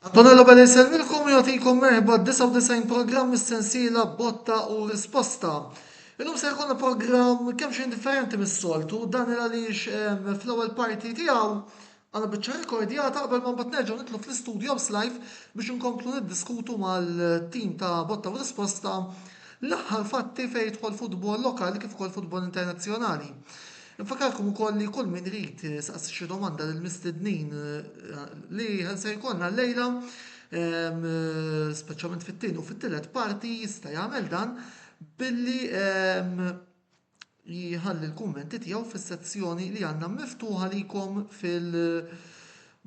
Antonello Beliselmilkom jagħtikom merħba d-99 programm mis-sensiela botta u risposta. Illum se jkollna programm kemm xejn differenti mis-soltu, dan il għaliex fl-ewwel parti tiegħu għandna biċċa rekordjata qabel ma mbagħad nerġgħu nitlu fl-istudios live biex inkomplu niddiskutu mal-tim ta' botta u risposta l-aħħar fatti fejn jidħol futbol lokali kif ukoll futbol internazzjonali. Infakarkom ukoll li kull min rid saqsi xi domanda lil mistednin li se jkollna llejla speċjalment fit-tieni u fit-tielet parti jista' jagħmel dan billi jħalli l-kummenti tiegħu fis-sezzjoni li għandna miftuħa likom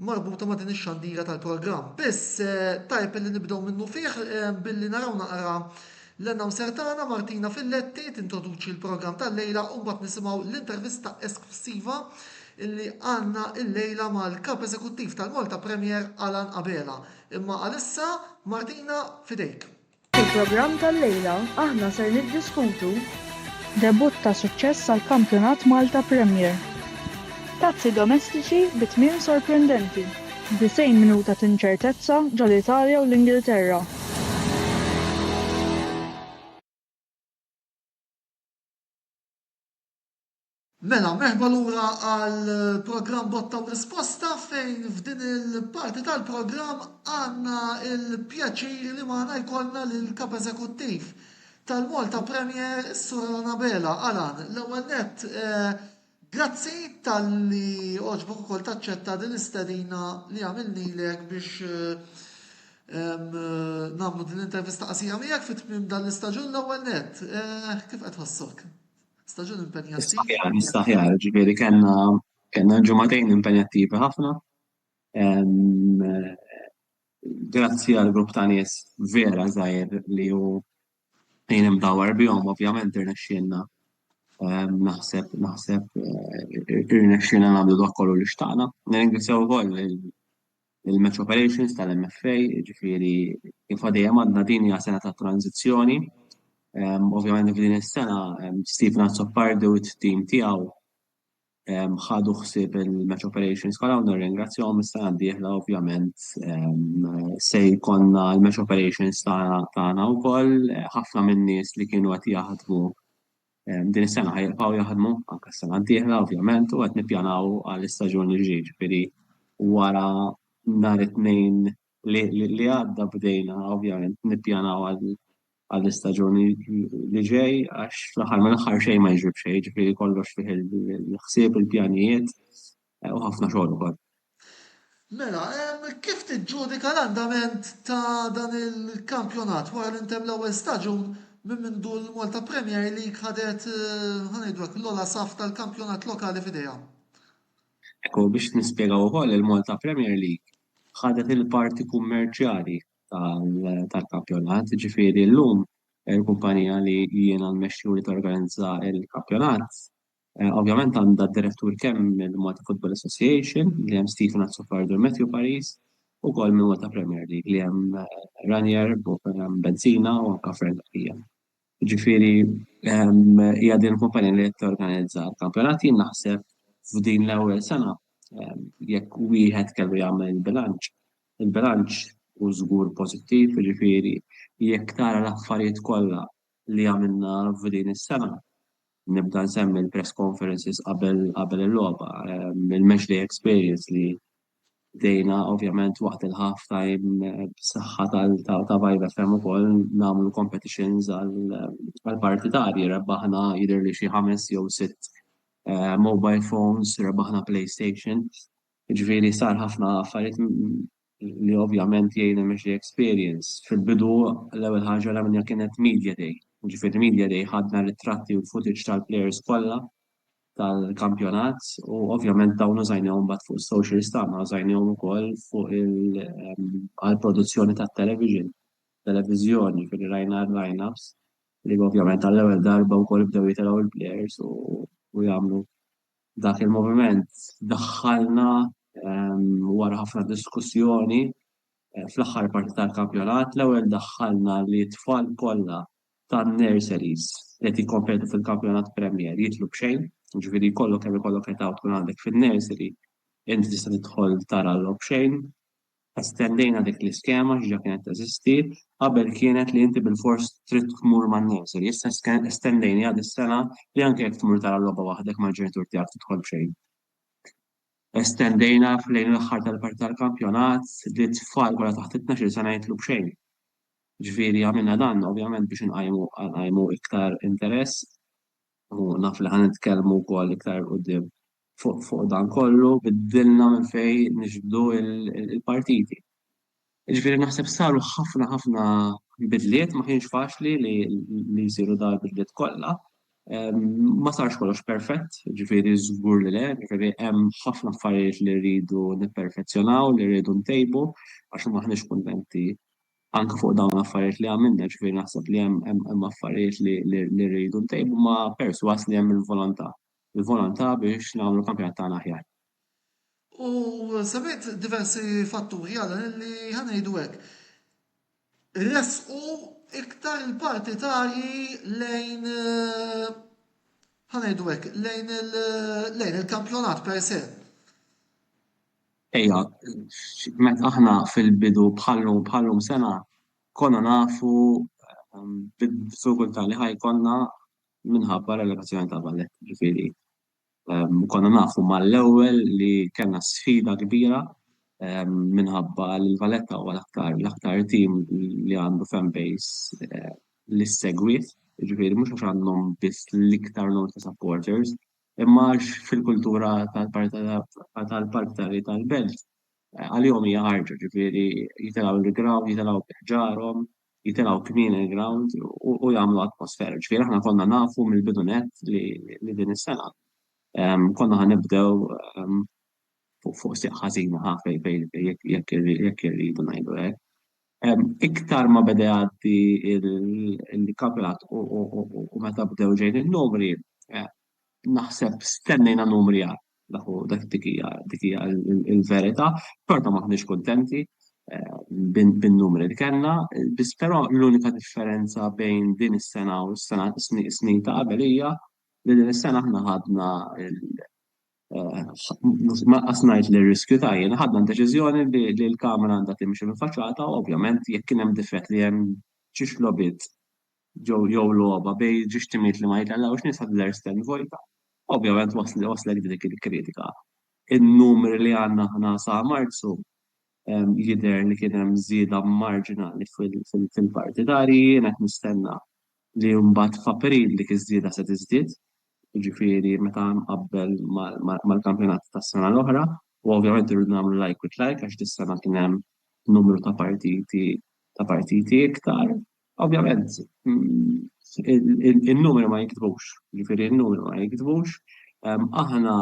marbuta ma' din ix-xandira tal-programm. Biss tajb li nibdew minnu fih billi naraw naqra l-enna Sertana Martina Filletti tintroduċi l-programm tal-lejla u mbagħad nisimgħu l-intervista esklusiva illi għandna il-lejla mal-kap eżekuttiv tal-Malta Premier Alan Abela. Imma għalissa Martina fidejk. Fil-programm tal-lejla aħna ser niddiskutu debut ta' suċċess għal kampjonat Malta Premier. Tazzi domestiċi bit-tmiem sorprendenti. 90 minuta tinċertezza ġol-Italja u l-Ingilterra. Mela, merħba lura għal program Botta u Risposta fejn f'din il-parti tal-program għanna il-pjaċir li maħna jkollna l-kap eżekuttiv tal-Malta Premier Sur Anabela. Alan, l-ewwel net, grazzi tal-li oġbok ukoll taċċetta din l-istedina li għamilnilek biex namlu din l-intervista qasija miegħek fit-tmiem dan l-istaġun l-ewwel net. Kif qed tħossok? Staġun impenjattiv. Nistaħjar, ġifiri kena ġumatejn impenjattivi ħafna. Grazzi għal grupp ta' nies vera zaħir li ju jien imdawar bihom, ovvjament irnexxielna naħseb irnexxielna nagħmlu dak kollu li xtaqna. Nirringrazzjaw ukoll il-Match Operations tal-MFA, ġifieri kif għadejjem għandna din hija sena ta' tranzizzjoni. Ovvjament f'din is-sena Steve Nazzopardu u t-tim tiegħu ħadu ħsieb il-Match Operations kollha u nirringrazzjahom is-sena d-dieħla ovvjament se jkollna l-Match Operations tagħna wkoll ħafna min-nies li kienu qed jaħdmu din is-sena ħajbqgħu jaħdmu anke s-sena d-dieħla ovvjament u qed nippjanaw għall-istaġun li ġej. Ġifieri wara nhar it-tnejn li għadda bdejna ovvjament nippjanaw għall-istaġun li ġej, għax fl-aħħar mill-aħħar xejn ma jġib xejn, ġifieri kollox fih il-ħsieb, il-pjanijiet u ħafna xogħol ukoll. Mela, kif tiġġudika l-andament ta' dan il-kampjonat wara li intemm l-ewwel staġun minn mindu l-Malta Premier League ħadet ħanejdu l-ola saf tal-kampjonat lokali f'idejha? Ekku biex nispjegaw ukoll il-Malta Premier League ħadet il-parti kummerċjali tal-kampjonat, ġifieri llum il-kumpanija li jiena l-mexxi li torganizza il-kampjonat. Ovvjament għandha d-direttur kemm mill-Malta Football Association li hemm Stephen Azzopardo u Matthew Paris ukoll mill-Malta Premier League li hemm Ranier, Benzina u anke Frank Hija. Ġifieri hija din il-kumpanija li qed torganizza l-kampjonat jien naħseb f'din l-ewwel sena jekk wieħed kellu jagħmel il-bilanċ u żgur pożittiv, ġifieri jekk tara l-affarijiet kollha li għamilna f'din is-sena. Nibda nsemmi l-press conferences qabel il-logħba, il-match day experience li dejna ovvjament waqt il-half time b'saħħa ta' Vibe FM ukoll nagħmlu competitions għall-partitarji rebbaħna jidher li xi 5 jew 6 mobile phones, rebbaħna PlayStation. Ġifieri sar ħafna affarijiet li ovvjament jgħin il-match day experience. Fil-bidu l-ewwel ħaġa l kienet Media Day. Ġifieri Media Day ħadna ritratti u footage tal-players kollha tal-kampjonat u ovvjament dawn użajnihom mbagħad fuq is-social tagħna, użajnihom ukoll fuq għall-produzzjoni tat-televiżjoni ġifieri rajna line-ups li ovvjament għall-ewwel darba wkoll bdew jitgħu il-players u jagħmlu dak il-moviment. Daħħalna wara ħafna diskussjoni fl-aħħar parti tal-kampjonat l-ewwel daħħalna li t-tfal kollha tan-nurseries li qed jikkompetu fil-kampjonat Premier jitlu b'xejn, ġifieri jkollok kemm ikollok etaw tkun għandek fin-nursery inti tista' tidħol tara l b'xejn. estendejna dik l-iskema ġġa kienet teżisti, qabel kienet li inti bil-fors trid tmur man-nies, issa estendejna għad is-sena li anke jekk tmur tara logħba waħdek mal-ġenitur tiegħek tidħol b'xejn. Estendejna f'lejn l-aħħar tal-parti tal-kampjonat li t-tfal kollha taħt 12 sena jitlu b'xejn. Ġifieri għamilna dan ovvjament biex nqajmu iktar interess u naf li ħan nitkellmu wkoll iktar quddiem fuq dan kollu biddilna minn fejn niġbdu il-partiti. Ġifieri naħseb saru ħafna bidliet ma kienx faċli li jsiru dar bidliet kollha. Ma sarx kollox perfett, ġifieri żgur li le, ġifieri hemm ħafna affarijiet li rridu nipperfezzjonaw, li rridu ntejbu għax maħniex kuntenti anke fuq dawn l-affarijiet li għamilna, ġifieri naħseb li hemm affarijiet li rridu ntejbu ma perswas li hemm il-volontà. Il-volontà biex nagħmlu kampjonat tagħna aħjar. U semmejt diversi fatturi għal li ħanejdu hekk. Resqu iktar il-partitarji lejn ħanejdu hekk lejn il-kampjonat per se. Ejja, met aħna fil-bidu bħallum sena konna nafu bid-diffikultà li ħajkonna minħabba relegazzjoni ta' Valletta, ġifieri. Konna nafu mal-ewwel li kellna sfida kbira minħabba li l-Valletta huwa l-aktar tim li għandu fanbase li segwit, ġifieri mhux għax għandhom biss l-iktar numru ta' supporters, imma fil-kultura tal-partitari tal-belt għalihom hija ħarġa, ġifieri jitilgħu il-ground, jitilgħu biħġarhom, jitilgħu kmien il-ground u jagħmlu atmosfera. Ġifieri aħna konna nafu mill-bidu nett li din is-sena konna ħanibdew fuq sieq ħażina ħafna jekk irridu ngħidu hekk. Iktar ma beda jgħaddi il-kampjonat u meta bdew ġejn in-numri, naħseb stennejna numri dak dik hija l-verità, xorta maħniex kuntenti bin-numri li kellna, biss però l-unika differenza bejn din is-sena u s-snin ta' qabel hija li din is-sena aħna ħadna ma qasnajt li riskju ta' jien ħadna deċiżjoni li l-kamera għandha timxi mill-faċċata u ovvjament jekk kien hemm difett li hemm xi xlobit jew logħba bej ġiex timiet li ma jitellgħux nies ħadd stand vojta. Ovvjament waslek dik il-kritika. In-numri li għandna ħna sa Marzu jidher li kien hemm żieda marġinali fil-partitarji, jien qed nistenna li mbagħad f'April dik iż-żieda se tiżdied. Ġifieri meta nqabbel mal-kampjonat tas-sena l-oħra, u ovvjament irridu nagħmlu like with like għax dis-sena kien hemm numru ta' partiti iktar. Ovvjament in-numri ma jiktbux, ġifieri in-numri ma jiktbux. Aħna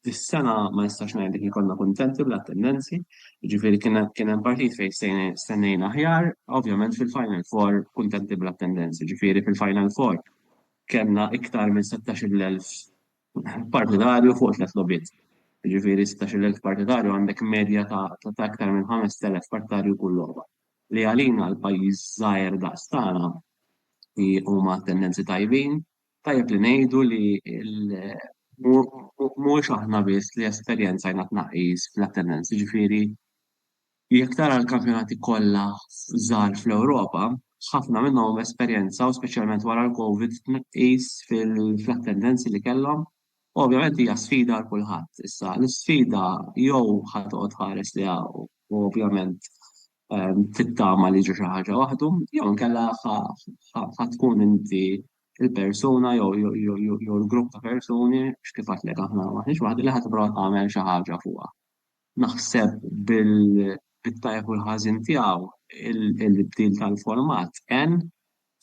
dis-sena ma nistax ngħid li konna kuntenti bl-attendenzi, ġifieri kien hemm partit fejn stennejna aħjar, ovvjament fil-Final Four kuntenti bl-attendenzi, ġifieri fil-Final Four kellna iktar minn 16,000 partitarju fuq tliet logħbiet. Ġifieri 16,000 partitarju għandek medja ta' iktar minn 5,000 partitarju kull logħba. Li għalina l-pajjiż żgħir daqs tagħna huma tendenzi tajbin, tajjeb li ngħidu li mhuwiex aħna biss li esperjenzajna tnaqqis fl-attendenzi, ġifieri jekk tara l-kampjonati kollha żgħar fl-Ewropa, ħafna minnhom esperjenza u speċjalment wara l-COVID tnaqqis fil-attendenzi li kellhom. Ovvjament hija sfida għal kulħadd. Issa l-isfida jew ħatoqgħod ħares li u ovvjament tittama li ġi xi ħaġa waħdu, jew inkella tkun inti il-persuna jew l-grupp ta' persuni x'kif għadlek aħna maħniex waħdi li ħatipprova tagħmel xi ħaġa fuqha. Naħseb bit-tajjeb u l-ħażin tiegħu il-bdil tal-format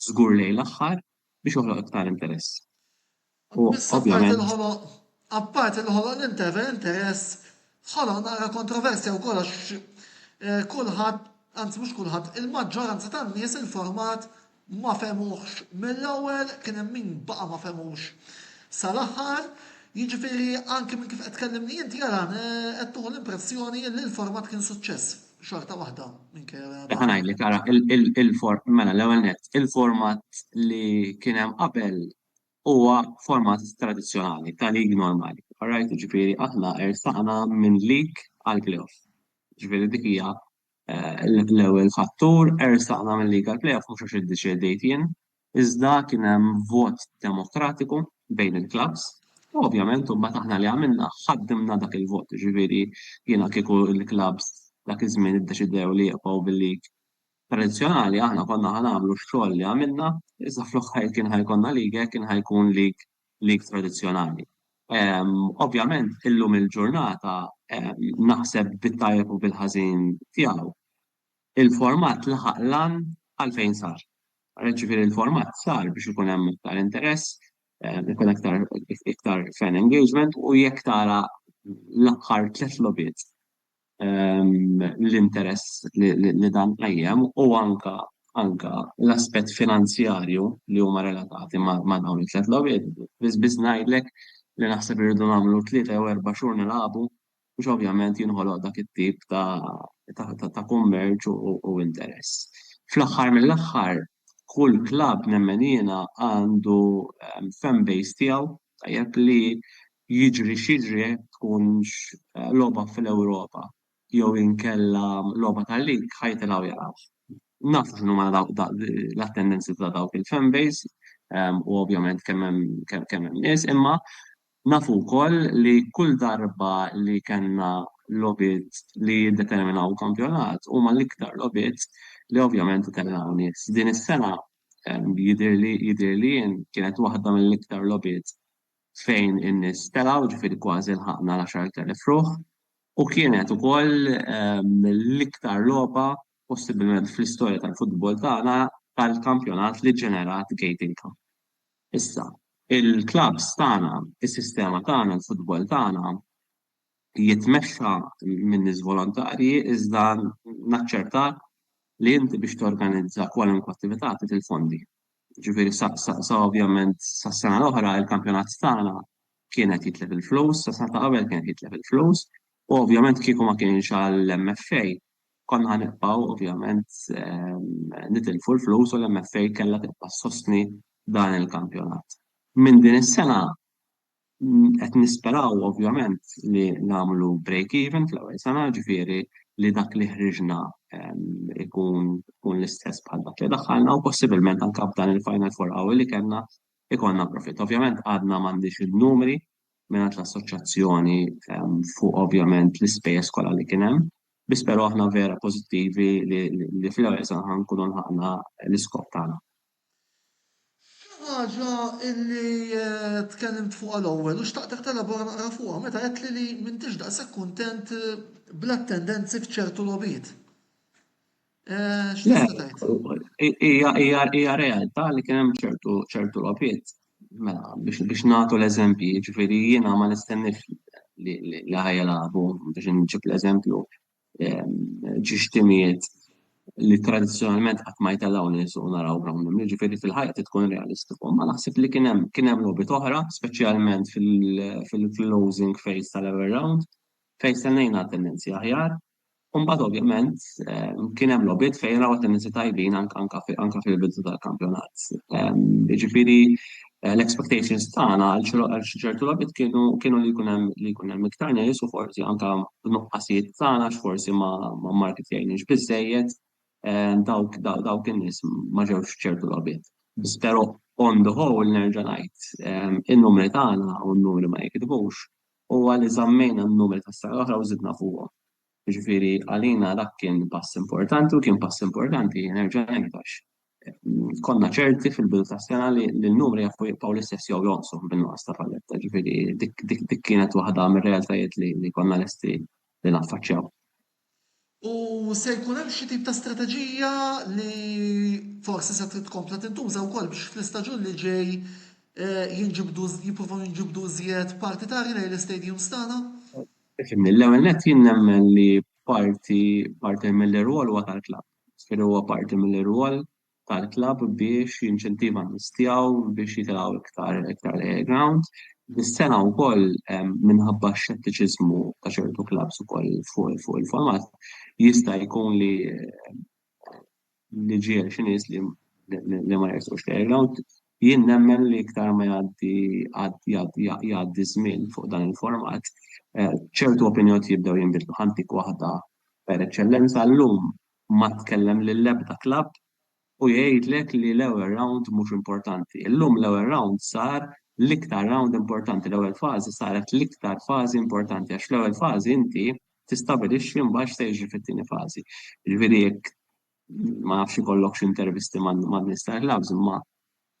żgur lejn l-aħħar biex joħloq iktar interess. Apparti l-ħoloq l-interess, ħoloq nara kontroversja wkoll għax kulħadd, anzi mhux kulħadd, il-maġġoranza tan-nies il-format ma femuhx mill-ewwel kien hemm min baqa' ma femux sal-aħħar, jiġifieri anke minn kif qed tkellimni inti jaran qed tuħu l-impressjoni li l-format kien suċċess xorta waħda minkejja. Ngħidlek ara mela l-ewwel nett, il-format li kien hemm qabel huwa format tradizzjonali ta' lig normali. Alright, ġifieri aħna ersaqna minn lig għal playoff. Ġifieri dik hija l-ewwel fattur ersaqna mill-Liga l-playoff mhux għax iddeċidejt jien, iżda kien hemm vot demokratiku bejn il-klabs. Ovvjament, u aħna li għamilna ħaddimna dak il-vot, ġifieri jiena kieku l-klabs dak iż-żmien iddeċidew li jaqgħu bil-lig tradizzjonali aħna konna ħanamlu x-xogħol li għamilna, iżda fl-aħħar kien ħajkonna liga kien ħajkun lig tradizzjonali. Ovvjament illum il-ġurnata naħseb bit-tajjeb u bil-ħażin tiegħu. Il-format laħaq lan għalfejn sar. Ġifieri il-format sar biex ikun hemm iktar interess, ikun iktar fan engagement u jekk tara l-aħħar tliet lobiet l-interess li dan qajjem u anka l-aspett finanzjarju li huma relatati ma' dawn it-tliet lobiet. Biss ngħidlek li naħseb irridu nagħmlu 3 jew 4 xhur nilagħbu biex ovvjament jinħoloq dak it-tip ta' kummerċ u interess. Fl-aħħar mill-aħħar kull klabb nemmen jiena għandu fan base tiegħu tajjeb li jiġri xiġri tkunx logħba fil-Ewropa jew inkella logħba tal-lig ħajtilgħu jaraw. Nafu x'inhu ma l-attendenzi ta' dawk il-fan base u ovvjament kemm hemm nies, imma nafu wkoll li kull darba li kellna lobiet li jiddeterminaw kampjonat huma l-iktar lobiet li ovvjament itellaw nies. Din is-sena jidher li kienet waħda mill-iktar lobiet fejn in-nies telgħu ġifieri kważi lħaqna l-10,000 ruħ. U kienet ukoll l-iktar logħba possibilment fl-istorja tal-futbol tagħna tal-kampjonat li ġenerat gate income. Issa, il-klabs tagħna, is-sistema tagħna, il-futbol tagħna jitmexxa minn nies volontarji iżda naċċertak li inti biex torganizza kwalunkwe attività trid il-fondi. Ġifieri sa ovvjament sas-sena l-oħra il-kampjonat tagħna kienet jitlef il-flus, sa sena ta' qabel kienet jitlef il-flus, u ovvjament kieku ma kienx għall-MFA konna ħanibqgħu ovvjament nitilfu l-flus u l-MFA kellha tibqa' sostni dan il-kampjonat. Minn din is-sena qed nisperaw ovvjament li nagħmlu break even fl-ewwel sena, ġifieri li dak li ħriġna ikun l-istess bħal dak li daħħalna u possibilment anke b'dan il-Final Four Hour li kellna ikollna profit. Ovvjament għadna m'għandix il-numri minn l-assoċjazzjoni fuq ovvjament l-ispejjeż kollha li kien hemm, biss però aħna vera pożittivi li fl-ewwel sena nkunu nħaqna l-iskop tagħna. Ħaġa illi tkellimt fuqha l-ewwel u xtaqtek telabora naqra fuqha meta qed li m'intix daqshekk kuntent bl-attendenzi f'ċertu lobiet. X'tista' tgħid? Hija realtà li kien hemm ċertu lobiet. Mela, biex nagħtu l-eżempji, ġifieri jiena ma nistennix li ħajjilagħbu biex nġib l-eżempju ġixtimijiet li tradizzjonalment qatt ma jtellgħu nies u naraw ground ġifieri fil-ħajja tkun realistiku. Ma naħseb li kien hemm lobiet oħra, speċjalment fil-closing phase tal-ever round, fejn stennejna tendenzi aħjar. Mbagħad ovvjament kien hemm lobiet fejn raw tendenzi tajbin anke fil-bidu tal-kampjonat. Jiġifieri l-expectations tagħna għal xi ċertu lobiet kienu li jkun hemm iktar nies u forsi anke nuqqasijiet tagħna x'forsi ma marketjajniex biżżejjed dawk in-nies ma ġewx ċertu lobiet. Biss però on the whole nerġa' ngħid in-numri tagħna u n-numri ma jkitbux u għalli żammejna n-numri tas-sena l-oħra u żidna fuqhom. Jiġifieri għalina dak kien pass importanti u kien pass importanti nerġa' ngħidax. Konna ċerti fil-bidu tas-sena li l-numri jafu jibqgħu l-istess jew jonqsu bin-nuqqas ta' palletta. Ġifieri dik kienet waħda mir-realtajiet li konna lesti li naffaċċjaw. U se jkun hemm xi tip ta' strateġija li forsi se trid tkompla tintuża wkoll biex fl-istaġun li ġej jippruvaw jinġibdu żjed partitari lejn l-istadiums tagħna? L-ewwel nett jien nemmen li parti mill-irwol huwa tal-klabb. Ġifieri huwa parti mill-irwol tal-klabb biex jinċentiva n-nies tiegħu biex jitilgħu iktar ground. Dis-sena wkoll minħabba x-xettiċiżmu ta' ċertu klabbs ukoll fuq il-format jista' jkun li ġiel xi nies li ma jersqux ground. Jien nemmen li iktar ma jgħaddi żmien fuq dan il-format ċertu opinjoni jibdew jinbidlu. Ħantik waħda Per eċċellenza llum ma tkellem lill-ebda klabb u jgħidlek li l-ewwel round mhux importanti. Illum l-ewwel round sar l-iktar round importanti, l-ewwel fażi saret l-iktar fażi importanti għax l-ewwel fażi inti tistabilixxi mbagħad se jiġri fit-tieni fażi. Jiġifieri jekk ma nafx ikollokx intervisti man nies tal-clubs imma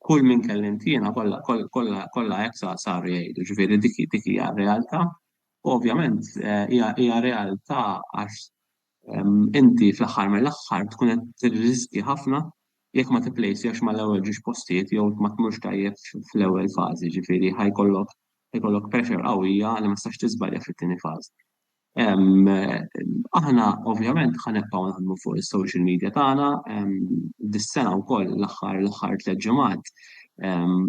kull min kellimt jiena kollha hekk saru jgħidu. Ġifieri dik hija realtà. Ovvjament hija realtà għax inti fl-aħħar mill-aħħar tkun qed tirriskji ħafna jekk ma tipplejsjax mal-ewwel ġiex postijiet jew ma tmurx tajjeb fl-ewwel fażi, ġifieri ħajkollok pressure qawwija li ma tistax tiżbalja fit-tieni fażi. Aħna ovvjament ħanibqgħu naħdmu fuq is-social media tagħna, dis-sena wkoll l-aħħar 3 ġimgħat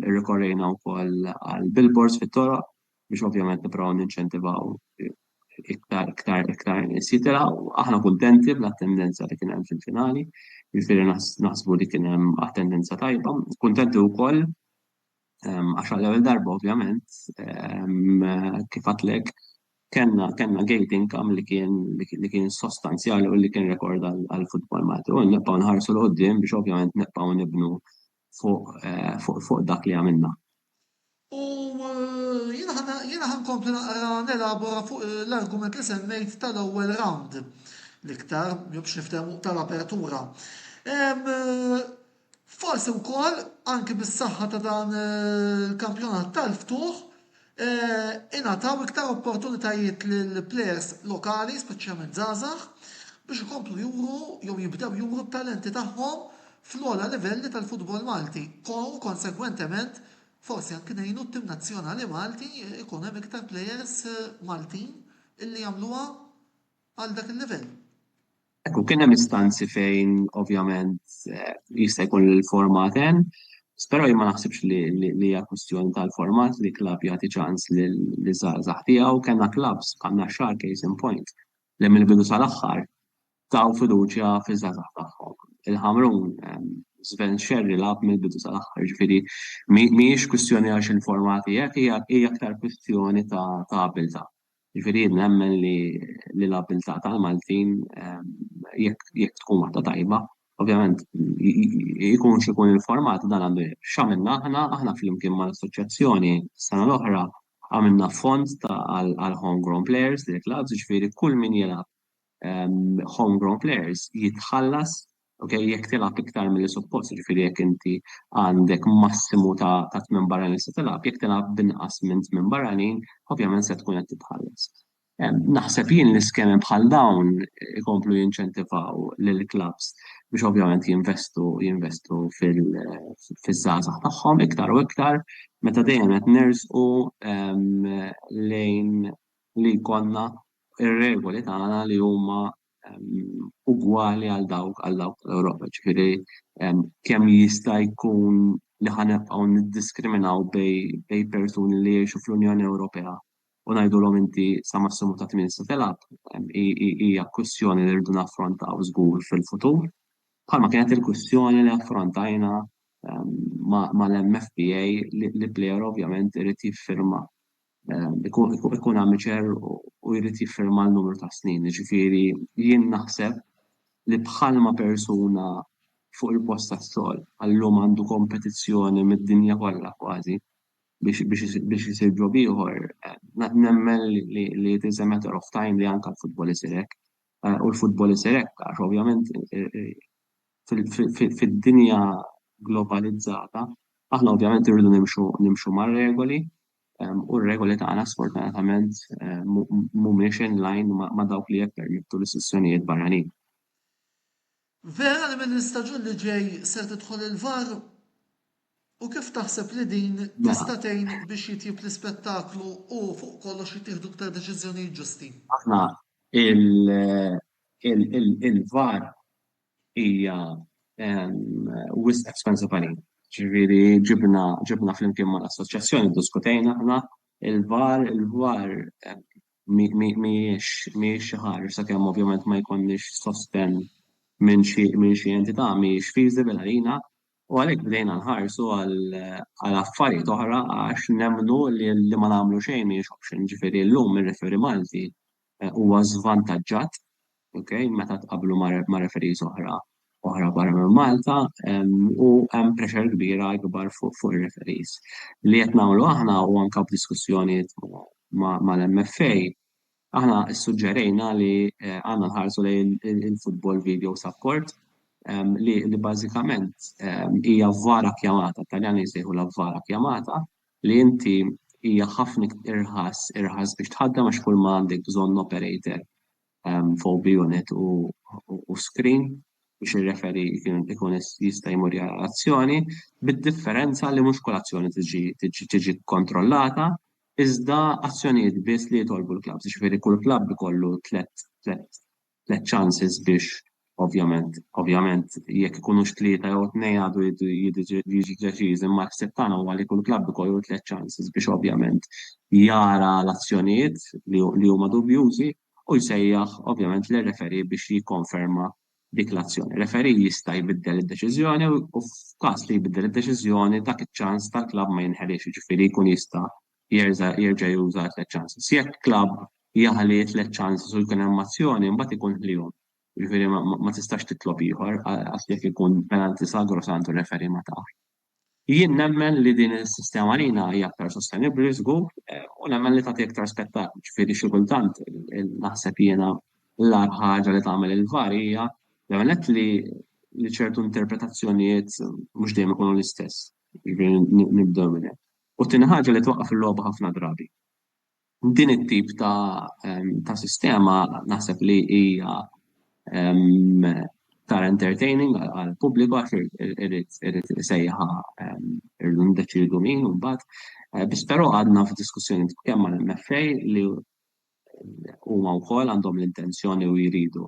irrikorrejna wkoll għal billboards fit-toroq biex ovvjament nipprovaw ninċentivaw iktar nies jitilgħu. Aħna kuntenti bl-attendenza li kien hemm fil-finali, jiġifieri naħsbu li kien hemm attendenza tajba. Kuntenti wkoll għax għall-ewwel darba ovvjament kif għadlek kenna gate income li kien sostanzjali u li kien rekord għal-futbol Malti. U nibqgħu nħarsu l-qoddim biex ovvjament nibqgħu nibnu fuq dak li għamilna. U jiena ħankompli naqra nelabora fuq l-argument li semmejt tal-ewwel round l-iktar biex niftehmu tal-apertura. Forsi wkoll anke bis-saħħa ta' dan il-kampjonat tal-ftuħ ingħataw iktar opportunitajiet lill-plejers lokali, speċjalment żgħażagħ, biex ikomplu juru jew jibdew juru t-talenti tagħhom fl-ogħla livelli tal-futbol Malti. Konsegwentement forsi anke ngħinu t-tim nazzjonali Malti ikun hemm iktar plejers Maltin illi jagħmluha għal dak il-livell. Ekku kien hemm istanzi fejn ovvjament jista' jkun il-format hemm, però ma naħsibx li hija kwistjoni tal-format li klabb jagħti ċans li żgħażagħ tiegħu kellna klabs bħalna xahar case in point li mill-bidu sal-aħħar taw fiduċja fiż-żgħażagħ tagħhom. Il-Ħamrun Sven Xerri lab mill-bidu sal-aħħar, ġifieri mhijiex kwistjoni għax il-formati hekk hija aktar kwistjoni ta' abilità. Ġifieri nemmen li l-abilità tal-Maltin jekk tkun waħda tajba, ovvjament jkun xikun il-format dan għandu x'għamilna aħna flimkien mal-assoċjazzjoni sena l-oħra għamilna fond għal homegrown players li clubs, ġifieri kull min jilgħab homegrown players jitħallas jekk tilgħab iktar milli suppost, ġifieri jekk inti għandek massimu ta' 8 barranin se tilgħab, jekk tilgħab binqas minn 8 barranin, ovvjament se tkun qed titħallas. Naħseb jien l-iskemi bħal dawn ikomplu jinċentivaw lill-clubs biex ovvjament jinvestu fil-żgħażagħ tagħhom iktar u iktar meta dejjem qed nersqu lejn li jkollna ir-regoli tagħna li huma ugwali għal dawk tal-Ewropa. Ġifieri kemm jista' jkun li ħanibqgħu niddiskriminaw bejn persuni li jgħixu fl-Unjoni Ewropea u ngħidulhom inti sa massimu ta' 8 se tilgħab hija kwistjoni li rridu naffrontaw żgur fil-futur. Bħalma kienet il-kwistjoni li affrontajna mal-MFPA li plejer ovvjament irid jiffirma ikun amateur u jrid jiffirma l-numru ta' snin. Ġifieri jien naħseb li bħalma persuna fuq il-post tas-xogħol għallum għandu kompetizzjoni mid-dinja kollha kważi biex isir ġob ieħor, nemmen li it is a matter of time li anke l-futbol isir hekk. U l-futbol isir hekk għax ovvjament fid-dinja globalizzata aħna ovvjament irridu nimxu mar-regoli u r-regoli tagħna sfortunatament mhumiex in line ma' dawk li jippermettu l-istituzzjonijiet barranin. Vera li mill-istaġun li ġej ser tidħol il-VAR u kif taħseb li din tista' tgħin biex jitjib l-ispettaklu u fuq kollox jittieħdu iktar deċiżjonijiet ġusti? Aħna il-VAR hija wisq expensive għalin. Ġifieri ġibna flimkien mal-assoċjazzjoni diskutejna aħna il-VAR mhijiex xi ħaġa sakemm ovvjament ma jkollniex sosten minn xi entità mhijiex feasible għalina u għalhekk bdejna nħarsu għal affarijiet oħra għax nemmnu li ma nagħmlu xejn mhijiex option. Ġifieri llum ir-referi Malti huwa żvantaġġat okay? Meta tqablu ma' referees oħra barra minn Malta, u hemm pressure kbira kbar fuq ir-referees. Li qed nagħmlu aħna u anke b'diskussjonijiet mal-MFA, aħna suġġerejna li għandna nħarsu lejn il-football video support, li bażikament hija vara kjamata, Taljani jsejħu la vara kjamata, li inti hija ħafna irħas biex tħaddem għax kull ma għandek bżonn operator fuq unit u screen biex ir-referi ikun jista' jmur jara azzjoni, bid-differenza li mhux kull azzjoni tiġi kontrollata, iżda azzjonijiet biss li jitolbu l-klabs. Ġifieri kull klabb ikollu tliet chances biex ovvjament jekk ikunux tlieta jew tnejn għadu jiġi deċiż, imma ħsieb tagħna huwa li kull klabb ikollu tliet chances biex ovvjament jara l-azzjonijiet li huma dubjużi u jsejjaħ ovvjament lir-referi biex jikkonferma dik l-azzjoni. Referi jista' jbiddel id-deċiżjoni u f'każ li jbiddel id-deċiżjoni dak iċ-ċans tal-klabb ma jinħelix, jiġifieri jkun jista' jerġa' juża tliet chances. Jekk klabb jaħli tliet chances u jkun hemm azzjoni, mbagħad ikun ħlihom. Jiġifieri ma tistax titlob ieħor għax jekk ikun penalti sagru santu referi ma taf. Jien nemmen li din is-sistema lina hija aktar sostenibbli żgur u nemmen li tagħti aktar spettaklu. Ġifieri xi kultant naħseb jiena l-ar ħaġa li tagħmel il-VAR hija l-għanet li ċertu interpretazzjonijiet mhux dejjem ikunu l-istess. Jiġifieri nibdew minn hekk. U tieni ħaġa li twaqqaf il-logħba ħafna drabi. Din it-tip ta' sistema naħseb li hija tar entertaining għal-pubbliku għax irid isejħa irdu ndeċidu min u mbagħad. Biss però għadna f'diskussjoni kemm mal-MFA li huma wkoll għandhom l-intenzjoni u jridu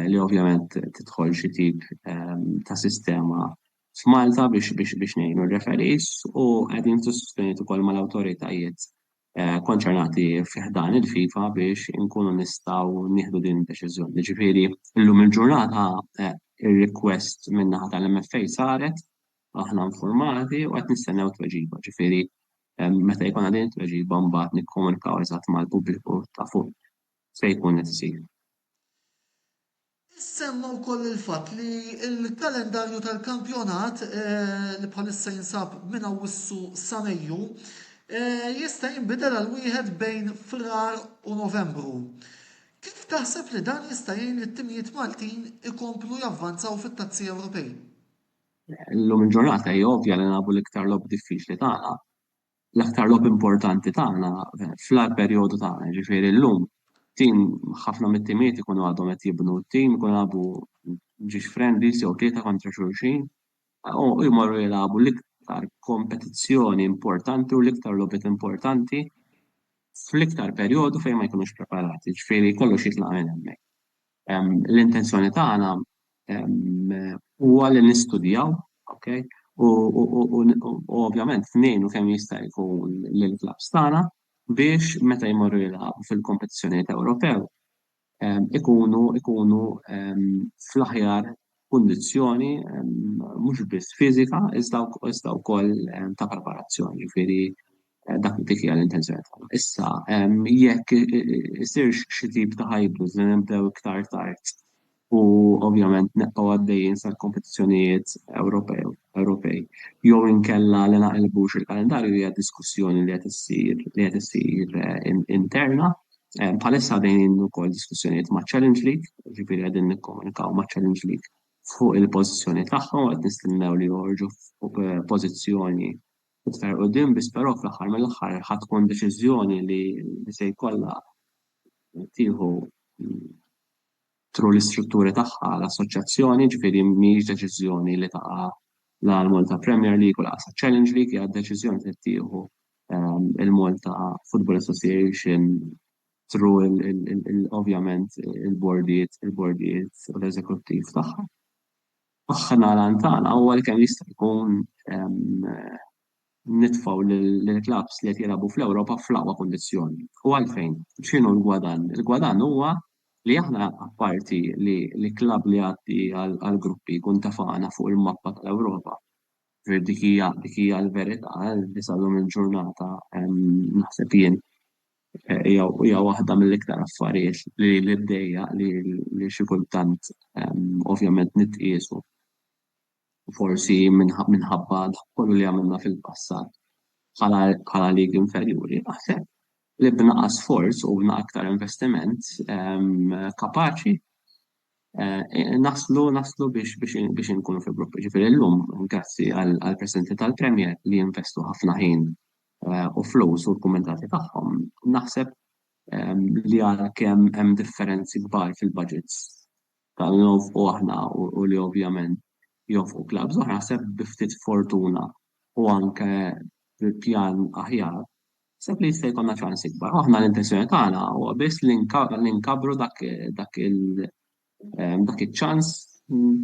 li ovvjament tidħol xi tip ta' sistema f'Malta biex ngħinu r-referees u qegħdin tissosteniet ukoll mal-awtoritajiet konċernati fiħdan il-FIFA biex inkunu nistgħu nieħdu din id-deċiżjoni. Ġifieri llum il-ġurnata ir-request min-naħa tal-MFA saret, aħna informati u qed nistennew tweġiba. Ġifieri meta jkun din it-tweġiba mbagħad nikkomunikaw eżatt mal-pubbliku ta' fuq se jkun qed isir. Semma wkoll il-fatt li l-kalendarju tal-kampjonat li bħalissa jinsab minn Awwissu sa Mejju jista' jinbidel għal wieħed bejn Frar u Novembru. Kif taħseb li dan jista' jgħin lit-timijiet Maltin ikomplu javvanzaw fit-tazzi Ewropej? Llum il-ġurnata hija ovvja li nagħbu l-iktar lob diffiċli tagħna, l-aktar lob importanti tagħna fl-perjodu tagħna, ġifieri llum tim ħafna mit-timiet ikunu għadhom qed jibnu tim, ikunu għabu ġiex friendlies jew tlieta kontra xulxin, u jmorru jilagħbu l-iktar kompetizzjoni importanti u l-iktar logħbiet importanti fl-iktar perjodu fejn ma jkunux preparati, ġifieri kollox jitlaq minn hemmhekk. L-intenzjoni tagħna huwa li nistudjaw, okay? U ovvjament ngħinu kemm jista' jkun lill-klabs tagħna biex meta jmorru jilagħbu fil-kompetizzjonijiet Ewropew ikunu fl-aħjar kundizzjoni mhux biss fiżika iżda wkoll ta' preparazzjoni. Ġifieri dik hija l-intenzjoni tagħna. Issa jekk isirx xi tip ta' hybrid li nibdew iktar tard u ovvjament nebqgħu għaddejjin sal-kompetizzjonijiet Ewropej jew inkella li naqilbux il-kalendarju hija diskussjoni li qed issir interna. Bħalissa għaddejjin ukoll diskussjonijiet ma' Challenge League, ġifieri qegħdin nikkomunikaw ma' Challenge League fuq il-pożizzjoni tagħhom qed nistennew li joħorġu fuq pożizzjoni iktar quddiem biss però fl-aħħar mill-aħħar ħadd tkun deċiżjoni li se jkollha tieħu tru l-istrutturi tagħha l-assoċjazzjoni, ġifieri mhijiex deċiżjoni li taqa' l-Malta Premier League u l-Aqsa Challenge League hija deċiżjoni li tieħu il-Malta Football Association tru ovvjament il-bordijiet u l-eżekuttiv tagħha. Aħna l-antana huwa li kemm jista' jkun nitfgħu lill-klabs li qed jilagħbu fl-Ewropa fl-aqwa kundizzjoni. U għalfejn, x'inhu l-gwadann? Il-gwadann huwa li aħna apparti li klabb li għaddi għall-gruppi jkun tafaqna fuq il-mappa tal-Ewropa. Dik hija l-verità li salhom il-ġurnata naħseb jien hija waħda mill-iktar affarijiet li bdejja li xi kultant ovvjament nitqiesu forsi minħabba dak kollu li għamilna fil-passat bħala lig inferjuri. Naħseb li b'naqas sforz u b'naqas aktar investiment kapaċi naslu biex inkunu fi gruppi. Ġifieri llum grazzi għall presidenti tal-Premier li jinvestu ħafna ħin u flus u l-kummentati tagħhom, naħseb li għalkemm hemm differenzi kbar fil-budgets tal-nov u aħna u li ovvjament jonfqu klabs oħra, naħseb biftit fortuna u anke bil-pjan aħjar, sepp li jista' jkollna ċans ikbar. Aħna l-intenzjoni tagħna huwa biss li nkabru dak iċ-ċans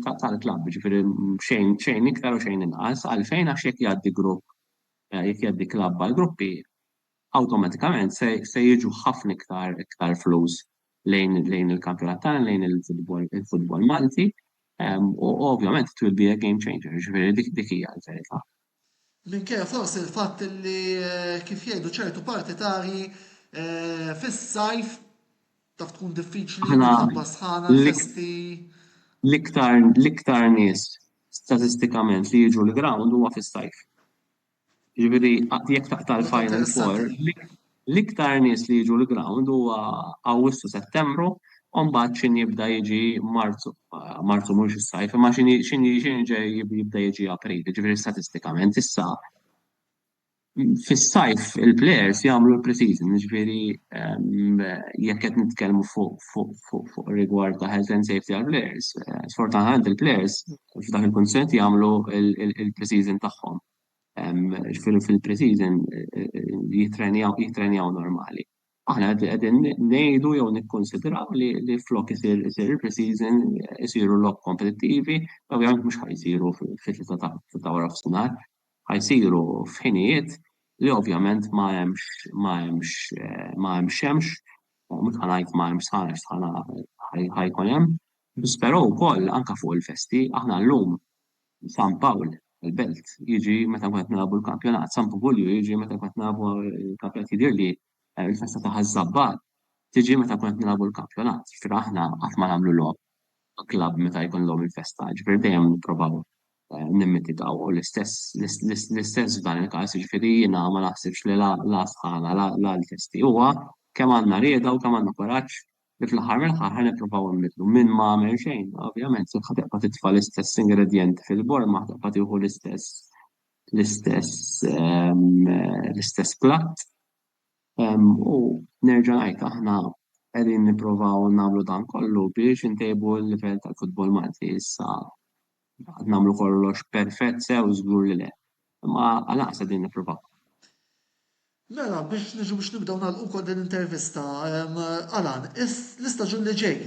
tal-klabb, ġifieri xejn iktar u xejn inqas, għalfejn għax jekk jgħaddi grupp, jekk jgħaddi klabb għal gruppi, awtomatikament se jiġu ħafna iktar flus lejn il-kampjonat tagħna, lejn il-futbol Malti, u ovvjament it will be a game changer, ġifieri dik hija l-verità. Minkejja forsi l-fatt li kif jgħidu ċertu partitari fis-sajf taf tkun diffiċli minħabba sħana l-festi. L-iktar nies statistikament li jiġu l-ground huwa fis-sajf. Ġifieri jekk taqta' l-Final Four, l-iktar nies li jiġu l-ground huwa Awwissu Settembru, u mbagħad x'in jibda jiġi Marzu. Marzu mhux is-sajf, imma x'in jibda jiġi April, ġifieri statistikament issa fis-sajf il-players jagħmlu l-pre-season, ġifieri jekk qed nitkellmu fuq rigward ta' health and safety għall-players. Sfortunatament il-players f'dak il-kunsent jagħmlu il-pre-season tagħhom. Ġifieri fil-pre-season jitrenjaw normali. Aħna qegħdin ngħidu jew nikkonsidraw li flok isir il-pre-season isiru lok kompetittivi, ovvjament mhux ħajsiru fit-tlieta ta' wara f'sinar, ħajsiru f'ħinijiet li ovvjament ma hemmx xemx, mhux ħanajt ma hemmx sħana ħajkun hemm, però wkoll anke fuq il-festi aħna llum San Pawl il-Belt jiġi meta nkun qed nilagħbu l-kampjonat, San Pubulju jiġi meta nkun qed nilagħbu l-kampjonat jidhirli il-festa ta' Ħaż-Żabbat tiġi meta nkun qed nilagħbu l-kampjonat. Ġifieri aħna qatt ma nagħmlu logħob klabb meta jkun logħob il-festa, ġifieri dejjem nippruvaw nimmitigaw u l-istess f'dan il-każ, jiġifieri jiena ma naħsibx li la sħana la l-festi huwa kemm għandna rieda u kemm għandna kuraġġ li fl-aħħar mill-aħħar ħa nippruvaw nbidlu minn ma għamel xejn. Ovvjament se ħateqgħod titfa' l-istess ingredjenti fil-bord ma ħateqgħod tieħu l-istess platt. U nerġa' ngħid aħna qegħdin nippruvaw nagħmlu dan kollu biex intejbu l-livell tal-futbol Malti issa nagħmlu kollox perfett sew żgur li le. Imma għalaqs qegħdin nippruvaw. Mela, biex nibdew nagħlqu wkoll din intervista, Alan, l-istaġun li ġej,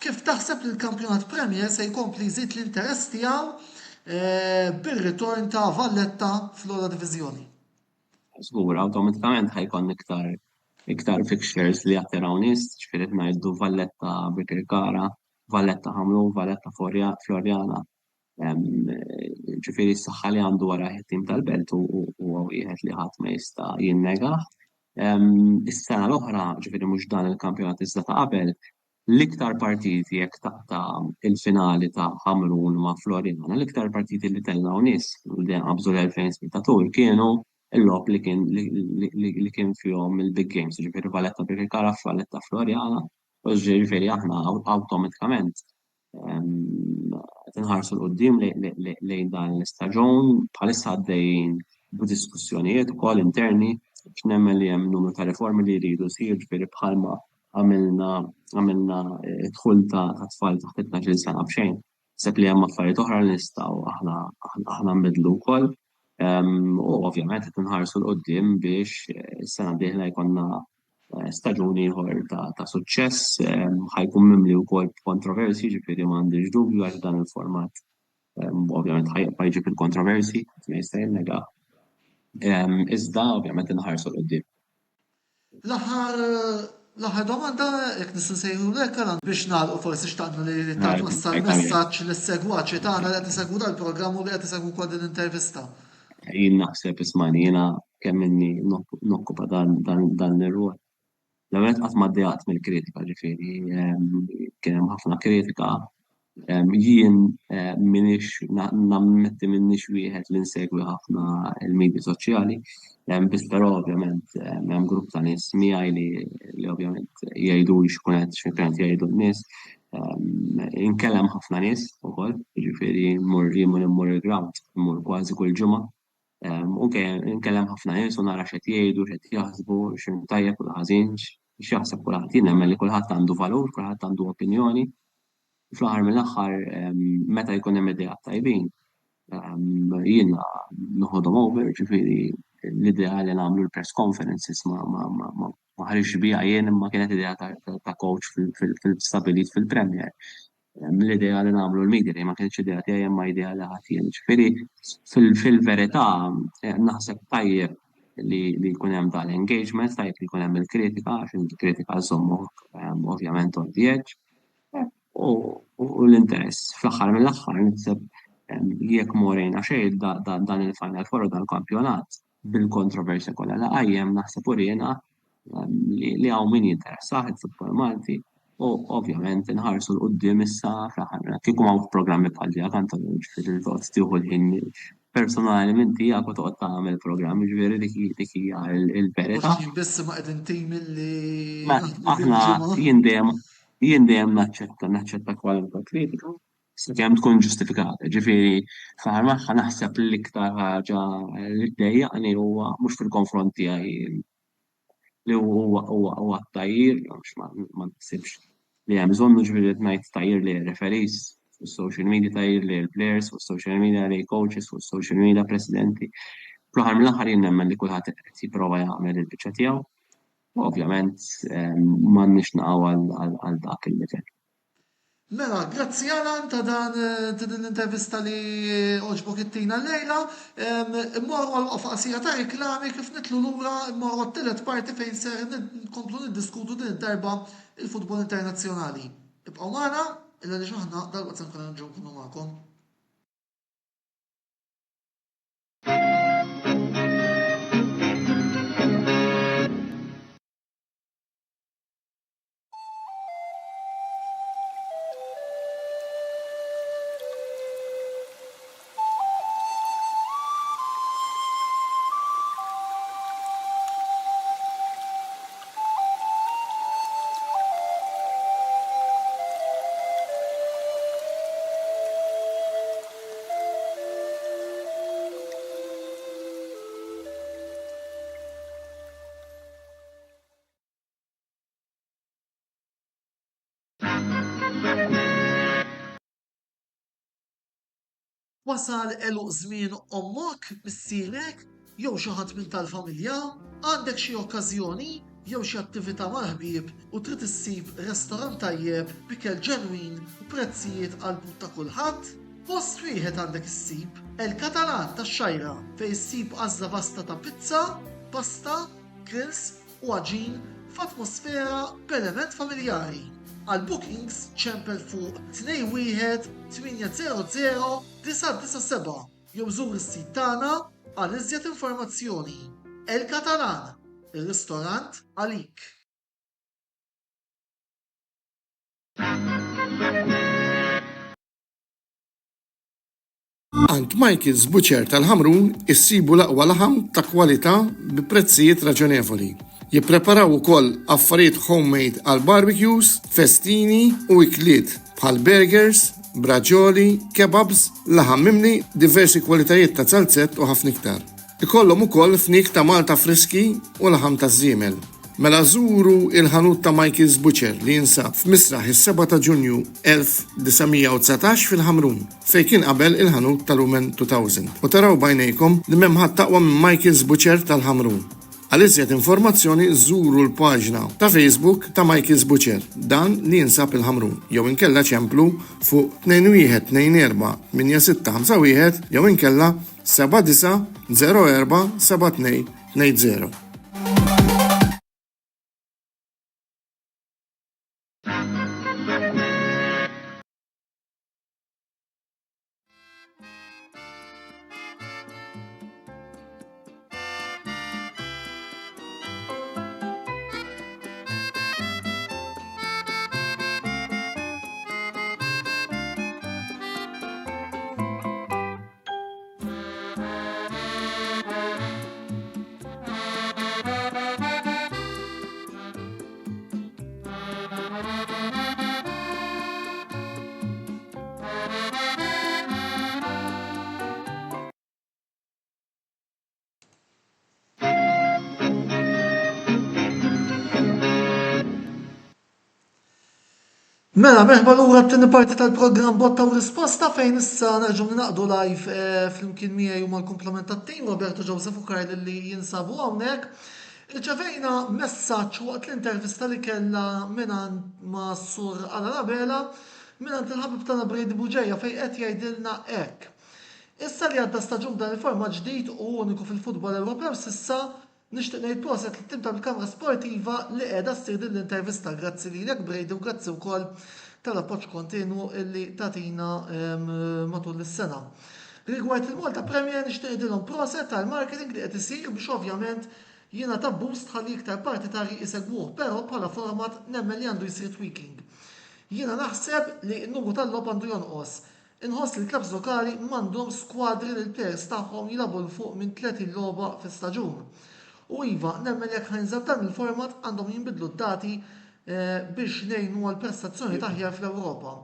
kif taħseb li l-kampjonat Premier se jkompli jżid l-interess tiegħu bir-ritorn ta' Valletta fl-ogħla diviżjoni? Żgur, awtomatikament ħajkun iktar fixtures li jattiraw nies, ġifieri ngħidu Valletta Birkirkara, Valletta Ħamlu, Valletta Florjana. Ġifieri s-saħħa li għandu wara tim tal-Belt u wieħed li ħadd ma jista' jinnegah. Is-sena l-oħra, ġifieri mhux dan il-kampjonat iżda ta' qabel, l-iktar partiti jekk taqta' il-finali ta' Ħamrun ma' Florjana, l-iktar partiti li tellgħu nies li qabżu l-2000 spettatur kienu l-logħob li kien fihom il-big games, ġifieri Valletta Birkirkara, Valletta Florjana, u ġifieri aħna awtomatikament tinħarsu l-qoddim lejn dan l-istaġun, bħalissa għaddejjin b'diskussjonijiet ukoll interni biex nemmen li hemm numru ta' riformi li jridu jsir, ġifieri bħalma għamilna dħul ta' tfal taħt 12 sena b'xejn. Sepp li hemm affarijiet oħra li nistgħu aħna nbidlu wkoll. U ovvjament qed inħarsu l-qoddim biex is-sena d-dieħla jkollna staġun ieħor ta' suċċess, ħajkun mimli wkoll kontroversi, ġifieri m'għandix dubju għax dan il-format ovvjament ħajġib il-kontroversi, ma jista' jinnega. Iżda ovvjament inħarsu l-qoddim. L-aħħar domanda jekk nistgħu nsejħulek biex nagħlqu forsi xtaqna li twassal messaġġ lis-segwaċi tagħna li qed isegwu dal-programm u li qed isegwu wkoll din intervista. Jien naħseb ismani jiena kemm inni nokkupa dan ir-rwol. l-għamet qatt ma ddejjaqt mill-kritika ġifieri, kien hemm ħafna kritika. Jien minix nammetti minix wieħed li nsegwi ħafna il-medja soċjali, biss però ovvjament hemm grupp ta' nies miegħi li ovvjament jgħidu li x'kun qed x'kien jgħidu n-nies. Inkellem ħafna nies ukoll, jiġifieri immur il-ground, immur kważi kull ġimgħa. U nkellem ħafna nies u nara x'qed jgħidu, x'qed jaħsbu, x'inhu tajjeb u ħażin, x'jaħseb kulħadd. Jien nemmen li kulħadd għandu valur, kulħadd għandu opinjoni. Fl-aħħar mill-aħħar meta jkun hemm idea tajbin, jiena noħodhom over, ġifieri l-idea li nagħmlu l-press conferences ma ħarix biha jien imma kienet idea ta' coach fil-stabilit fil-Premier. L-idea li nagħmlu l-media li ma kienx idea tiegħi imma idea li ħadd jien. Ġifieri fil-verità naħseb tajjeb li jkun hemm tal-engagement, tajjeb li jkun hemm il-kritika, għax il-kritika żommok ovvjament on the edge. U l-interess. Fl-aħħar mill-aħħar niseb jekk morejna xejn dan il-Final Four dan il-kampjonat bil-kontroversja kollha li qajjem naħseb urina li hawn min jinteressaħ il-futbol Malti u ovvjament inħarsu l-qudiem issa fl-aħħar kieku hawn programmi bħal tiegħek Antonio ġifieri toqgħod tieħu l-ħin personali minn tiegħek u toqgħod tagħmel programmi ġifieri dik hija l-verità. Biss ma qegħdin tim li aħna jien dejjem naċċetta kwalunkwe kritika sakemm tkun ġustifikata. Ġifieri fl-aħħar magħha naħseb l-iktar ħaġa li tdejjaqni huwa mhux fil-konfront tiegħi li huwa t-tajjir, ma naħsibx li hemm bżonn ġifieri ngħid tajjir li referees fis-social media, tajjir li players fis-social media li coaches fis-social media presidenti. Fl-aħħar mill-aħħar jien nemmen li kulħadd qed jipprova jagħmel il-biċċa tiegħu. Ovvjament m'għandniex naqgħu għal dak il-livell. Mela, grazzi Alan ta' din l-intervista li oġbok it-tina l-lejla. Immorru għal-waqfa qasira ta' reklami kif nitlu lura immorru għat-telet parti fejn ser nkomplu niddiskutu din id-darba il-futbol internazzjonali. Ibqgħu magħna illa li xaħna dal-waqt se nkunu nġu nkunu magħkom. Wasal eluq żmien ommok, missierek, jew xi ħadd minn tal-familja, għandek xi okkażjoni jew xi attività mal-ħbieb u trid issib restorant tajjeb b'ikel ġenwin u prezzijiet qalbu ta' kulħadd, post wieħed għandek issib El-Katalan tax-Xajra fejn issib għażla vasta ta' pizza, pasta, grills u għaġin f'atmosfera b'element familjari. Għal bookings ċempel fuq 21-800-997 jew żur is-sit tagħna għal iżjed informazzjoni. El-Katalan, ir-ristorant għalik. Ant Michael's Butcher tal-Ħamrun issibu l-aqwa laħam ta' kwalità bi prezzijiet raġonevoli. Jippreparaw ukoll affarijiet homemade għal barbecues, festini u ikliet bħal burgers, braġoli, kebabs, laħam mimni, diversi kwalitajiet ta' salzett u ħafna iktar. Ikollhom ukoll fnik ta' Malta friski u laħam ta' żiemel. Mela żuru il-ħanut ta' Michael's Butcher li jinsab f'Misraħ is-7 ta' Ġunju 1919 fil-Ħamrun fejn kien qabel il-ħanut tal-Lumen 2000 u taraw bajnejkom li m'hemm ħadd taqwa minn Michael's Butcher tal-Ħamrun. Għal iżjed informazzjoni żuru l-paġna ta' Facebook ta' Michael's Butcher dan li jinsab il-Ħamrun jew inkella ċemplu fuq 2124-8651 jew inkella 79047220. Mela, merħba l-ura t-tini parti tal-program botta u risposta fejn issa nerġu naqdu live fl-imkien miegħi u mal-komplement tat-tim Roberto Joseph u Karl li jinsabu hawnhekk. Irċevejna messaġġ waqt l-intervista li kellha minant ma' Sur Arabella minant il-ħabib tagħna Brady Buġeja fejn qed jgħidilna hekk. Issa li għadda staġun dan il-format ġdid u uniku fil-futbol Ewropew sissa nixtieq ngħid proset li tim tal-Kamra Sportiva li qiegħda ssir din l-intervista grazzi lilek Brady u grazzi wkoll tal-appoġġ kontinwu illi tagħtina matul is-sena. Rigward il-Malta Premier nixtieq ngħidilhom proset tal-marketing li qed isir biex ovvjament jiena ta' boost ħalli iktar partitari isegwuh, però bħala format nemmen li għandu jsir tweaking. Jiena naħseb li n-numru tal-lob għandu jonqos. Inħoss li l-klabs lokali m'għandhom skwadri li l-players tagħhom jilabu l-fuq minn 30 logħba fis-staġun. U iva, nemmen jekk ħinżab dan il-format għandhom jinbidlu d-dati biex ngħinu għal-prestazzjoni taħjar fl-Ewropa.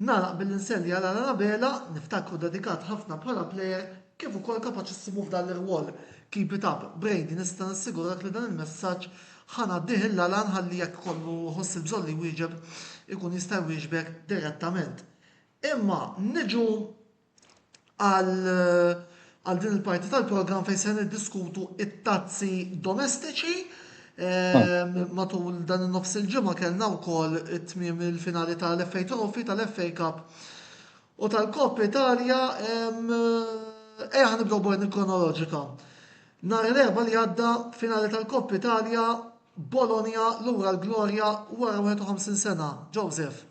Nagħlaq bil-inselli għal Arabella, niftakru dedikat ħafna bħala plejer kif ukoll kapaċissimu f'dan l-irwol. Keep it up, Brady, nista' nassigurak li dan il-messaġġ ħanaddih il-lalan ħalli jekk kollu ħoss il-bżonn li wieġeb ikun jista' jwieġbek direttament. Imma niġu għal din il-parti tal-program fejn se niddiskutu it-tazzi domestiċi. Matul dan in-nofs il-ġimgħa kellna wkoll it-tmiem il-finali tal-FA Trophy tal-FA Cup u tal-Coppa Italja ħanibdew b'ordni kronoloġika. Nhar l-erba' li għadda finali tal-Coppa Italja Bologna lura l-glorja wara 51 sena. Joseph.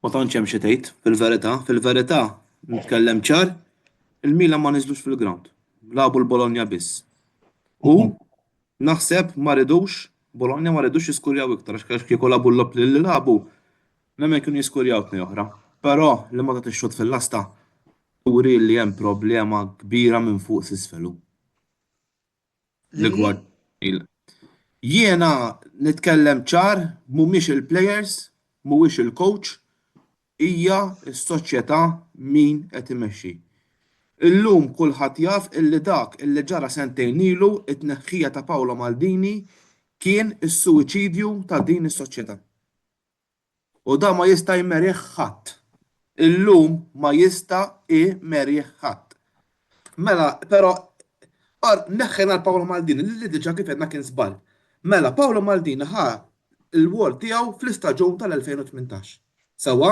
Ma tantx hemm xi tgħid, fil-verità, nitkellem ċar, il-Milan ma niżlux fil-ground. Labu l-Bologna biss. U naħseb ma ridux, Bologna ma ridux jiskurjaw iktar, għax kieku labu l-lob li labu, nemmen kienu jiskurjaw tni oħra. Però li ma tagħtix xogħol fil-lasta, turi li hemm problema kbira minn fuq s'isfelu. L-gwad. Jiena nitkellem ċar, mhumiex il-players, mhuwiex il-coach, hija s-soċjetà min qed imexxi. Illum kulħadd jaf illi dak illi ġara sentejn ilu it-tneħħija ta' Paolo Maldini kien is-suwiċidju ta' din is-soċjetà. U da ma jista' jmerih ħadd. Illum ma jista' jmerih ħadd. Mela, però neħħena l-Paolo Maldini li diġà kif qedna kien żball. Mela, Paolo Maldini ħa il-wol tiegħu fl-istaġun tal-2018. Sewa,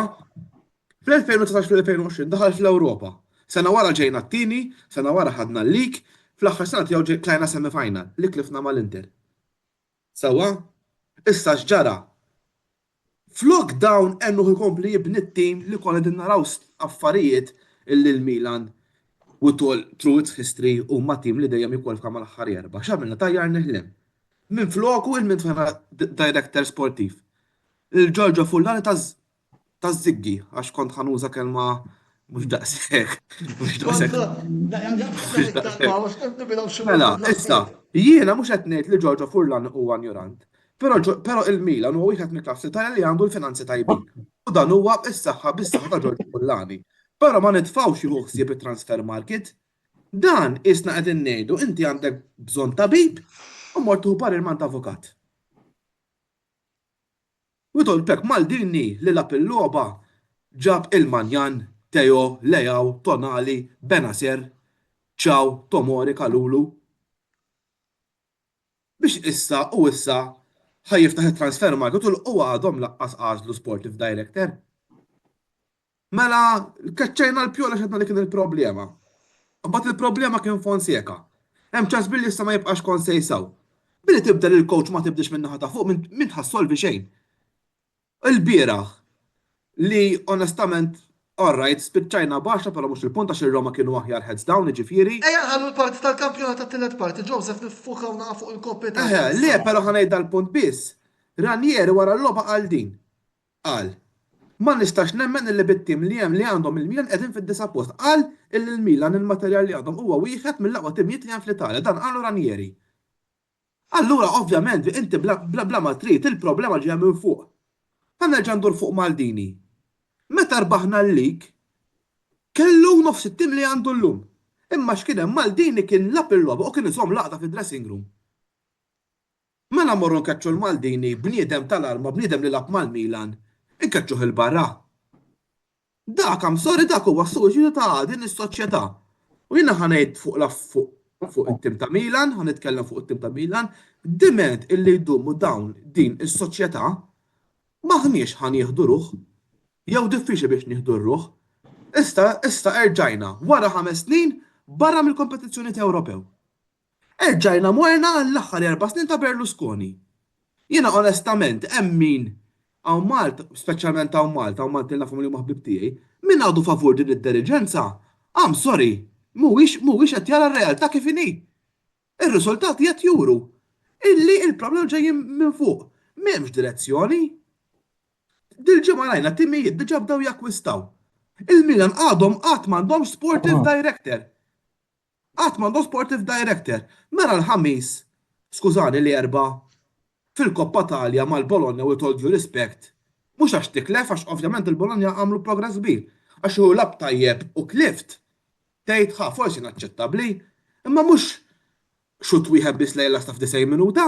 fl-2019-2020 daħal fl-Ewropa. Sena wara ġejna t-tieni, sena wara ħadna l-lik, fl-aħħar sena tiegħu tlajna semifinal, li klifna mal-Inter. Sewa, issa x'ġara. F'lockdown ennu ikompli jibni t-tim li konna din naraw affarijiet illi l-Milan u through its history u ma' tim li dejjem jikkwalifika mal-aħħar jerba'. X'għamilna tajjar neħlem. Min floku il-min director sportiv. Il-Giorgio Fullani ta' ziggi, għax kont ħanuża kelma mhux daqshekk. Mela, issa, jiena mhux qed ngħid li Giorgio Fullani huwa ignorant. Però il-Milan huwa wieħed mill-klabs Italja li għandu l-finanzi tajbin. U dan huwa is-saħħa bis-saħħa ta' Giorgio Fullani. Però ma nitfgħux jieħu ħsieb it-transfer market. Dan isna qegħdin ngħidu inti għandek bżonn tabib u mortu parir man ta' avukat. U tolpek Maldini li lab il-logħba ġab il-Manjan, Teo, Lejaw, Tonali, Benacer, Ciao, Tomori, Kalulu. Biex issa ħajjiftaħ it-transfer market u għadhom laqqas għażlu sportive director. Mela, kaċċajna l-pjola xedna li kien il-problema. Mbagħad il-problema kien Fonseca. Hemm ċans billi issa ma jibqax konsejsaw. Billi tibdel il-coach ma tibdix minn naħa ta' fuq min ħassolvi xejn. Il-bieraħ li onestament alright, spiċċajna baxra però mhux il-punt għax ir-Roma kienu aħjar heads down, ġifieri. Ejja ħallu l-parti tal-kampjonat tat-tielet parti, Joseph nifukaw naqa' fuq il-Koppi Le, però ħanejt dal-punt biss. Ranieri wara l-logħba qal din. Qal. Ma nistax nemmen illi bit-tim li hemm li għandhom il-Milan qegħdin fid-disa post. Qal il-Milan il-materjal li għandhom huwa wieħed mill-aqwa timijiet li hemm fl-Italja, dan qalu Ranieri. Allura ovvjament inti bla ma trid il-problema ġejja minn fuq. Ħanerġa' ndur fuq Maldini. Meta rbaħna l-lig, kellu nofs it-tim li għandu llum. Imma x'kien hemm Maldini kien lab il-logħba u kien isom laqda fid-dressing room. Mela morru nkaċċu l-Maldini, bniedem tal-arma, bniedem li lab mal-Milan, inkaċċuh il-barra. Dak am sorry dak huwa s-soċjetà ta' din is-soċjetà. U jiena ħanejt fuq it-tim ta' Milan, ħanitkellem fuq it-tim ta' Milan, diment illi jdumu dawn din is-soċjetà maħniex ħan jieħdu ruħ, jew diffiċli biex nieħdu ruħ. Issa erġajna wara 5 snin barra mill-kompetizzjoni ta' Ewropew. Erġajna morna l-aħħar 4 snin ta' Berlusconi. Jiena onestament hemm min hawn Malta, speċjalment hawn Malta, hawn Malta nafhom li huma ħbib tiegħi, min għadu favur din id-diriġenza, sorry, mhuwiex qed jara r-realtà kif inhi. Ir-riżultati qed juru illi il-problem ġejjin minn fuq. M'hemmx direzzjoni. Dil-ġimgħa rajna timijiet diġà bdew jakkwistaw. Il-Milan għadhom qatt m'għandhom sportive director. Qatt m'għandhom sportive director. Mara l-ħamis, skużani li fil-Koppa Talja mal-Bologna with all due respect, mhux għax tiklef għax ovvjament il-Bologna għamlu progress kbir. Għax hu lab tajjeb u klift, tgħid forsi naċċettabbli, imma mhux xut wieħed biss lejla sta f'90 minuta.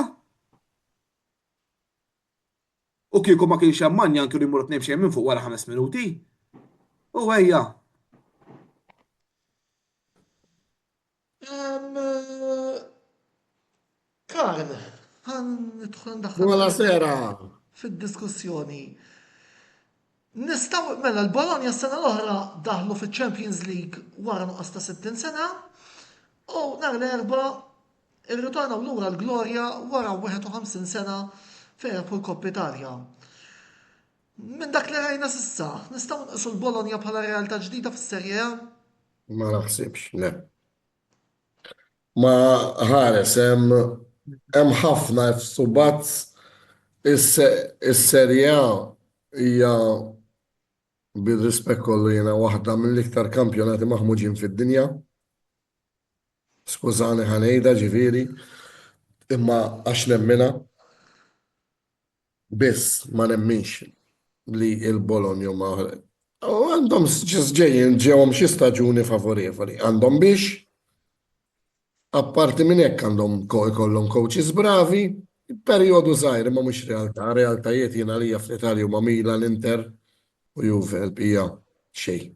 U kieku ma kienx hemm manja kienu jmorru tnejn xejn minn fuq wara 5 minuti. U ejja. Karl, għan nidħol ndaħħal Buonasera. fid-diskussjoni. Nistaw, mela, l-Bologna s-sena l-oħra daħlu fil-Champions League wara nuqqas ta' 60 sena u nar l-erba irritornaw lura l-Glorja wara 51 sena fejn fuq Koppa Italja. Minn dak li rajna sissa, nistaw nqsu l-Bologna bħala realtà ġdida fis-Serje A? Ma naħsibx, le. Ma ħares, hemm ħafna f'subazz is-Serje A hija bil-rispett kollu jiena waħda mill-iktar kampjonati maħmuġin fid-dinja. Skużani ħanejda ġifieri, imma għax nemmina biss ma nemminx li il-Bologna ma għandhom ġejjin ġewhom xi staġuni favorevoli. Għandhom biex apparti minn hekk għandhom ikollhom coaches bravi, perjodu żgħir ma mhux realtà, realtajiet jiena għalija fl-Italja huma Milan, Inter u Juve hija xejn.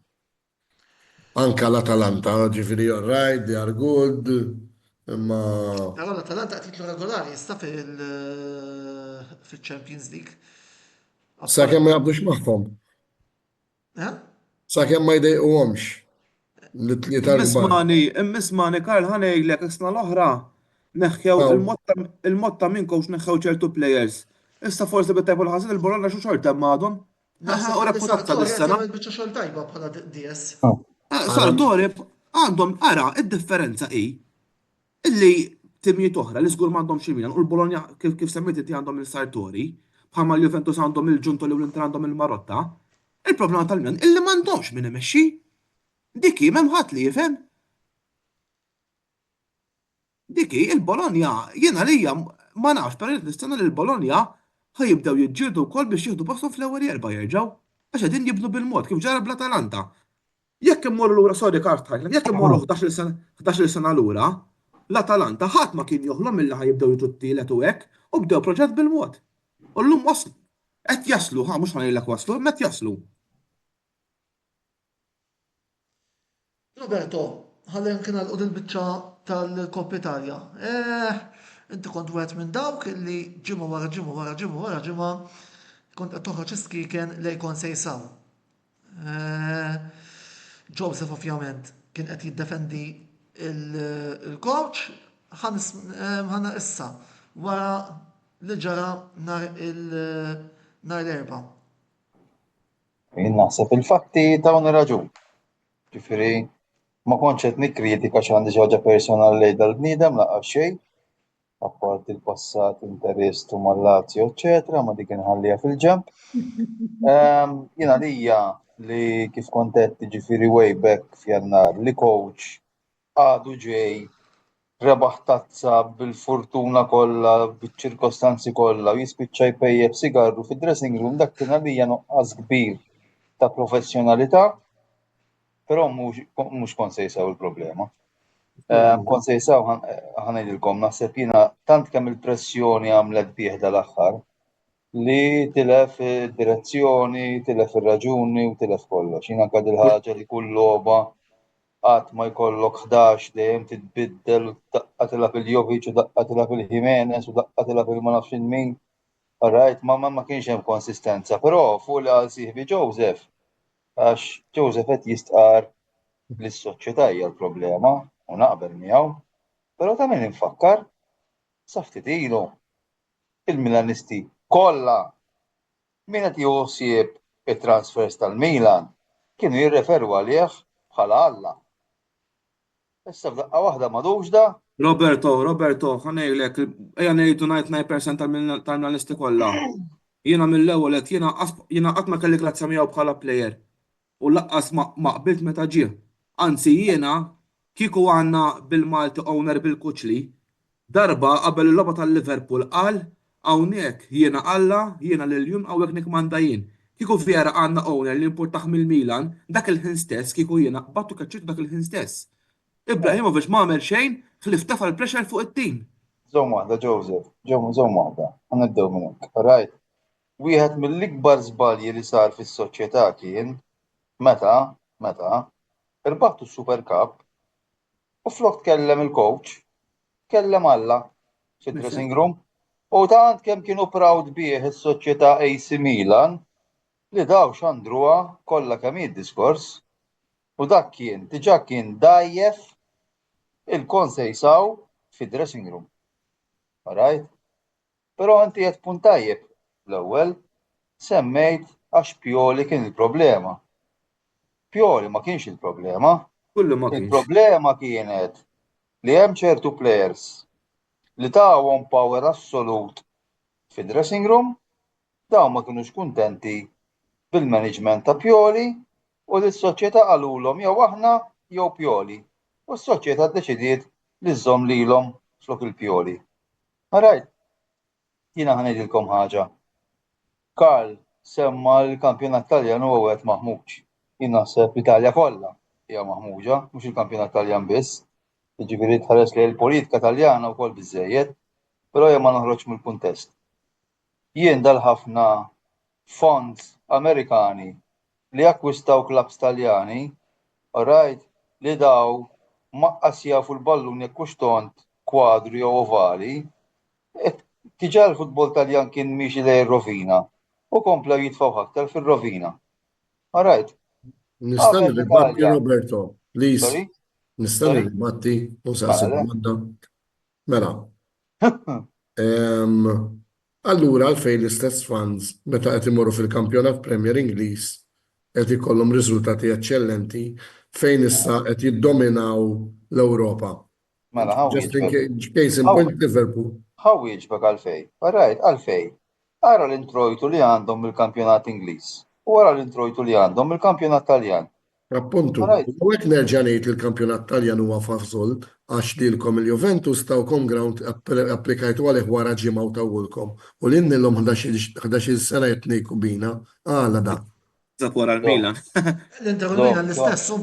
Anka l-Atalanta, ġifieri all right, they are good, imma Però l-Atalanta qed jitlu regolari jista' fil-Champions League. sakemm ma jaqbdux magħhom, sakemm ma jdejquhomx l-tlieta l-kbar. Immismani Karl ħanejlek is-sena l-oħra neħħew il-motta minn coach neħħew ċertu players. Issa forsi bit-tajbu l-ħażin il-Bologna xi xorta għadhom. U reputazza dis-sena. Biċċa xogħol tajba bħala DS. Sartori għandhom ara id-differenza hi illi timijiet oħra li żgur m'għandhom xi Milan u l-Bologna kif semmejt inti għandhom il-Sartori, bħalma l-Juventus għandhom il-Ġunto li l-Inter għandhom il-Marotta. Il-problema tal-Milan illi m'għandhomx min imexxi. Diki m'hemm ħadd li jifhem. Diki il-Bologna jiena lija ma nafx per nistenna li l-Bologna ħajibdew jiġġieldu wkoll biex jieħdu posthom fl-ewwel erba' jerġgħu għax qegħdin jibnu bil-mod kif ġara bl-Atalanta. Jekk immorru lura sorry Kart jekk immorru 11 sena lura, l-Atalanta ħadd ma kien joħlom illi ħajibdew jiġu t-tielet u hekk u bdew proġett bil-mod. U llum waslu. Qed jaslu, mhux ħanejlek waslu, imma qed jaslu. Roberto, ħalli kien għal il-biċċa tal-Koppa Italja. Inti kont wieħed minn dawk li ġimgħa wara ġimgħa wara ġimgħa wara ġimgħa kont qed toħroġ iskiken lejn konsejsaw. Joseph ovvjament kien qed jiddefendi il-coach ħana issa wara li ġara nhar l-erba'. Jien naħseb il-fatti dawn ir-raġun. Ġifieri ma kontx qed nikkritika x'għandi xi ħaġa personali lejn dal-bniedem laqgħa xejn, apparti l-passat interess tu mal-Lazio, eċetera, ma dik inħallija fil-ġemp. Jiena lija li kif kont qed ġifieri way back f'Jannar li coach għadu ġej rebaħ tazza bil-fortuna kollha, biċ-ċirkostanzi kollha u jispiċċa jpejjeb sigarru fid-dressing room dak kien għalija nuqqas kbir ta' professjonalità, però mhux kont se jsew il-problema. Kont se jisaw ħanajdilkom, naħseb jiena tant kemm il-pressjoni għamlet bih dal-aħħar li tilef id-direzzjoni, tilef ir-raġuni u tilef kollox. Jiena anke il-ħaġa li kull logħba qatt ma jkollok 11 dejjem titbiddel, daqqa tilab il-Jovic u daqqa tilab il-Jimenez u daqqa tilab il-ma nafx min. Alright, ma kienx hemm konsistenza, però fuq li għal sieħbi Joseph, għax Joseph qed jistqar li s-soċjetà hija l-problema u naqbel miegħu, però ta' min infakkar sa ftit ilu il-Milanisti kollha min qed jieħu ħsieb it-transfers tal-Milan kienu jirreferu għalih bħala Alla. Issa f'daqqa waħda m'għadux da. Roberto, ħanejlek, ejja ngħidu 99% tal-Milanisti kollha. Jiena mill-ewwel qed jiena qatt ma kelli grazza miegħu bħala plejer. U laqqas ma qbilt meta ġie. Anzi jiena kieku għandna bil-Malti owner bil-Kuċli, darba qabel il-logħba tal-Liverpool qal hawnhekk jiena Alla, jiena lill-jum hawnhekk nikmanda jien. Kieku vera għandna owner li importaħ mill-Milan, dak il-ħin stess kieku jiena qbadtu kaċċitu dak il-ħin stess. Ibrahimovic ma għamel xejn ħlif tafa l-pressure fuq it-tim. Żomm waħda Joseph, żomm waħda, ħanibdew minn hekk. Alright. Wieħed mill-ikbar żbalji li sar fis-soċjetà kien meta irbaħtu s-Super Cup u flok tkellem il-coach, tkellem Alla fid-dressing room u tant kemm kienu proud bih is-soċjetà AC Milan li daw xandruha kollha kemm id-diskors u dak kien diġà kien dajjef il-konsejsaw fid-dressing room. Alright? Però inti qed punt tajjeb l-ewwel semmejt għax Pioli kien il-problema. Pioli ma kienx il-problema. Kullu ma kienx. Il-problema kienet li hemm ċertu players li tawhom power assolut fid-dressing room dawn ma kinux kuntenti bil-management ta' Pioli u li s-soċjetà qalulhom jew aħna jew Pioli. U s-soċjetà ddeċidiet li żżomm lilhom flok il-Pioli. Alright. Jiena ħanejdilkom ħaġa. Karl semma l-kampjonat Taljan huwa wieħed maħmuġ. Jien naħseb l-Italja kollha hija maħmuġa, mhux il-kampjonat Taljan biss. Jiġifieri tħares li l-politika Taljana wkoll biżżejjed, però jew ma noħroġ mill-kuntest. Jien dal-ħafna fonds Amerikani li akkwistaw klabs Taljani, alright, li daw maqqas jafu l-ballun jekk hux tont kwadru jew ovali, diġà l-futbol Taljan kien miexi lejn ir-rovina u komplew jitfgħu aktar fir-rovina. Alright. Nista' nirribatti Roberto, please. Sorry? Nista' nirribatti u saqsi domanda. Mela. Allura għalfejn l-istess fans meta qed imorru fil-kampjonat Premier Ingliż qed ikollhom riżultati eċċellenti fejn issa qed jiddominaw l-Ewropa. Mela Just in case in point Liverpool. Ħaw jieġbek għalfej. Alright, għalfej. Ara l-introjtu li għandhom mill-kampjonat Ingliż u ara l-introjtu li għandhom mill-kampjonat Taljan. Appuntu, u hekk nerġa' ngħid li l-kampjonat Taljan huwa fażol għax lilkom il-Juventus tawkom ground applikajtu għalih wara ġimgħa u tawulkom. U lin nilhom 11 sena jtnejku bina, għala da. Zak wara l-Milan. L-intervina l-istess.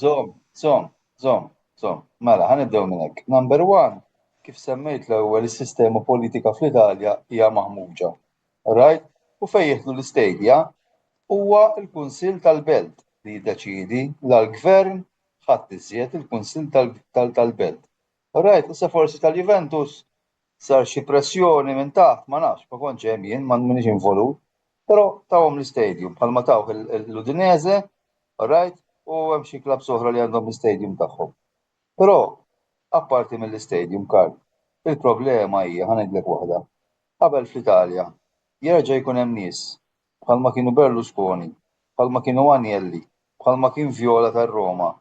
Zom. Mela, ħanibdew minn hekk. Number one, kif semmejt l-ewwel is-sistema politika fl-Italja hija maħmuġa. Right? U fejn jieħdu l-istedja huwa l-Kunsill tal-Belt li jiddeċiedi l-Gvern ħadd iżjed il-Kunsill tal-Belt. Right? Issa forsi tal-Juventus sar xi pressjoni minn taħt ma nafx, ma kontx hemm jien, ma minix involut, però tawhom l-istadium bħalma tawh l-Udinese, right? U hemm xi klabs oħra li għandhom l-istadium tagħhom. Però apparti mill-istadium, Karl, il-problema hija ħanidlek waħda. Qabel fl-Italja jerġa' jkun hemm nies bħalma kienu Berlusconi, bħalma kienu Agnelli, bħalma kien Viola tar-Roma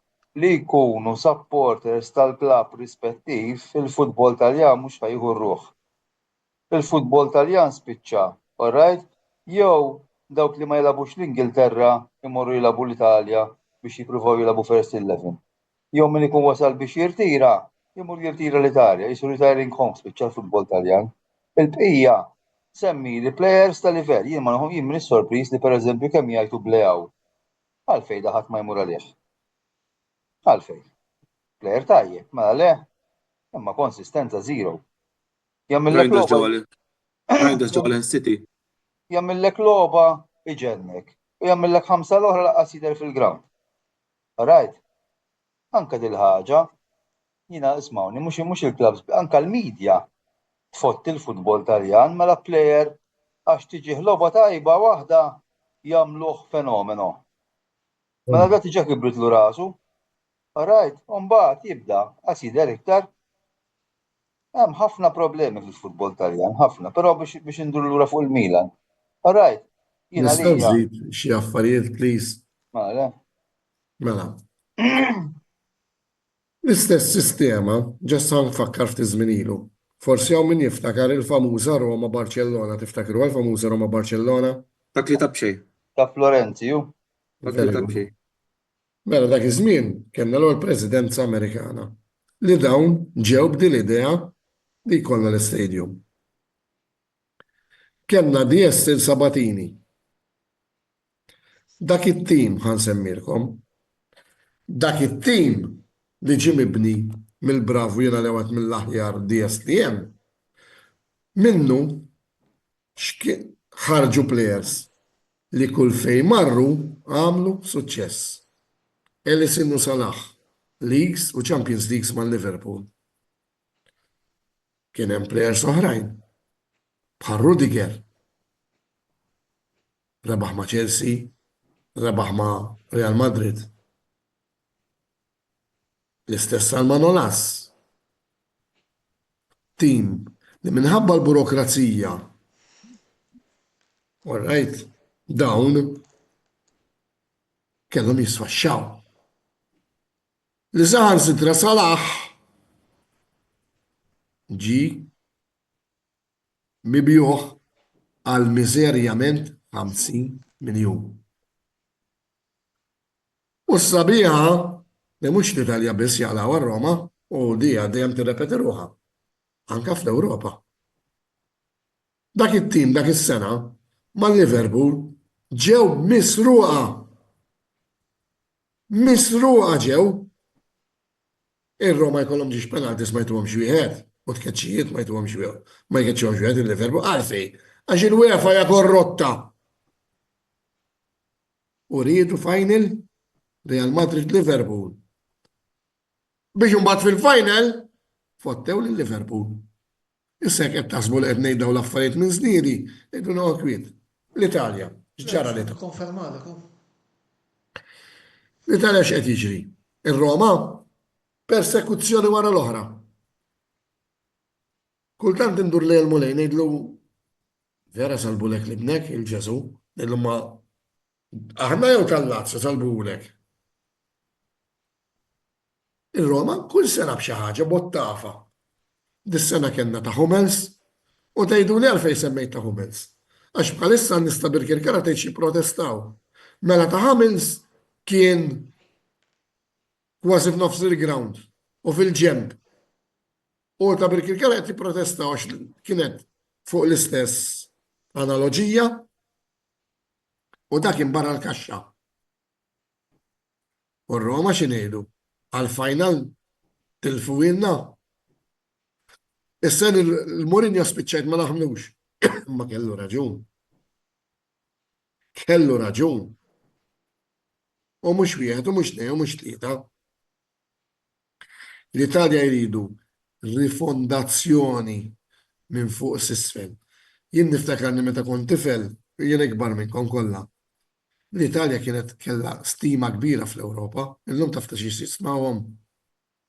li jkunu supporters tal-klabb rispettiv il-futbol Taljan mhux ħajjieħu r-ruħ. Il-futbol Taljan spiċċa, alright? Jew dawk li ma jilagħbux l-Ingilterra imorru jilagħbu l-Italja biex jippruvaw jilagħbu first 11. Jew min ikun wasal biex jirtira, jimur jirtira l-Italja, jisur retiring home spiċċa l-futbol Taljan. Il-bqija semmi li players tal-livell, jien ma nħom jien min is-sorpriż li pereżempju kemm jgħidu blew. Għalfejn daħat ma jmur għalih. Għalfejn. Plejer tajjeb, mela le, imma konsistenza zero. Jagħmilek Reinders logħba ġewwa l-City. jagħmilek logħba iġennek u jagħmilek 5 l-oħra laqqas jidher fil-ground. Right? Anke dil-ħaġa, jiena ismawni, mhux il-klabs, anke l-medja tfotti l-futbol Taljan mela plejer għax tiġi logħba tajba waħda jagħmluh fenomeno. Mela da tiġa kibritlu rasu. Right? U mbagħad jibda għas jidher iktar. Hemm ħafna problemi fil-futbol Taljan, ħafna, però biex indur lura fuq il-Milan. Right? Jiena Nistgħu lija. nżid xi affarijiet, please. Mela le. Mela. L-istess sistema ġessa nfakkar ftit żmien ilu. Forsi hawn min jiftakar il-famuża Roma Barcellona, tiftakru l-famuża Roma Barcellona? Dak li tab xejn. Ta' Florenzju. Dak li tab xejn. Mela dak iż-żmien kellna l-Presidenza Amerikana li dawn ġew b'din l-idea li jkollna l-istadium. Kellna DS il-Sabatini. Dak it-tim ħansemmilkom. Dak it-tim li ġie mibni mill-bravu jiena l mill-aħjar DS li hemm. Minnu ħarġu players li kull fejn marru għamlu suċċess. Ellison u Salah, Leagues u Champions Leagues ma' Liverpool. Kien hemm players oħrajn, bħal Rudiger. Rebaħ ma' Chelsea, rebaħ ma' Real Madrid. L-istess għal Manolas. Tim li minħabba l-burokrazija. All right, dawn kellhom jisfaxxaw. Li saħan sitra Salah ġi mibjuħ għal miżerjament 50 miljun. U s-sabiħa li mhux l-Italja biss jaqlaw għar-Roma u di dejjem tirrepeti ruħha anke fl-Ewropa. Dak it-tim dak is-sena mal-Liverpool ġew misruqa. Misruqa ġew. Ir-Roma jkollhom ġiex penaltis ma jtuhomx wieħed u tkeċċijiet ma jtuhomx wieħed. Ma jkeċċihomx wieħed il-Liverpool għalfej għax il-UEFA hija korrotta. U riedu final Real Madrid Liverpool. Biex imbagħad fil-final fottew lil Liverpool. Issa qed taħsbu li qed ngħid dawn l-affarijiet minn żniedi, qegħdu noqgħod l-Italja, x'ġara l-Italja? Konfermaliku. L-Italja x'qed jiġri? Ir-Roma persekuzzjoni wara l-oħra. Kultant indur lejl mulej ngħidlu vera salbulek libnek il-Ġesu, ngħidlu ma aħna jew tal-Lazio salbulek. Ir-Roma kull sena b'xi ħaġa bottafa. Dis-sena kellna ta' Hummels u tgħidu li għalfejn semmejt ta' Hummels. Għax bħalissa nista' bil-kirkara tgħid xi protestaw. Mela ta' Hummels kien kważi f'nofs il-ground u fil-ġemp. U ta' bil-kirkara qed jipprotestaw għax kienet fuq l-istess analoġija u dak kien barra l-kaxxa. U r-Roma x'ingħidu? Għal-final tilfu ilna. Is-sen il-Mourinho spiċċajt ma naħmlux. Ma kellu raġun. Kellu raġun. U mhux wieħed u mhux tnejn u mhux tlieta. L-Italja jridu rifondazzjoni minn fuq s'isfel. Jien niftakarni meta kont tifel, jien ikbar minnkom kollha. L-Italja kienet kellha stima kbira fl-Ewropa, illum taf ta' xi jismawhom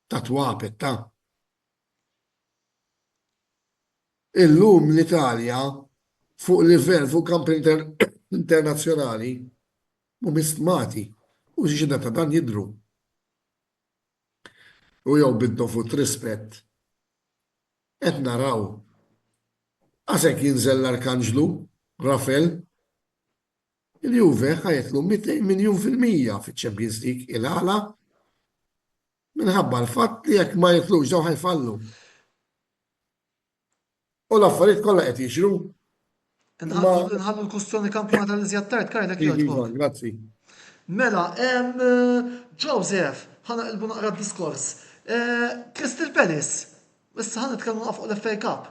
ta' twabet ta'. Illum l-Italja fuq livell fuq kamp internazzjonali mhumiex stmati u xi ta' dan jidhru. U jew biddu fuq rispett. Qed naraw għasek jinżel l-Arkanġlu, Rafael, il-Juve ħajtlu 200 miljun fil-mija fiċ-Champions League il-għala minħabba l-fatt li jekk ma jitlux daw ħajfallu. U l-affarijiet kollha qed jiġru. Nħallu l-kustjoni kampjonat tal-iżjat tard, karlek jogħġbok. Grazzi. Mela, Joseph, ħana qilbu naqra diskors. Crystal Palace. Issa ħan nitkellmu fuq l-FA Cup.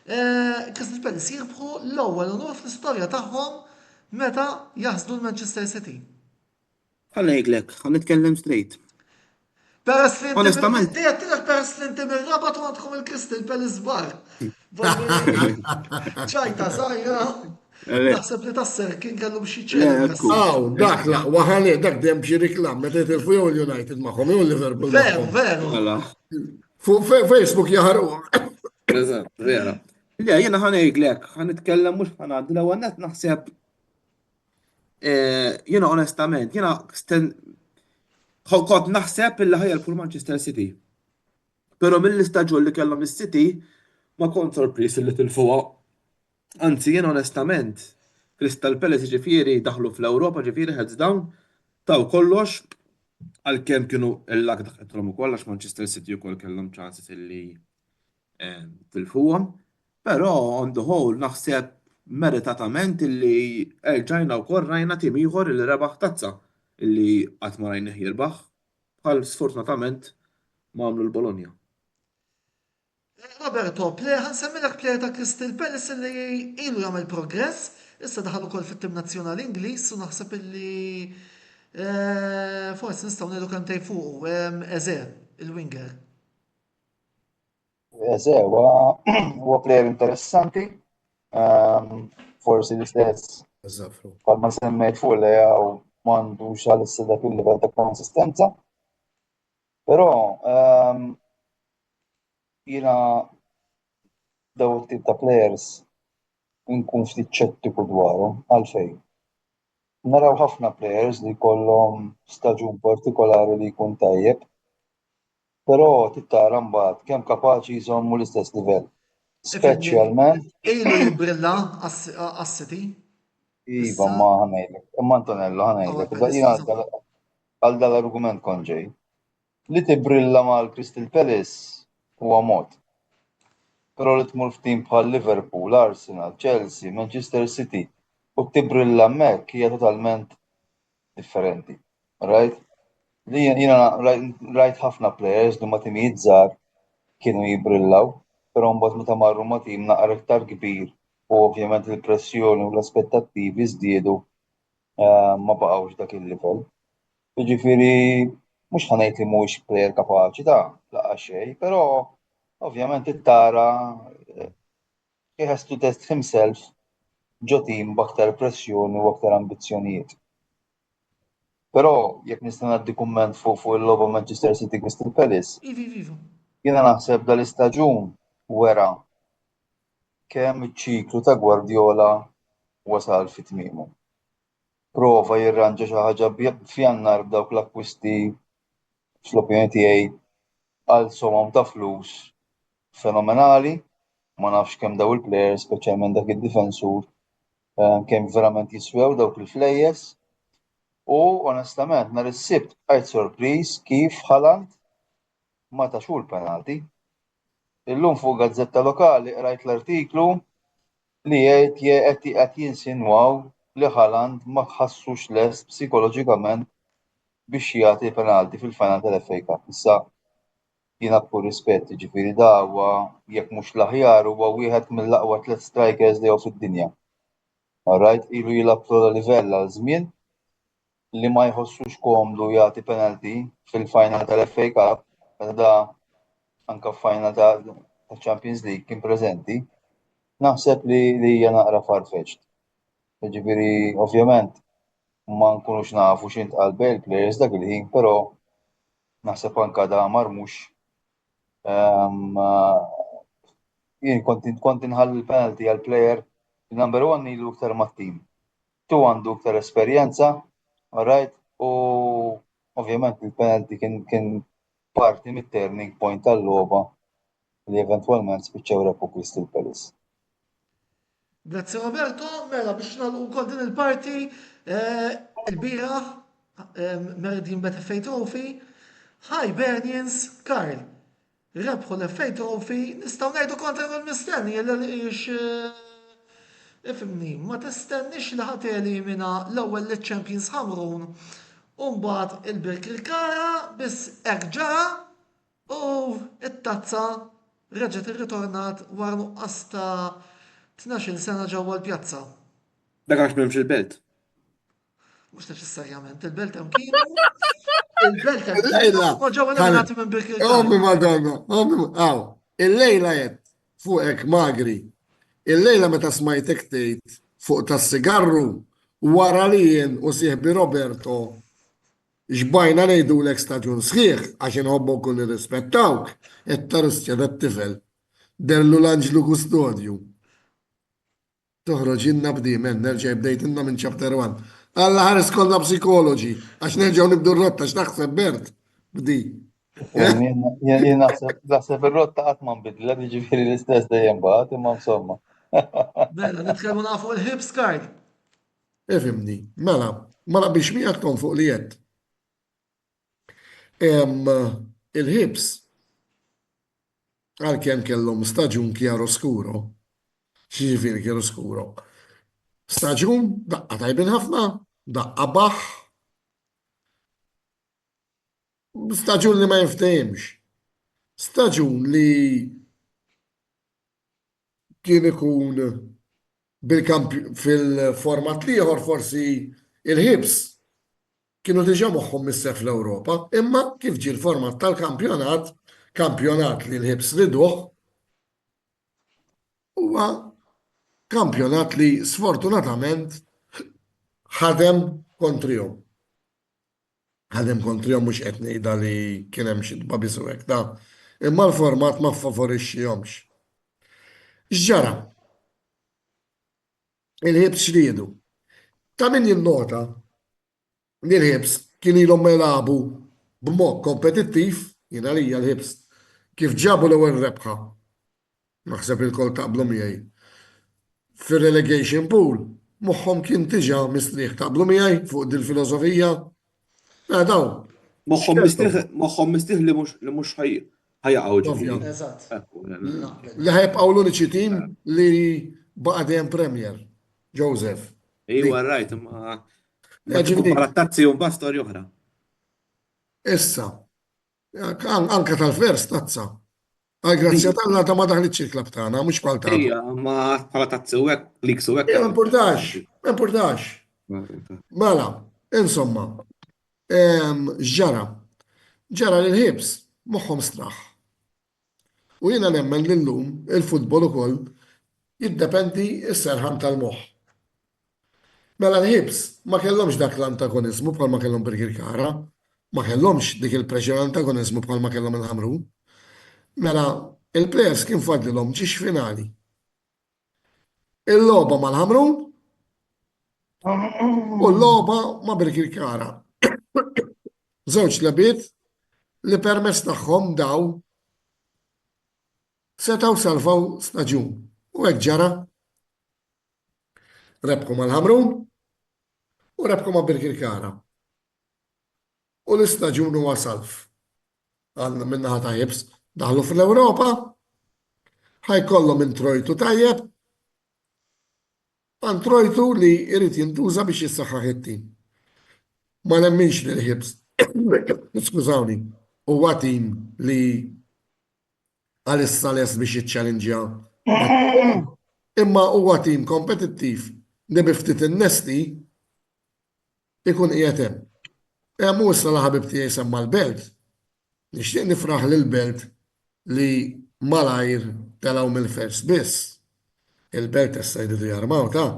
Crystal Palace jirbħu l-ewwel unur fl-istorja tagħhom meta jaħsdu l-Manchester City. Ħallejklek, ħan nitkellem straight. Peress li Onestament. peress li inti mir-rabat u għandkom il-Crystal Palace bar. ċajta sajra. Naħseb li tasser kien kellu b'xi ċellu. Aw, dak la, waħani, dak dem bxi riklam, meta jitilfu jew l-United magħhom, jew Liverpool. Veru, veru. Fuq Facebook jaħarqu. Eżatt, vera. Le, jiena ħanejklek, ħanitkellem mhux ħanaddi l-ewwel nett naħseb jiena onestament, jiena kont naħseb illi ħajjelbu Manchester City. Però mill-istaġun li kellhom is-City ma kont sorpriż li tilfuha. Anzi, jien onestament, Crystal Palace ġifieri daħlu fl-Ewropa, ġifieri heads down, taw kollox għalkemm kienu l-lak daħħithom ukoll għax Manchester City wkoll kellhom chances illi tilfuhom. Però on the whole naħseb meritatament illi erġajna wkoll rajna tim ieħor illi rebaħ tazza illi qatt ma rajnih jirbaħ bħal sfortunatament ma għamlu l-Bologna. Roberto, ħansemmilek plejer ta' Crystal Palace li ilu jagħmel progress, issa daħal ukoll fit-tim nazzjonali Ingliż u naħseb illi forsi nistgħu ngħidu kemm tejfuq Eze, il-winger. Eze huwa plejer interessanti. Forsi l-istess bħalma semmejt fuq li m'għandux għalissa dak il-livell ta' konsistenza. Però jiena daw it-tip ta' players nkun ftit ċettiku dwarhom għalfejn. Naraw ħafna players li jkollhom staġun partikolari li jkun tajjeb, però tittara mbagħad kemm kapaċi jżommu l-istess livell. Speċjalment ilu jibbrilla għas-City. Iva ma ħanejlek, imma Antonello ħanejlek. Jiena għal dal-argument kont ġej. Li tibrilla mal-Crystal Palace huwa mod. Però li tmur f'tim bħal Liverpool, Arsenal, Chelsea, Manchester City u tibrilla hemmhekk hija totalment differenti. Right? Li jiena rajt ħafna players li ma timijiet żgħar kienu jibrillaw, però mbagħad meta marru ma' tim naqra iktar kbir u ovvjament il-pressjoni u l-aspettattivi żdiedu ma baqgħux dak il-livell. Jiġifieri mhux ħanejt li mhuwiex plejer kapaċi laqgħa xejn, però ovvjament ittara he has to test himself ġo tim b'aktar pressjoni u aktar ambizzjonijiet. Però jekk nista' ngħaddi kumment fuq il-logħba Manchester City Crystal Palace, jiena naħseb dal-istaġun wera kemm iċ-ċiklu ta' Guardiola wasal fi tmiemu. Prova jirranġa xi ħaġa f'Jannar b'dawk l-akkwisti fl-opinjoni tiegħi għal somom ta' flus fenomenali, ma nafx kemm daw il-players, speċjalment dak id-difensur, kemm verament jiswew dawk il-flejjes. U onestament nhar is-Sibt bqajt sorpriż kif Haaland ma taxu l-penalti. Illum fuq gazzetta lokali rajt l-artiklu li qed jinsinwaw li Haaland ma ħassux lest psikoloġikament biex jagħti penalti fil-final tal-FA Cup. Issa jiena b'kull rispett, jiġifieri huwa jekk mhux l-aħjar huwa wieħed mill-aqwa 3 strikers li hawn fid-dinja. Alright, ilu jilgħab fl livell għal żmien li ma jħossux komdu jagħti penalti fil-final tal-FA Cup, meta anke f'final ta' Champions League kien preżenti, naħseb li hija naqra farfetched. Jiġifieri ovvjament ma nkunux nafu x'intqal bejn il-players dak il-ħin, però naħseb anke da marmux jien kont inħalli l-penalty għal player number 1 ilu iktar mat-tim. Tu għandu iktar esperjenza, alright, u ovvjament il-penalty kien parti mit-turning point tal-logħba li eventwalment spiċċew rebħu Crystal Palace. Grazzi Roberto, mela biex nagħlqu wkoll din il-parti il-bieraħ merdin bet-FA Trophy, Hibernians Karl. Rebħu l-FA Trophy, nistgħu ngħidu kontra kull mistenni ifhimni, ma tistennix li ħadd elimina l-ewwel liċ-Champions Hamrun u mbagħad il-Birk il-Kara biss hekk ġara U it-tazza reġgħet irritornat wara nuqqas ta' 12 sena ġewwa l-pjazza. Dak għax m'hemmx il-belt. Mhux neċessarjament, il-belt hemm kienu, il-belt hemm kienu, Lejla, ma ġew eliminati minn Birkirkara. Ommi Madonna, għaw, il-lejla jett fuqek magri, il-lejla meta smajtek tgħid fuq tas-sigarru wara li jien u sieħbi Roberto xbajna ngħidulek staġun sħiħ għax inħobbu kull irrispettawk, it-tarustja dat-tifel derlu l-Anġlu Kustodju. Toħroġ inna b'dimen, nerġa' bdejt inna minn chapter 1. Alla ħares kollha psikoloġi, għax nerġgħu nibdu r-rotta x'taħseb Bert b'di. Jien naħseb ir-rotta qatt ma nbidla, jiġifieri l-istess dejjem bagħad, imma insomma. Mela, nitkellmu nafu il-hips card. Efimni, mela, ma naqbilx miegħek ton fuq li jett. Il-ħibs għalkemm kellhom staġun chiaroscuro, x'jiġifieri chiaroscuro? Staġun daqqa tajbin ħafna, daqqa baħ, staġun li ma jinftehimx, staġun li kien ikun fil-format liħor forsi il-ħibs kienu diġa moħħom mis-sef l-Ewropa, imma kif ġi l-format tal-kampjonat, kampjonat li l-ħibs riduħ, huwa kampjonat li sfortunatament ħadem kontrihom. Ħadem kontrihom mhux qed ngħidha li kien hemm xi tbabisu hekk da, imma l-format ma ffavorixxihomx. X'ġara? Il-ħibs xriedu. Ta' min jinnota li l-ħibs kien ilhom jilagħbu b'mod kompetittiv, jien għalija l-ħibs, kif ġabu l-ewwel rebħa. Naħseb il-kol taqblu miegħi. Fir-relegation pool, moħħom kien diġà mistrieħ taqblu miegħi fuq dil-filosofija. Daw. Moħħom mistrieħ li mhux ħajjaqgħu ġifieri. Eżatt. Li ħajbqgħu l-uniċi tim li baqa' dejjem Premier, Joseph. Iwa rajt, imma tazzi un bastorja oħra. Issa, anka tal-fers tazza. Għal grazzja tal-la ta' ma daħlitx il-klab tagħna, mhux bħal tagħna. Ija, ma bħala tazzi u hekk, liksu hekk. Ma importax. Mela, insomma, ġara. Ġara l-ħibs, moħħom straħ. U jiena nemmen li llum il-futbol ukoll jiddependi s-serħam tal-moħħ. Mela l-ħibs ma kellhomx dak l-antagonizmu bħal ma kellhom Birkirkara, ma kellhomx dik il-preċer antagonizmu bħal ma kellhom il-Ħamrun. Mela il-plejers kien fadlilhom ġiex finali. Il-logħba mal-Ħamrun u l-logħba ma' Birkirkara. Żewġ labiet li permess tagħhom daw setgħu salvaw staġun. U hekk ġara. Rebħu mal-Ħamrun u rebħu ma' Birkirkara. U l-istaġun huwa salf. Għandna minnaħa ta' ħibs daħlu fl-Ewropa, ħajkollhom introjtu tajjeb, introjtu li jrid jintuża biex jissaħħaħ it-tim. Ma nemminx li l-ħibs, skużawni, huwa tim li għalissa les biex jiċċallenġja. Imma huwa tim kompetittiv li biftit innesti ikun qiegħed hemm. Hemm issa l-ħabib tiegħi semma l-belt. Nixtieq nifraħ lill-belt li malajr telgħu mill-fers biss. Il-belt issa jridu jarmaw ta'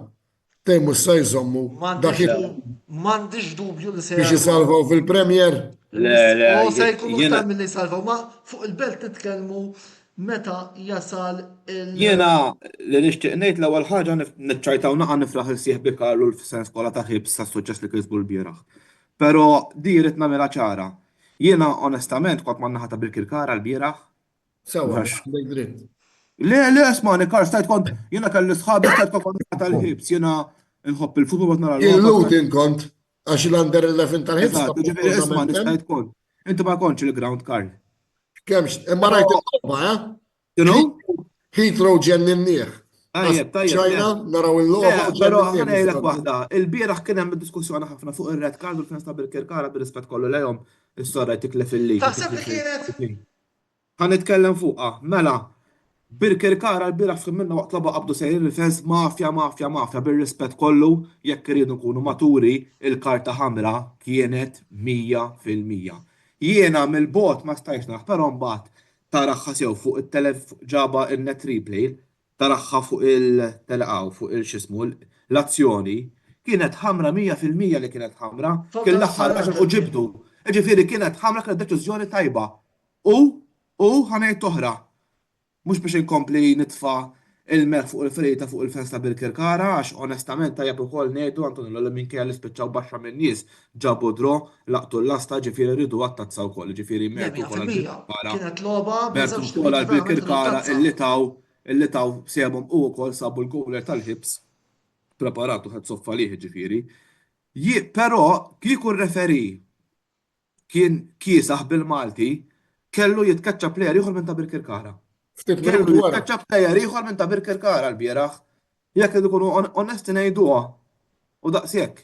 tejmu issa jżommu M'għandix dubju li se biex jisalvaw fil-Premier. se jkunu aktar milli jsalvaw, ma fuq il-belt nitkellmu meta jasal Jiena li nixtieq ngħid l-ewwel ħaġa niċċajtaw naqa' nifraħ il-sieħbi Karlu l-sens kollha ta' ħibs tas-suċċess li kisbu l-bieraħ. Però di jrid nagħmilha ċara. Jiena onestament kont man naħa ta' Birkirkara l-bieraħ. Sewa, dejk dritt. Le, smani, Karl, stajt kont, jiena kelli sħabi stajt kont naħa tal-ħibs, jiena nħobb il-futbol bot nara Il-lutin kont, għax l-under 11 tal-ħibs. Isma' stajt kont. Inti ma kontx il-ground, Karl. Kemx, imma rajt il-logħba, Jenu? Heathrow ġenninnieh. Tajjeb. ċajna, naraw il-logħba. Pero ħanejlek waħda, il-bieraħ kien hemm diskussjoni ħafna fuq ir-red card u l-fens ta' Birkirkara bir-rispett kollu lejhom is-sorra tiklef il-lig. Taħseb li kienet ħanitkellem fuqha. Mela, Birkirkara l-biraħ fimminna waqt laba qabdu sejrin il-fens mafja, mafja, mafja, bil-rispett kollu, jekk iridu nkunu maturi, il-karta ħamra kienet 100%. Jiena mill-bot ma stajx naħ, però mbagħad taraħħa sew fuq it-telef ġaba il-net replay, taraħħa fuq il-telqaw, fuq il-xismu, l-azzjoni, kienet ħamra 100% li kienet ħamra, kien l-aħħar għaxan u ġibdu. Ġifieri kienet ħamra kienet deċiżjoni tajba. U ħanejt oħra. Mux biex inkompli nitfa il-mer fuq il-ferita fuq il-fens ta' Birkirkara, għax onestament tajab ukoll ngħidu Antonello li minkejja li spiċċaw baxxa minn nies ġabu dro laqtu l-lasta ġifieri rridu għattazzaw ukoll, ġifieri mertu ukoll għal-Birkirkara. Kienet logħba Mertu ukoll għal-Birkirkara illi taw sebhom u wkoll sabu l-goler tal-ħibs preparatu ħed soffa liħ ġifieri. Però kieku r-referi kien kiesaħ bil-Malti kellu jitkaċċa plejer ieħor minn ta' Birkirkara. Ftit Kellu minuti wara. jitkaċċa plejer ieħor minn ta' Birkirkara l-bieraħ. Jekk idu kunu onesti ngħiduha. U daqshekk.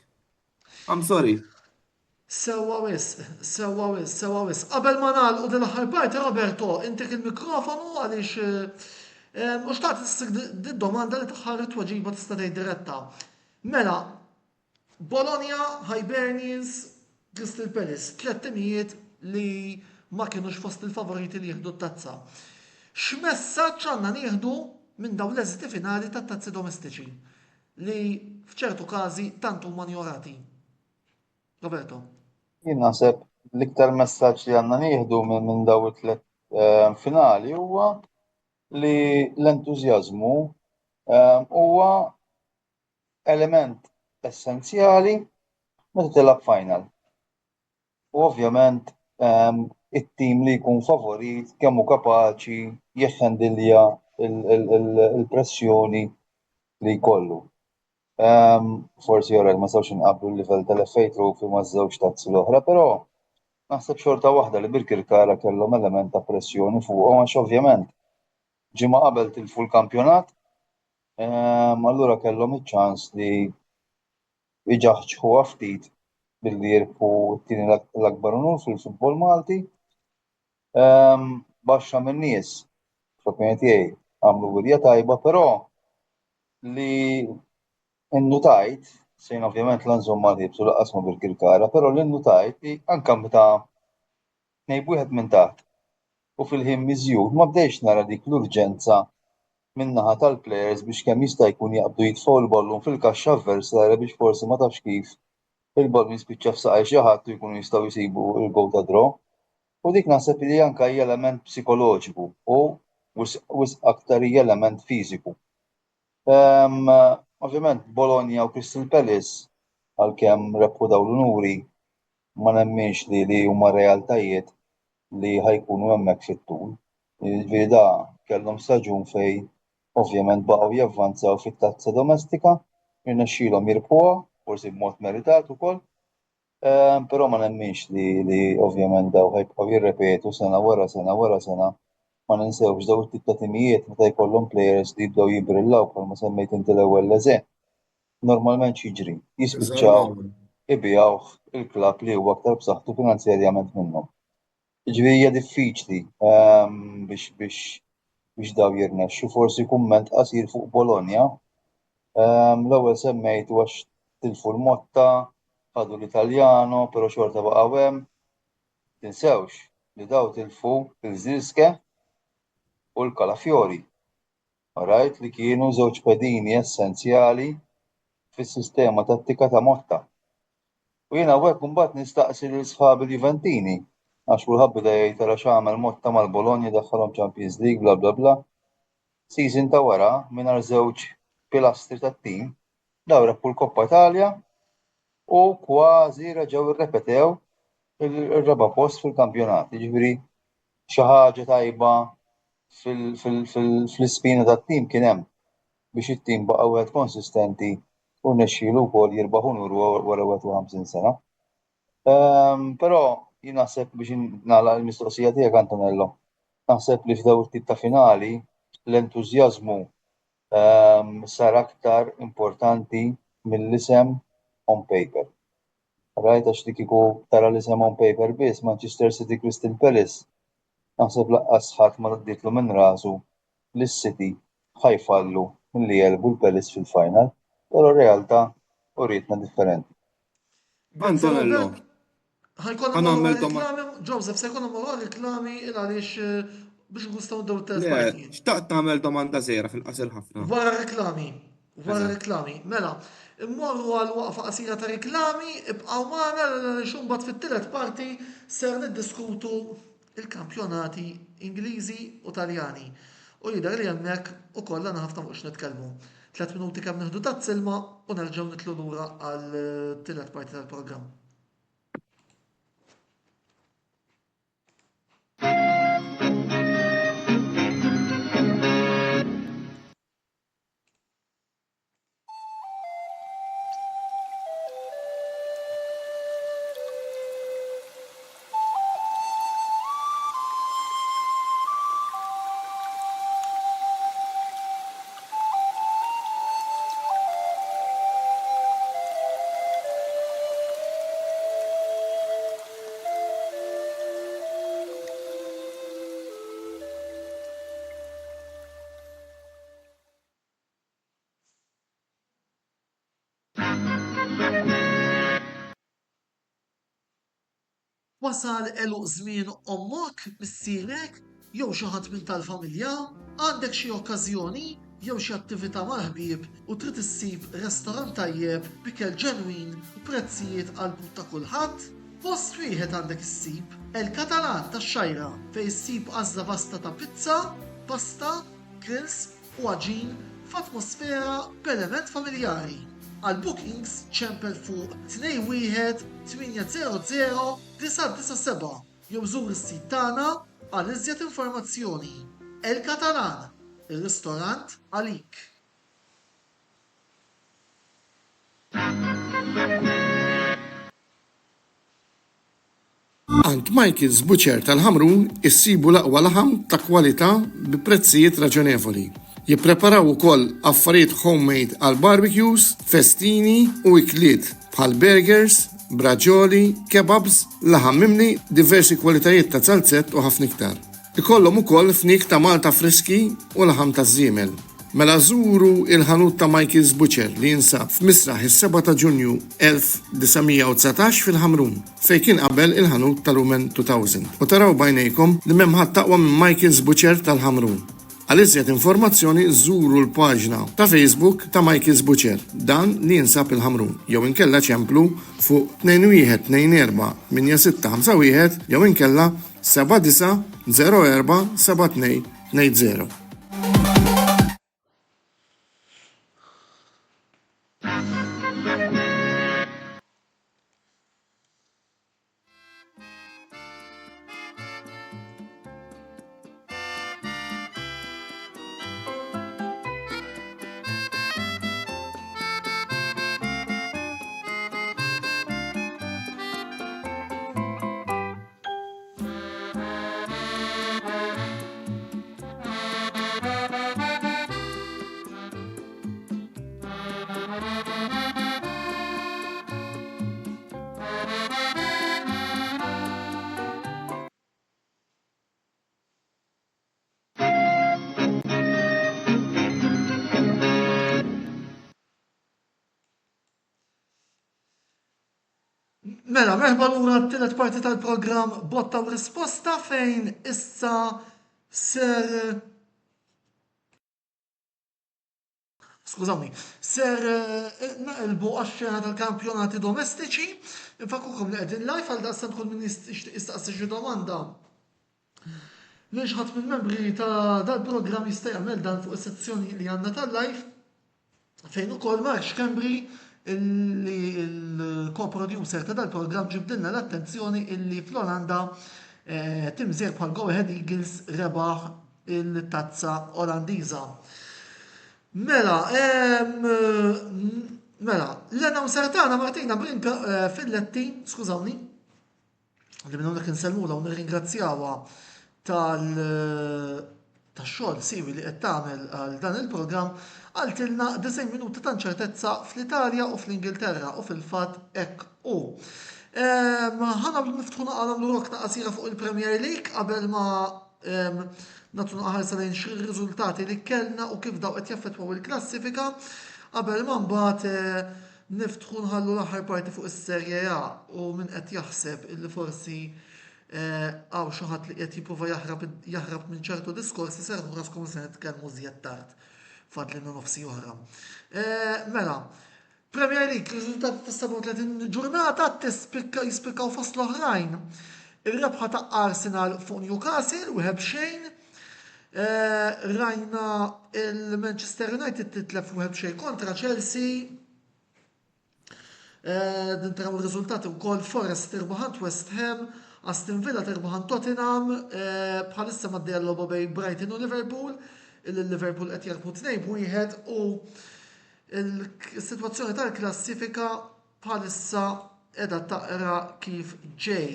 I'm sorry. Sewwa wis. Qabel ma nagħlqu din l-aħħar parti, Roberto, intik il-mikrofonu għaliex u xtaqt tissik d-domanda li taħħar tweġiba tista' tgħid diretta. Mela, Bologna, Hibernians, Crystal Palace, tliet timijiet li ma kienux fost il-favoriti li jieħdu t-tazza. X'messaġġ għandna nieħdu minn dawn l-eżiti finali tat-tazzi domestiċi li f'ċertu każi tant huma ignorati? Roberto. Jien naħseb l-iktar messaġġ li għandna nieħdu minn daw it-tliet finali huwa li l-entużjażmu huwa element essenzjali meta tilab final. U ovvjament it-tim li jkun favorit kemm hu kapaċi jeffendilja il-pressjoni li jkollu. Forsi jorek ma sawx inqablu l-livell tal-FA Trophy ma' żewġ tazzi l-oħra, però naħseb xorta waħda li Birkirkara kellhom element ta' pressjoni fuqhom għax ovvjament ġimgħa qabel tilfu l-kampjonat, allura kellhom iċ-ċans li iġaħġħuha ftit billi jirbħu t-tieni l-akbar unur fil-futbol Malti. Baxxa minn nies, f'opinjoni tiegħi, għamlu wirja tajba, però li innutajt, sejn ovvjament l-anżom ma tibsu laqqas ma Birkirkara, però li innutajt li anke meta ngħid wieħed minn taħt u fil-ħin miżjud ma bdejx nara dik l-urġenza min-naħa tal-plejers biex kemm jista' jkun jaqbdu jitfgħu l-bollum fil-kaxxa avversarja biex forsi ma tafx kif il-boll jispiċċa f'saqaj xi ħadd u jkunu jistgħu jsibu l-gowl ta' draw. U dik naħseb li anke hija element psikoloġiku u wisq aktar hija element fiżiku. Ovvjament Bologna u Crystal Palace għalkemm rebħu dawn l-unuri ma nemminx li huma realtajiet li ħajkunu hemmhekk fit-tul. Jiġifieri da kellhom staġun fejn ovvjament baqgħu javvanzaw fit-tazza domestika, irnexxielhom jirbħuha, forsi b'mod meritat ukoll, però ma nemminx li ovvjament daw ħajbqgħu jirrepetu sena wara sena wara sena. Ma ninsewx daw it-tip ta' timijiet meta jkollhom plejers li jibdew jibrillaw bħalma semmejt inti l-ewwel leże. Normalment jiġri, jispiċċaw ibijawh il-klabb li huwa aktar b'saħħtu finanzjarjament minnhom. Jiġifieri hija diffiċli biex daw jirnexxu. Forsi kumment qasir fuq Bologna. L-ewwel semmejtu għax tilfu l-Motta, ħadu l-Italjano, però xorta baqgħu hemm. Tinsewx li daw tilfu il-Zirske u l-Kalafiori. Alright, li kienu żewġ pedini essenzjali fis-sistema tattika ta' Motta. U jiena hekk imbagħad nistaqsi lil sħabi Juventini għax kulħadd beda jgħid tara x'għamel Motta mal-Bologna daħħalhom Champions League bla bla bla. Season ta' wara mingħajr żewġ pilastri tat-tim daw rebħu l-Koppa Italja u kważi reġgħu irrepetew ir-raba' post fil-kampjonat. Jiġifieri xi ħaġa tajba fl-ispina tat-tim kien hemm biex it-tim baqa' wieħed konsistenti u nnexxielu wkoll jirbaħ unur wara 51 sena. Però jien naħseb biex nagħlaq il-mistoqsija tiegħek Antonello, naħseb li f'daw it-tip ta' finali l-entużjażmu sar aktar importanti mill-isem on paper. Right, għax li kieku tara l-isem on paper biss Manchester City Crystal Palace Naħseb laqqas ħadd ma ddietlu minn rasu li s-City ħajfallu milli jelbu l-Palace fil-final, però r-realtà uritna differenti. Antonello, ħajkonna għan morru għamil għal domanda. reklami, Joseph, se jkonna morru għal reklami għaliex biex ngustaw daw t-test Le, partijiet. xtaqt nagħmel domanda żgħira fil-qasir ħafna. Wara reklami. Wara Eżatt. reklami. Mela, immorru għal waqfa qasira ta' reklami, ibqaw magħna xumbat fit-tielet parti ser niddiskutu il-kampjonati Ingliżi u Taljani. U jidher li hemmhekk ukoll għandna ħafna mhux nitkellmu. 3 minuti kemm neħdu tat-silma u nerġgħu nitlu lura għal tielet parti tal-programm. Wasal eluq żmien ommok, missierek, jew xi ħadd minn tal-familja, għandek xi okkażjoni jew xi attività mal-ħbieb u trid issib restorant tajjeb bikel ġenwin u prezzijiet qalbu ta' kulħadd, post wieħed għandek issib El-Katalan tax-Xajra fejn issib għażla vasta ta' pizza, pasta, grills u għaġin f'atmosfera b'element familjari. Għal bookings ċempel fuq 21-800-997 jew żur is-sit tagħna għal iżjed informazzjoni. El-Katalan, ir-ristorant għalik. Għand Michael's Butcher tal-Ħamrun issibu l-aqwa laħam ta' kwalità bi prezzijiet raġonevoli. Jippreparaw ukoll affarijiet homemade għal barbecues, festini u ikliet bħal burgers, braġoli, kebabs, laħam mimni, diversi kwalitajiet ta' salzett u ħafna iktar. Ikollhom ukoll fnik ta' Malta friski u laħam ta' żiemel. Mela żuru il-ħanut ta' Michael's Butcher li jinsab f'Misraħ is-7 ta' Ġunju 1919 fil-Ħamrun, fejn kien qabel il-ħanut tal-Lumen 2000. U taraw bajnejkom li m'hemm ħadd taqwa minn Michael's Butcher tal-Ħamrun. Għal iżjed informazzjoni żuru l-paġna ta' Facebook ta' Michael's Butcher, dan li jinsab il-Ħamrun, jew inkella ċemplu fuq 2124-8651 jew inkella 79047220. Mela, merħba lura t-tielet parti tal-programm Botta u Risposta fejn issa ser naqilbu għax-xena tal-kampjonati domestiċi. Infakkukom li qegħdin live għal daqstant kull min jistaqsi xi domanda. Li xħat minn membri ta' dal-programm jista' jagħmel dan fuq is-sezzjoni li għandna tal-live fejn ukoll Marx Kembri il-co-producer ta' dal-programm ġibdilna l-attenzjoni illi fl-Olanda timżer bħal Go Ahead Eagles rebaħ il-tazza Olandiża. Mela, l-announcer tagħna Martina Brinka Filletti, skużawni, li minn hawnhekk insellmula u nirringrazzjawha tax-xogħol siwi li qed tagħmel għal dan il-programm għaltilna 90 minuti ta' ċertezza fl-Italja u fl-Ingilterra u fil-fatt hekk hu. Ħana niftħu naqra nagħmlu rokna qasira fuq il-Premier League qabel ma nagħtu ħarsa lejn xi-riżultati li kellna u kif daw qed jaffettwaw il-klassifika qabel ma mbagħad niftħu nħallu l-aħħar parti fuq is-Serje A u min qed jaħseb illi forsi għaw xi ħadd li qed jipprova jaħrab minn ċertu diskorsi serħu raskom se nitkellmu żjed tard fadlina nofsi oħra. Mela, Premier League, riżultati ta' 37 ġurnata jispikkaw fost l-oħrajn. Ir-rebħa ta' Arsenal fuq Newcastle, wieħed xejn. Rajna il-Manchester United titlef wieħed xejn kontra Chelsea. Din taraw ir-riżultati wkoll Forest tirbaħant West Ham, Aston Villa tirbaħant Tottenham, bħalissa maddejja l-logħba bejn Brighton u Liverpool, il-Liverpool qed jarbu 2-1 u il-situazzjoni tal-klassifika bħalissa edha taqra kif ġej.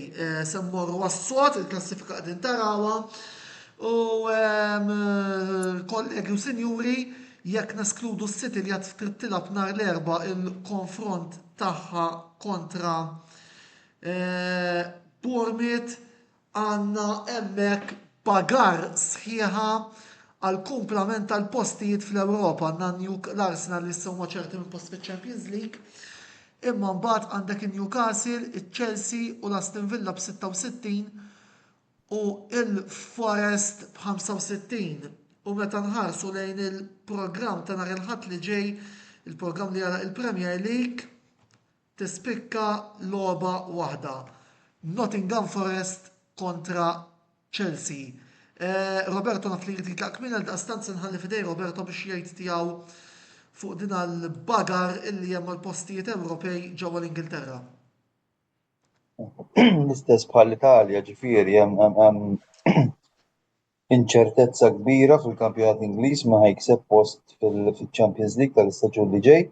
Semmorru għas-sot, il-klassifika qegħdin tarawha u kollegi u sinjuri jekk neskludu s-City li għad trid tilab nhar l-erba' il-konfront tagħha kontra Bournemouth għandna hemmhekk bagar sħiħa għal kumplament tal-postijiet fl-Ewropa għandna l-Arsenal li s-sewma ċerti minn post fil-Champions League, imma mbagħad għandek il-Newcastle, il-Chelsea u l-Aston Villa b-66 u il-Forest b'65. U meta nħarsu lejn il-programm ta' nhar il-ħadd li ġej, il-programm li jara il-Premier League, tispikka logħba waħda. Nottingham Forest kontra Chelsea. Roberto naf li jrid jitlaq minn għal-daqstanza nħalli fidej Roberto biex jgħid tiegħu fuq din għal-bagar illi hemm l-postijiet Ewropej ġewwa l-Ingilterra. L-istess bħall-Italja, ġifieri hemm inċertezza kbira fil-kampjonat Ingliż ma ħajkseb post fil-Champions League tal-istaġun li ġej.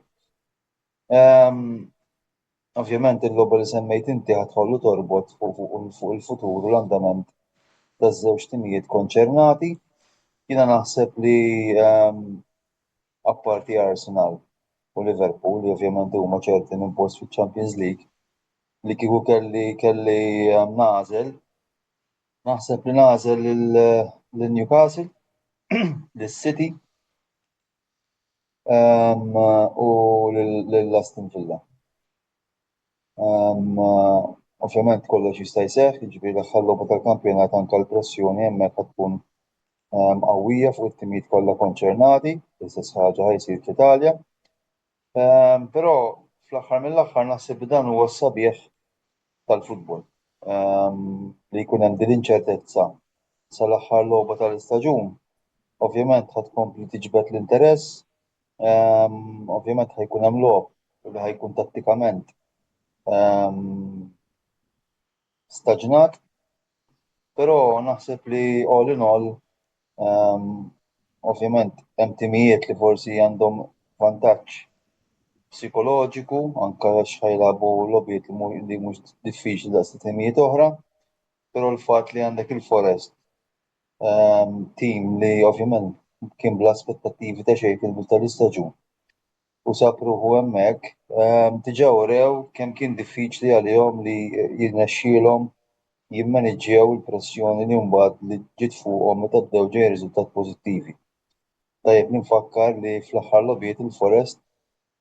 Ovvjament il-logħba li semmejt inti ħadħollu torbot fuq il-futur u l-andament taż-żewġ timijiet konċernati. Jiena naħseb li apparti Arsenal u Liverpool li ovvjament huma ċerti minn post fil-Champions League li kieku kelli nażel, naħseb li nażel lil-Newcastle, lis-City u lill-Aston Villa. Ovvjament kollox jista' jseħħ, jiġifieri daħħal logħba tal-kampjonat anke l-pressjoni hemmhekk qed tkun qawwija fuq it-timijiet kollha konċernati, l-istess ħaġa ħajsir fl-Italja. Però fl-aħħar mill-aħħar naħseb li dan huwa s-sabiħ tal-futbol. Li jkun hemm din l-inċertezza sal-aħħar logħba tal-istaġun. Ovvjament ħadd tkompli tiġbed l-interess, ovvjament ħajkun hemm logħob li ħajkun tattikament staġnat, però naħseb li all in all ovvjament hemm timijiet li forsi għandhom vantaġġ psikoloġiku anke għax ħajlabu logħbiet li mhux diffiċli daqs timijiet oħra, però l-fatt li għandek il-Forest tim li ovvjament kien bla aspettattivi ta' xejn fil-bidu tal-istaġun u sapruħu hemmhekk diġà urew kemm kien diffiċli għalihom li jirnexxielhom jimmaniġġjaw il-pressjoni li mbagħad li ġiet fuqhom meta bdew ġej riżultat pożittivi. Tajjeb ninfakkar li fl-aħħar logħbiet il-Forest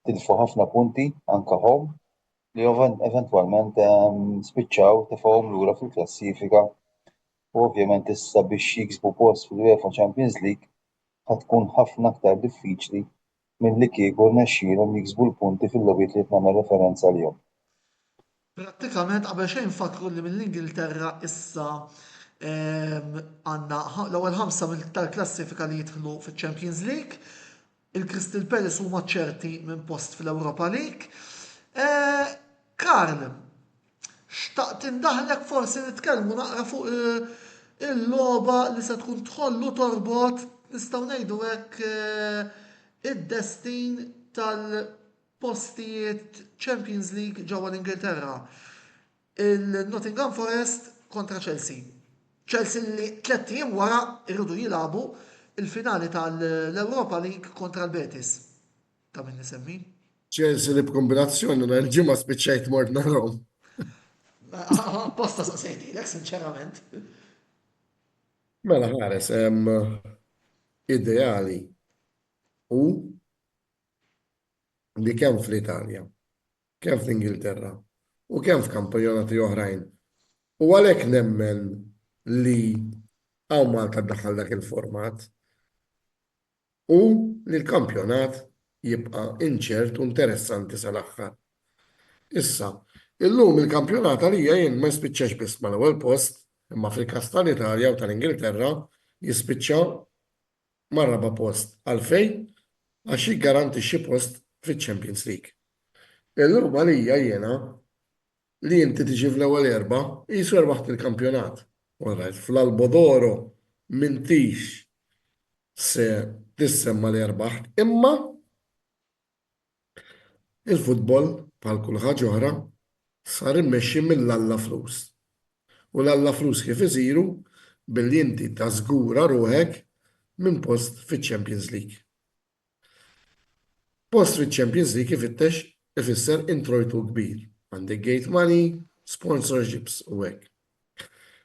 tilfu ħafna punti anke home li eventwalment spiċċaw tefgħuhom lura fil-klassifika u ovvjament issa biex jiksbu post fil-UEFA Champions League ħad tkun ħafna aktar diffiċli milli kieku rnexxielhom jiksbu l-punti fil-logħbiet li qed nagħmel referenza għalihom. Prattikament qabel xejn nfakru li mill-Ingilterra issa għandna l-ewwel ħamsa tal-klassifika li jidħlu fiċ-Champions League, il-Crystal Palace huma ċerti minn post fl-Europa League. Karl, xtaqt indaħlek forsi nitkellmu naqra fuq il-logħba li se tkun tħollu torbot nistgħu ngħidu hekk id-destin tal-postijiet Champions League ġewwa l-Ingilterra. Il-Nottingham Forest kontra Chelsea. Chelsea li 3 ijiem wara irridu jilagħbu il-finali tal-Europa League kontra l-Betis. Ta' min nisemmi? Chelsea li b'kombinazzjoni l-ġimgħa spiċċajt mort narhom. Apposta saqsejtilek, sinċerament. Mela ħares hemm ideali u li kemm fl-Italja, kemm fl-Ingilterra u kemm f'kampjonati oħrajn. U għalhekk nemmen li hawn Malta ddaħħal dak il-format u li l-kampjonat jibqa' inċert u interessanti sal-aħħar. Issa, illum il-kampjonat għalija jien ma jispiċċax biss mal-ewwel post, imma fil-każ tal-Italja u tal-Ingilterra jispiċċa mar-raba' post. Għalfejn? Għax jiggarantixxi post fiċ-Champions League. Illum għalija jiena li inti tiġi fl-ewwel erba' qisu erbaħt il-kampjonat. Alright, fl-Albodoro mintix se tissemma li erbaħt, imma il-futbol bħal kull ħaġa oħra sar immexxi mill-alla flus. U l-alla flus kif isiru billi inti tażgura ruħek minn post fiċ-Champions League. Post fiċ-Champions League ifisser introjtu kbir. Għandek gate money, sponsorships u hekk.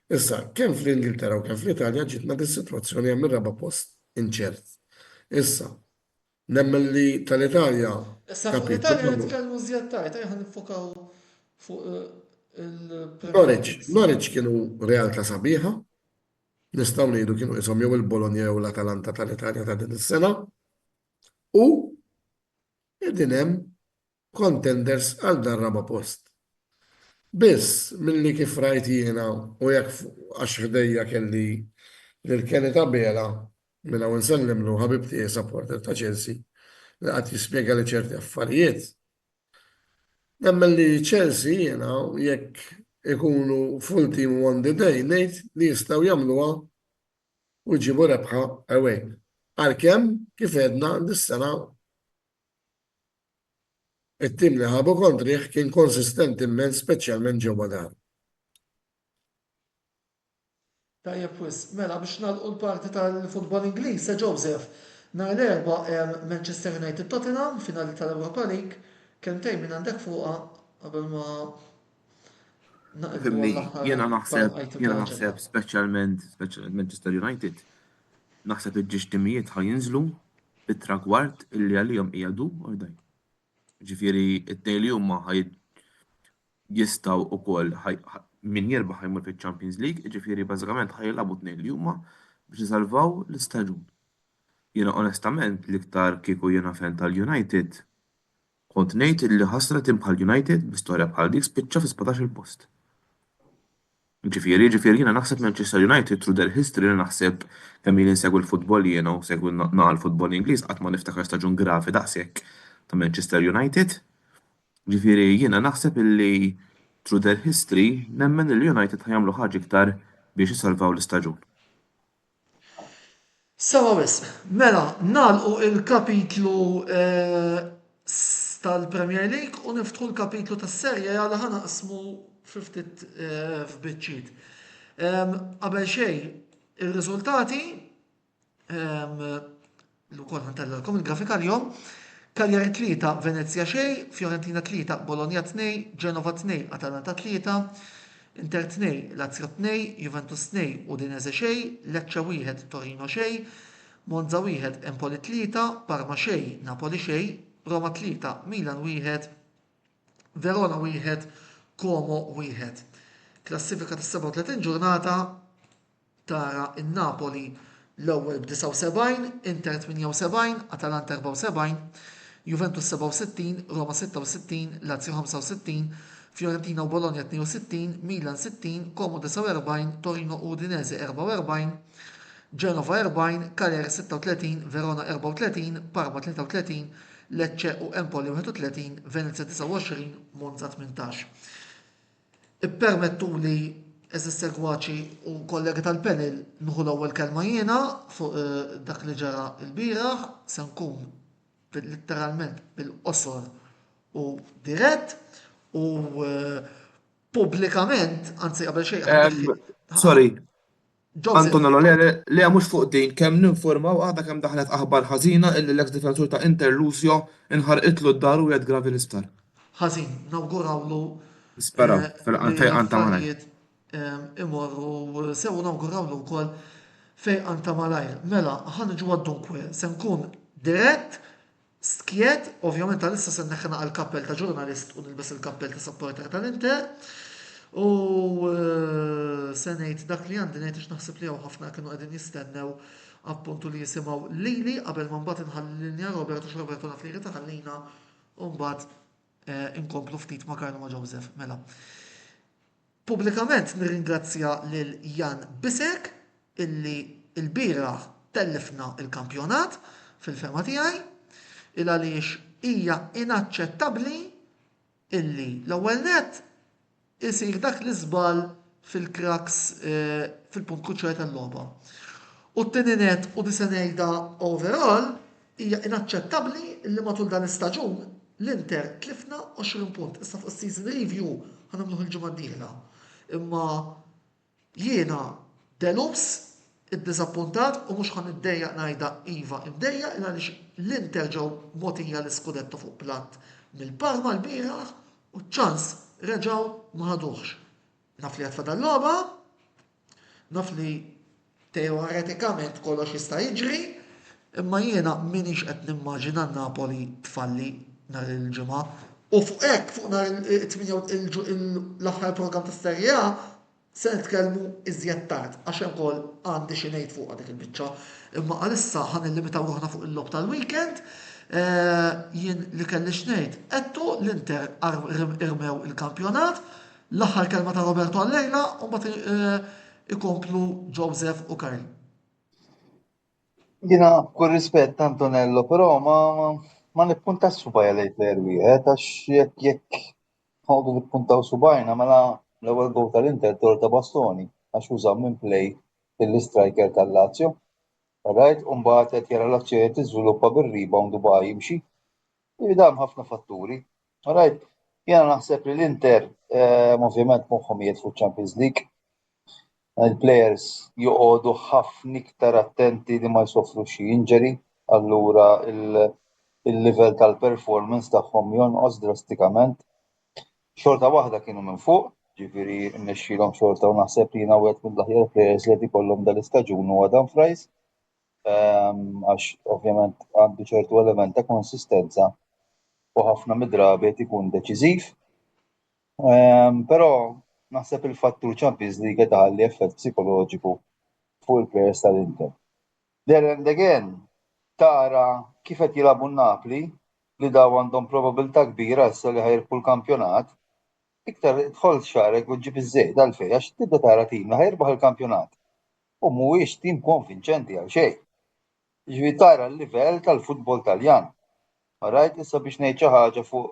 Issa, kemm fl-Ingilterra u kemm fl-Italja ġitna dis-sitwazzjoni hemm ir-raba' post inċert. Issa, nemmen li tal-Italja Issa fuq l-Italja nitkellmu żjed tajt, ejja nifokaw fuq Norwich kienu realtà sabiħa, nistgħu ngħidu kienu ishom jew il-Bologna jew l-Atalanta tal-Italja ta' din is-sena, u qegħdin hemm contenders għal dan raba' post. Biss milli kif rajt jiena u jekk għax ħdejja kelli lil-Kenny Tabela minn hawn insellimlu ħabib tiegħi supporter ta' Chelsea li qatt jispjega li ċerti affarijiet. Nemmen li Chelsea jiena jekk ikunu full team on the day ngħid li jistgħu jagħmluha u jġibu rebħa away. Għalkemm kif għedna dis-sena it-tim li ħabu kontriħ kien konsistent immens speċjalment ġewwa dar. Tajjeb wis, mela biex nagħlqu l-parti tal-futbol Ingliż, se Joseph, nhar l-erba' hemm Manchester United Tottenham finali tal-Europa League, kemm tgħid minn għandek fuqha qabel ma Fimni, jiena naħseb speċjalment Manchester United, naħseb il-ġixtimijiet ħajinżlu bit-tragward illi għalihom qiegħdu ordaj. Ġifieri it-tnejn li huma jistgħu wkoll min jerbaħ ħajmur fiċ-Champions League, ġifieri bażikament ħajilagħbu tnejn li huma biex isalvaw l-istaġun. Jiena onestament l-iktar kieku jiena fan tal-United kont ngħid illi ħasra tim bħal-United b'istorja bħal dik spiċċa fi 17-il post. Ġifieri jiena naħseb Manchester United through their history li naħseb kemm ili nsegwu l-futbol jiena u segwu l-futbol Ingliż qatt ma niftakar staġun grafi daqshekk ta' Manchester United. Ġifieri jiena naħseb illi through their history nemmen il-United ħajamlu ħaġa iktar biex isalvaw l-istaġun. Sawa wis, mela nagħlqu il-kapitlu tal-Premier League u niftħu l-kapitlu tas-serja għal ħanaqsmu ftit f'biċċiet. Qabel xejn ir-riżultati l-ukoll ħantellilkom il-grafika l-jom. Cagliari 3, Venezia 6, Fiorentina 3, Bologna 2, Genova 2, Atalanta 3, Inter 2, Lazio 2, Juventus 2, Udinese 6, Lecce 1, Torino 6, Monza 1, Empoli 3, Parma 6, Napoli 6, Roma 3, Milan 1, Verona 1, Como 1. Klassifika tas-37 ġurnata tara in-Napoli l-ewwel b'79, Inter 78, Atalanta 74, Juventus 67, Roma 66, Lazio 65, Fiorentina u Bologna 62, Milan 60, Como 49, Torino u Udinese 44, Genova 40, Cagliari 36, Verona 34, Parma 33, Lecce u Empoli 31, Venezia 29, Monza 18. Ippermettu li eżis segwaċi u kollegi tal-panel nħu l-ewwel kelma jiena fuq dak li ġara l-bieraħ, se nkun letteralment bil-qosor u dirett u pubblikament, anzi qabel xejn. Sorry. Antonello, le mhux fuq din, kemm ninformaw għadha kemm daħlet aħbar ħażina illi l-eks difensur ta' Inter Lucio inħarqitlu d-dar u jgħid gravi l-isptar. Ħażin, nawgurawlu Spera, fil-qantej qanta malaj. imorru sew nawgurawlu wkoll fej anta malajr. Mela, ħanġu għad-dunkwe, se nkun dirett, skiet, ovvjament għalissa se neħna għal-kappell ta' ġurnalist u nilbes il-kappell ta' supporter tal-Inter. U se ngħid dak li għandi ngħid naħseb li ħafna kienu qegħdin jistennew appuntu li jisimgħu lili qabel ma mbagħad inħallinja Roberto x'Roberto naf li jrid ħallina u mbagħad inkomplu ftit ma' Karlo ma' Joseph. Mela. Pubblikament nirringrazzja lil Jan Bisek illi il-bieraħ tellifna il-kampjonat fil-fema tiegħi il għaliex hija inaċċettabbli illi l-ewwel net isir dak li żball fil-kraks fil-punt kruċjali tal-logħba. U t-tieni net u se ngħidha overall hija inaċċettabbli illi matul dan l-istaġun l-Inter tlifna 20 punt. Issa fuq is-season review ħanamluh il-ġimgħa d-dieħla. Imma jiena delus id-diżappuntat u mhux ħan iddejjaq ngħidha iva imdejjaq għaliex l-Inter ġew mogħtija l-iskudetto fuq platt mill-Parma l-bieraħ u ċans reġgħu ma ħaduhx. Naf li għatfada l-logħba, naf li teoretikament kollox jista' jiġri, imma jiena minix qed nimmaġina Napoli tfalli nhar il-ġimgħa. U fuq hekk fuq nhar l-aħħar programm ta' Serie A se nitkellmu iżjed tard għax hemm ukoll għandi xi ngħid fuq dik il-biċċa. Imma għalissa ħan illimitaw ruħna fuq il-logħb tal-weekend. Jien li kelli xnejt, għettu l-Inter irmew il-kampjonat, l-aħħar kelma ta' Roberto għallejla, u bat ikomplu Joseph u Karl. Jina, kull rispett Antonello, però ma nippuntax subajja lejt l-erwi, għax jekk għawdu nippuntaw subajna, mela l-ewwel gow tal-Inter torta bastoni, għax użam minn play il-striker tal-Lazio. Right, mbagħad qed jara l-azzjoni tiżviluppa bir-rebound u baqa' jimxi. Jidam ħafna fatturi. Right, jiena naħseb li l-Inter ovvjament moħħhom jiet fuq Champions League. Il-players joqogħdu ħafna iktar attenti li ma jsofru xi injury, allura il-livell tal-performance tagħhom jonqos drastikament. Xorta waħda kienu minn fuq, ġifieri nnexxilhom xorta u naħseb li jiena wieħed mill-aħjar players li qed ikollhom dal-istaġun huwa Dan Fries. Għax ovvjament għandu ċertu element ta' konsistenza u ħafna mid-drabi ikun deċiżiv. Però naħseb il-fattur Champions League qed iħalli effett psikoloġiku fuq il-players tal-Inter. There and again, tara kif qed jilagħbu n-Napli li daw għandhom probabilità kbira issa li ħajrbu l-kampjonat, iktar tħol xarek u ġib iż-żejt għalfejn għax tibda tara tim li ħajrbaħ il-kampjonat. U mhuwiex tim konvinċenti għal xejn. Ġifieri tara l-livell tal-futbol Taljan. Rajt issa biex ngħid xi ħaġa fuq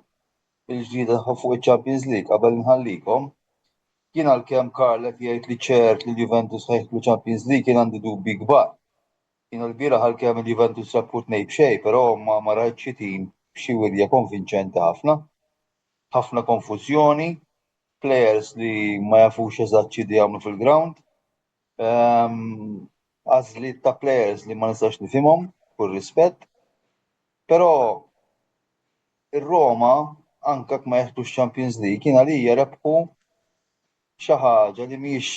il-ġdida fuq iċ-Champions League qabel nħallikom. Jien għalkemm Karl qed jgħid li ċert li l-Juventus ħajħlu Champions League kien għandi dubbi kbar. Jien l-bieraħ għalkemm il-Juventus rapput ngħid b'xejn, però ma rajtx xi tim b'xi wirja konvinċenti ħafna. Ħafna konfużjoni, players li ma jafux eżatt x'idi jagħmlu fil-ground. Għażliet ta' players li ma nistax nifhimhom, kull rispett. Però ir-Roma anke ma jeħdux Champions League kien għalija rebħu xi ħaġa li mhijiex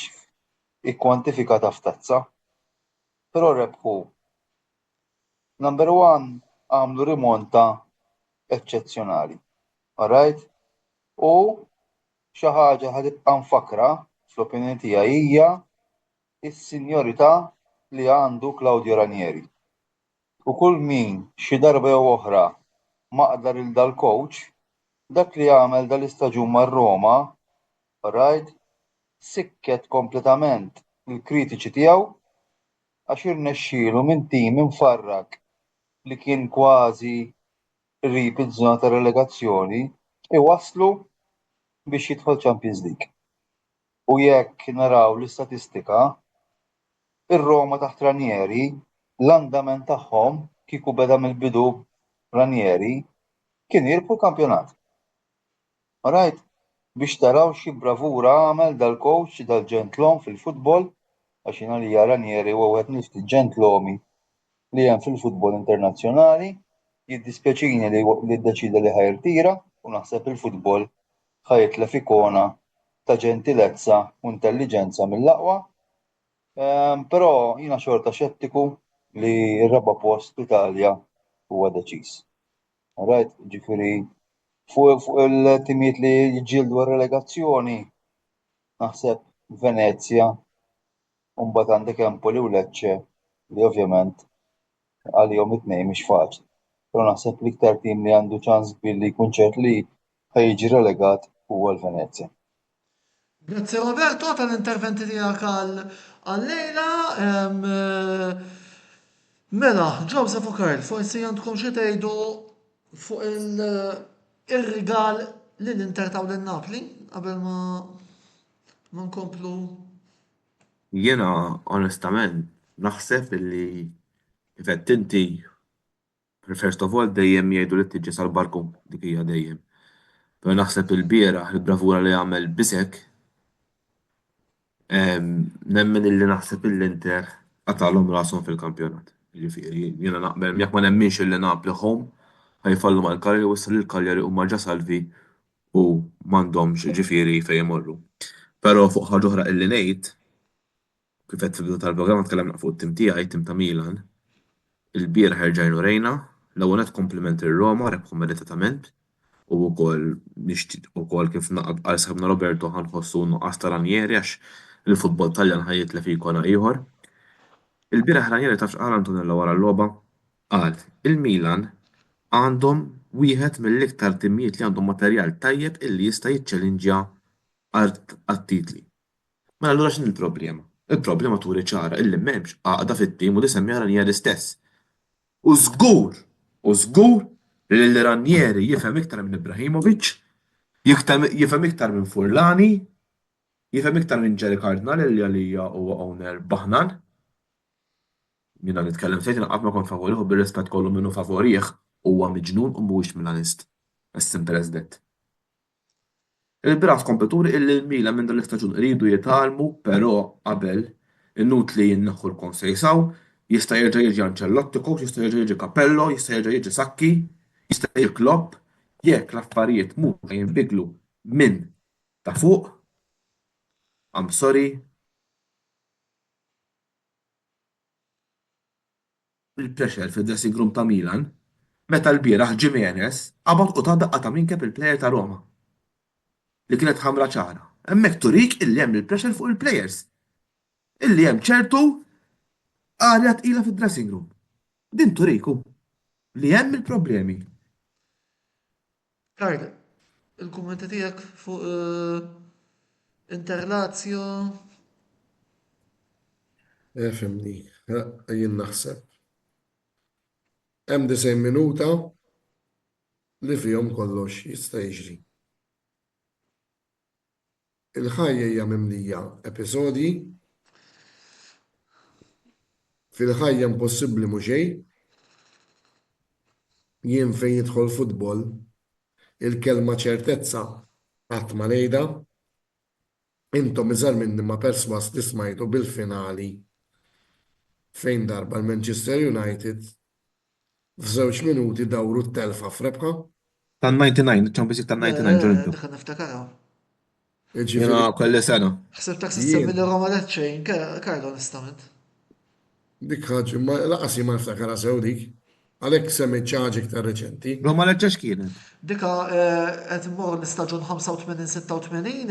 ikkwantifikata f'tazza. Però rebħu. Number one għamlu rimonta eċċezzjonali. All right? U xi ħaġa ħadibqa' nfakra fl-opinjoni tiegħi hija is-sinjorità li għandu Claudio Ranieri. U kull min xi darba jew oħra maqdar il dal-coach, dak li għamel dal-istaġun mar-Roma, right, sikket kompletament il-kritiċi tiegħu għax irnexxielu minn tim infarrak li kien kważi qrib iż-żona ta' relegazzjoni iwasslu biex jidħol Champions League. U jekk naraw l-istatistika, ir-Roma taħt Ranieri, l-andament tagħhom kieku beda mill-bidu Ranieri kien jirbħu l-kampjonat. Alright, biex taraw xi bravura għamel dal-coach dal-ġentlom fil-futbol, għax jiena li Ranieri huwa wieħed mill-ftit ġentlomi li hemm fil-futbol internazzjonali, jiddispjaċini li ddeċida li ħajrtira u naħseb il-futbol ħajitlef ikona ta' ġentilezza u intelliġenza mill-aqwa Però jiena xorta xettiku li r-raba post l-Italja huwa deċiż. Right, ġifieri fuq il-timijiet li jġildu relegazzjoni naħseb Venezia u mbagħad għandek Empoli u Lecce li ovvjament għalihom it-tnejn mhix faċli. Però naħseb l-iktar tim li għandu ċans kbir li jkun ċert li ħajjiġi relegat huwa l-Venezia. Grazie Roberto tal-interventi tiegħek għal-lejla. Mela, Joseph u Karl, forsi għandkom xi tgħidu fuq il-rigal li l-Inter taw lin-Napli qabel ma nkomplu. Jiena onestament naħseb illi kifet inti first of all dejjem jgħidu li tiġi sal-barku dik hija dejjem. Però naħseb il-bieraħ il-bravura li għamel Bisek nemmen illi naħseb l-Inter qatalhom rashom fil-kampjonat. Jiġifieri jiena naqbel jekk ma nemminx illi Napli home ħajfallu mal-Cagliari u issa l-Cagliari huma ġa salvi u m'għandhomx ġifieri fejn imorru. Però fuq ħaġa oħra illi ngħid kif qed fil-bidu tal-programma tkellemna fuq it-tim tiegħi, tim ta' Milan, il-bieraħ ħerġajnu rejna l-ewwel qed kompliment ir-Roma rebħu meritatament u wkoll nixtieq ukoll kif qal sħabna Roberto ħanħossu nuqqas ta' Ranieri għax il-futbol Taljan ħajitlef ikona ieħor. Il-bieraħ Ranieri tafx qal Antonella wara l-logħba qal il-Milan għandhom wieħed mill-iktar timijiet li għandhom materjal tajjeb illi jista' jiċċellinġja għat-titli. Mela allura x'in il-problema? Il-problema turi ċara illi m'hemmx għaqda fit-tim u li semmiha Ranieri stess. U żgur li l-Ranieri jifhem iktar minn Ibrahimovic, jifhem iktar minn Furlani, jifhem iktar minn Jerry Cardinal li għalija huwa owner Baħnan. Jiena nitkellem fejn qatt ma kont favorih u bir-rispett kollu minnu favorih huwa miġnun u mhuwiex Milanist. As simple as that. Il-bieraħ kompeturi illi l-Milan minn dan l-istaġun iridu jitalmu, però qabel inutli jinneħħu l-konsejsaw, jista' jerġa' jiġi Ancelotti coach, jista' jerġa' jiġi Capello, jista' jerġa' jiġi Sacchi, jista' jiġi Klopp, jekk l-affarijiet mhux jinbidlu minn ta' fuq, I'm sorry, il-pressure fid-dressing room ta' Milan, meta l-bieraħ Jimenez qabad u ta' daqqa ta' minkeb il-plejer ta' Roma li kienet ħamra ċara. Hemmhekk turik illi hemm il-pressure fuq il-plejers. Illi hemm ċertu għalja tqila fid-dressing room. Din turiku li hemm il-problemi. Karl, il-kummenti tiegħek fuq Interlazio. Fimni, jien naħseb. Hemm 90 minuta li fihom kollox jista' jiġri. Il-ħajja hija mimlija episodji, fil-ħajja impossibbli mhu xejn, jien fejn jidħol futbol, il-kelma ċertezza qatt ma ngħidha, intom iżgħar minni ma perswas li smajtu bil-finali fejn darba l-Manchester United f'żewġ minuti dawru t-telfa f'rebħa. Tan-99, Champions League tan-99 ġorintu. Dak niftakaraw. Jiena kolli sena. Ħsibtak s-semmi li Roma Lecce, Karl onestament. Dik ħaġa, laqas ma niftakara sew dik, għalhekk semmi ċaġi iktar reċenti. Roma Lecce x'kienet? Dika qed immur l-istaġun 85-86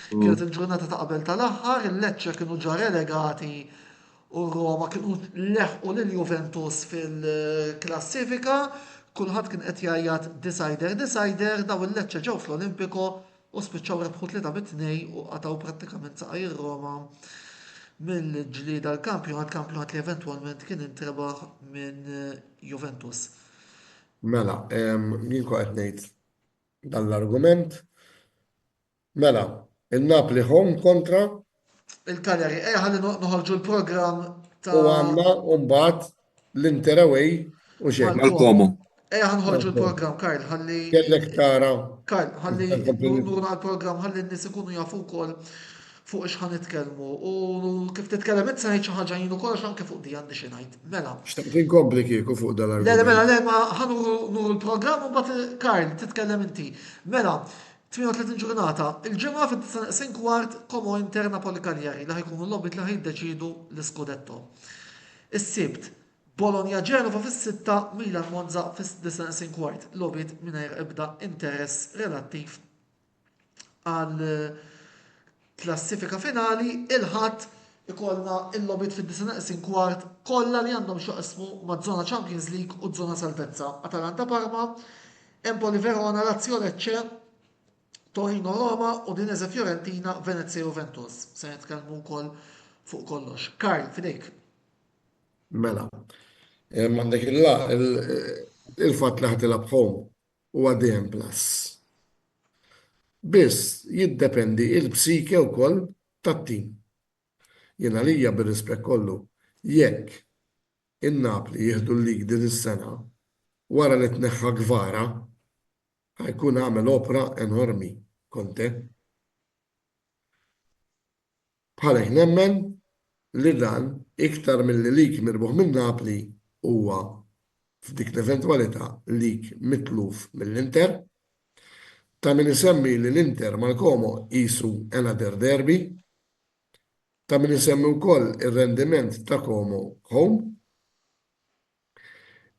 kienet il-ġurnata ta' qabel tal-aħħar, il-Lecce kienu ġa relegati u Roma kienu leħqu lil Juventus fil-klassifika, kulħadd kien qed jgħajjat decider, daw il-Lecce ġew fl-Olimpico u spiċċaw rebħu 3-2 u qataw prattikament saqaj Roma mill-ġlieda l-kampjonat li eventwalment kien intrebaħ minn Juventus. Mela, jien qed ngħid dan l-argument. Mela, il-Napli home kontra Il-Cagliari, ħalli noħolġu l-programm ta' u għandna mbagħad l-Inter away u xejn. Mal-Como. ħanħolġu l-programm, Karl, ħalli. Kellek tara. Karl, ħalli nurna l-programm, ħalli n-nies ikunu jafu wkoll fuq x'ħan nitkellmu. U kif titkellem inti se ngħid xi ħaġa jien ukoll anke fuq di għandi xi ngħid. Mela. Xtaqt inkompli kieku fuq dal-argument. Le, mela, ma ħanuru l-programm u mbagħad Karl titkellem inti. Mela, 38 ġurnata. Il-ġimgħa fit-9 kwart Como Inter Napoli Cagliari li ħajkunu l-lobbit li ħajdeċidu l-Scudetto. Is-Sibt, Bologna Genova fis-6, Milan Monza fis-9 kwart. Lobbit mingħajr ebda interess relattiv għal klassifika finali, il-ħadd ikollna il-lobbit fid-9 kwart kollha li għandhom xoqsmu maż-żona Champions League u żona salvezza. Atalanta Parma, Empoli Verona, Lazio Lecce, Torino Roma, Udinese Fiorentina, Venezia Juventus. Se nitkellmu wkoll fuq kollox. Karl, fidejk. Mela. Mandek il-fat li ħatilab home u għaddijem plus. Biss jiddependi il-psike u koll tat-tim. Jena lija bil-rispett kollu, jekk in-Napli jieħdu l-lig din is-sena wara li tneħħa Gvara, ħajkun għamel opera enormi, konte. Bħalek nemmen li dan iktar mill-li lik mirbuħ minn Napli huwa f'dik l-eventualità lik mitluf mill-Inter, ta' min isemmi li l-Inter mal-Como jisu another derby, ta' min isemmi wkoll ir-rendiment ta' Como home,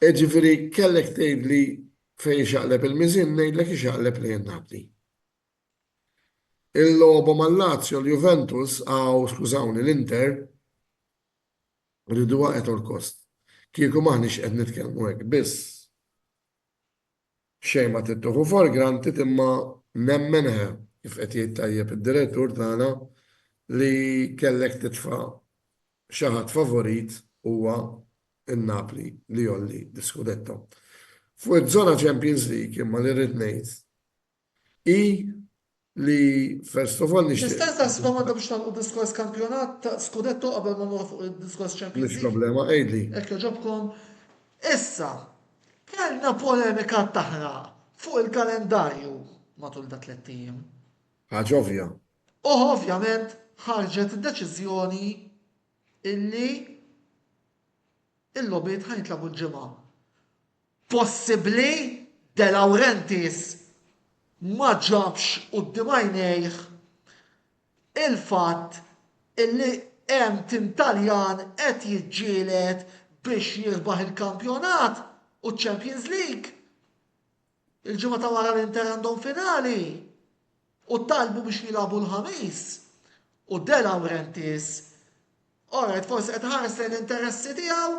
ġifiri kellek tgħidli fejn xaqleb il-miżin ngħidlek ixaqleb lejn Napli. Il-logħba mal-Lazio l-Juventus skużawni l-Inter rridu waqgħet l-kost. Kieku maħniex qed nitkellmu hekk biss. Xejn ma tittuħu for granted imma nemmen kif qed jittajjeb id-direttur tagħna li kellek titfa' xi ħadd favorit huwa in-Napli li jolli l-Scudetto. Fuq iż-żona Champions League imma li rrid ngħid li first of all nixtieq. Nista' taħsibha m'għandha biex nagħmlu diskors kampjonat ta' Scudetto qabel ma nmorru fuq id-diskors Champions Mhix League. problema għejdli. Hekk joġobkom. Issa, kellna polemika taħraq fuq il-kalendarju matul da 3 ijiem. Ħaġa ovvja. U ovvjament ħarġet id-deċiżjoni illi il-lobbiet ħajtlabu l-ġimgħa. Possibbli De Laurentiis ma ġabx quddiem għajnejh il-fatt illi hemm tim Taljan qed jiġġieled biex jirbaħ il-kampjonat u ċ-Champions League. Il-ġimgħa ta' wara l-Inter għandhom finali u talbu biex jilagħbu l-ħamis. U De Laurentiis, alright, forsi qed ħares lejn l-interessi tiegħu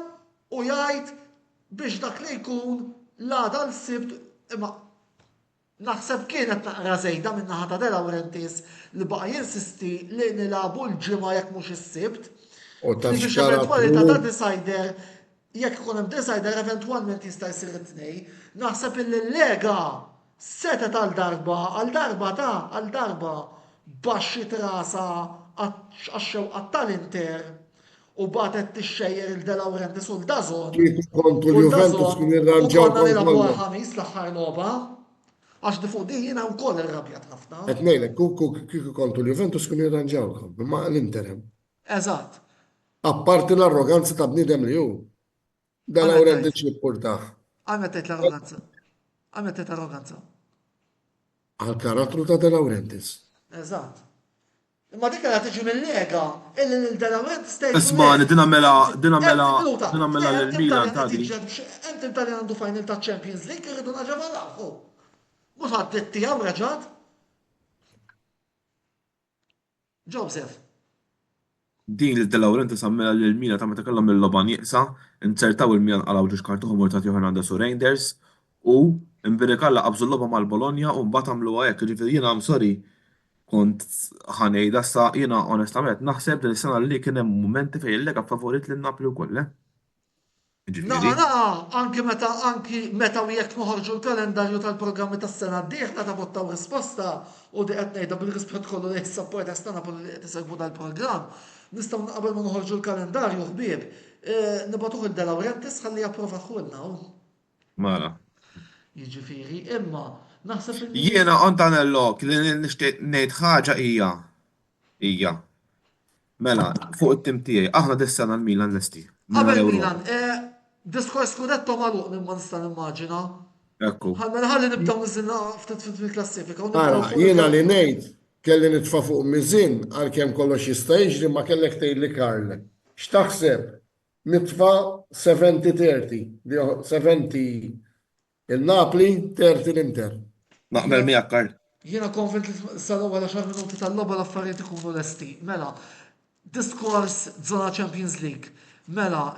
u jgħid biex dak li jkun l-għada l-sibt imma naħseb kienet naqra żejda minn naħa ta' De Laurentiis li baqa' jinsisti li nilagħbu l-ġimgħa jekk mhux is-sibt. U taf Biex xara eventwalità ta' decider, jekk ikun hemm decider eventwalment jista' jsir it-tnejn, naħseb illi l-Lega setet għal darba baxxit rasa għax-xewqa tal-Inter u batet tixxejjer il-De Laurentiis u l-Dazon. kontu l-Juventus kien irranġaw U konna nilabu kontu. għal-ħamis l-aħħar logħba. Għax di fuq di jiena wkoll irrabjat ħafna. Qed ngħidlek kieku kontu l-Juventus kien irranġawkom, imma l-Inter hemm. Eżatt. Apparti l-arroganza ta' bniedem li hu. De Laurentiis jippurtaħ. Għamet l-arroganza. Għamet l-arroganza. Għal-karattru ta' De Laurentiis. Eżatt. Imma dik għala tiġi mill-Lega, illi l-De Laurentiis tgħid. Ismani, dina mela l-Milan ta' di. Ent il-Taljan għandu final ta' Champions League, irridu naġa għalafu. Mux għaddit tijaw reġat? Joseph. Din il-De Laurentiis sammela l-Milan ta' meta kellhom il-loban nieqsa, insertaw il-Milan għalaw ġiex kartuħu Mortatio Hernandez u Reinders u imbirikalla qabżu l-loba mal-Bologna u mbagħad għamluha hekk, ġifieri jiena sorry kont ħanejda sa jiena onestament naħseb li s-sena li kien hemm mumenti fejn il-Lega favorit lin-Napoli wkoll, Anki meta u jekk noħorġu l-kalendarju tal-programmi tas-sena d-dieħla ta' bottaw risposta u di qed ngħidha bil-rispett kollu li s-support ta' Napoli li qed isegwu dal-programm, nistgħu qabel ma noħorġu l-kalendarju ħbieb, nibgħatuh il-De Laurentiis ħalli japprova ħulna. Mela. Jiġifieri, imma naħseb Jiena Antonello li nixtieq ngħid ħaġa hija. Mela, fuq it-tim tiegħi, aħna dis-sena l-Milan lesti. Qabel Milan, diskors Scudetto magħluq minn ma nista' nimmaġina. Ekku. Ħalli nibdaw niżilna ftit fil-klassifika u nibdaw Ara, fuq jiena li ngħid kelli nitfa' fuq miżin għalkemm kollox jista' jiġri ma kellek tgħidli Karl. X'taħseb? Nitfa' 70-30, 70 il-Napoli, 30 l-Inter. Naqbel miegħek Karl. Jiena konvint li sal wara xar minuti tal-logħba l-affarijiet ikunu lesti. Mela, diskors zona Champions League. Mela,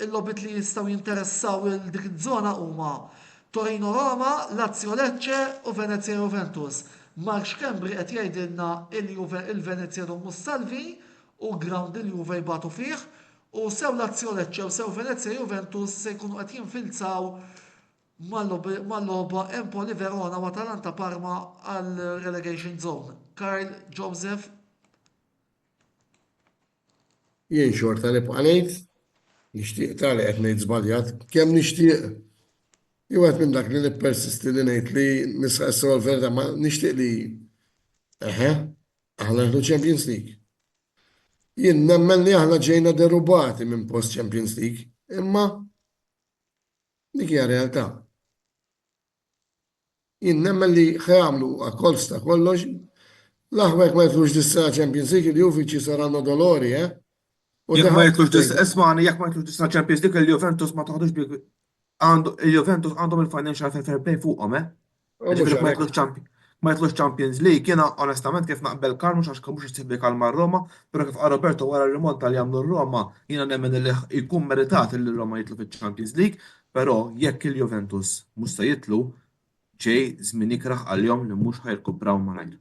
il-lobit li jistgħu jinteressaw dik iż-żona huma Torino Roma, Lazio Lecce u Venezia Juventus. Mark Kembri qed jgħidilna il-Venezia mhux salvi u ground il-Juve jbatu fih u sew Lazio Lecce u sew Venezia Juventus se jkunu qed jinfilzaw mal-logħba Empoli Verona u Atalanta Parma għal relegation zone. Karl Joseph. Jien xorta nibqa' ngħid, nixtieq tali qed ngħid żbaljat, kemm nixtieq. Jgħat minn dak li nippersisti li ngħid li nisqa' s-solver ma nixtieq li aħna ħlu Champions League. Jien nemmen li aħna ġejna derubati minn post Champions League, imma dik hija realtà. Jien nemmen li ħajamlu akkolsta kollox, l-aħwek ma jitlux dissa Champions League, il-Juvici saranno dolori, Jekk ma jitlux ismani, jekk ma jitlux disa Champions League, il-Juventus ma taħdux bi il-Juventus għandhom il-financial fair play fuqhom, Ġifieri ma jitlux Champions League, jiena onestament kif naqbel Karl mhux għax mhux issib kalma Roma, però kif Roberto wara r-rimonta li jagħmlu Roma, jiena nemmen li jkun meritat li Roma jitlu fiċ-Champions League, però jekk il-Juventus mhux se jitlu, ġej żmien ikraħ għalihom li mhux ħajrkupraw malajr.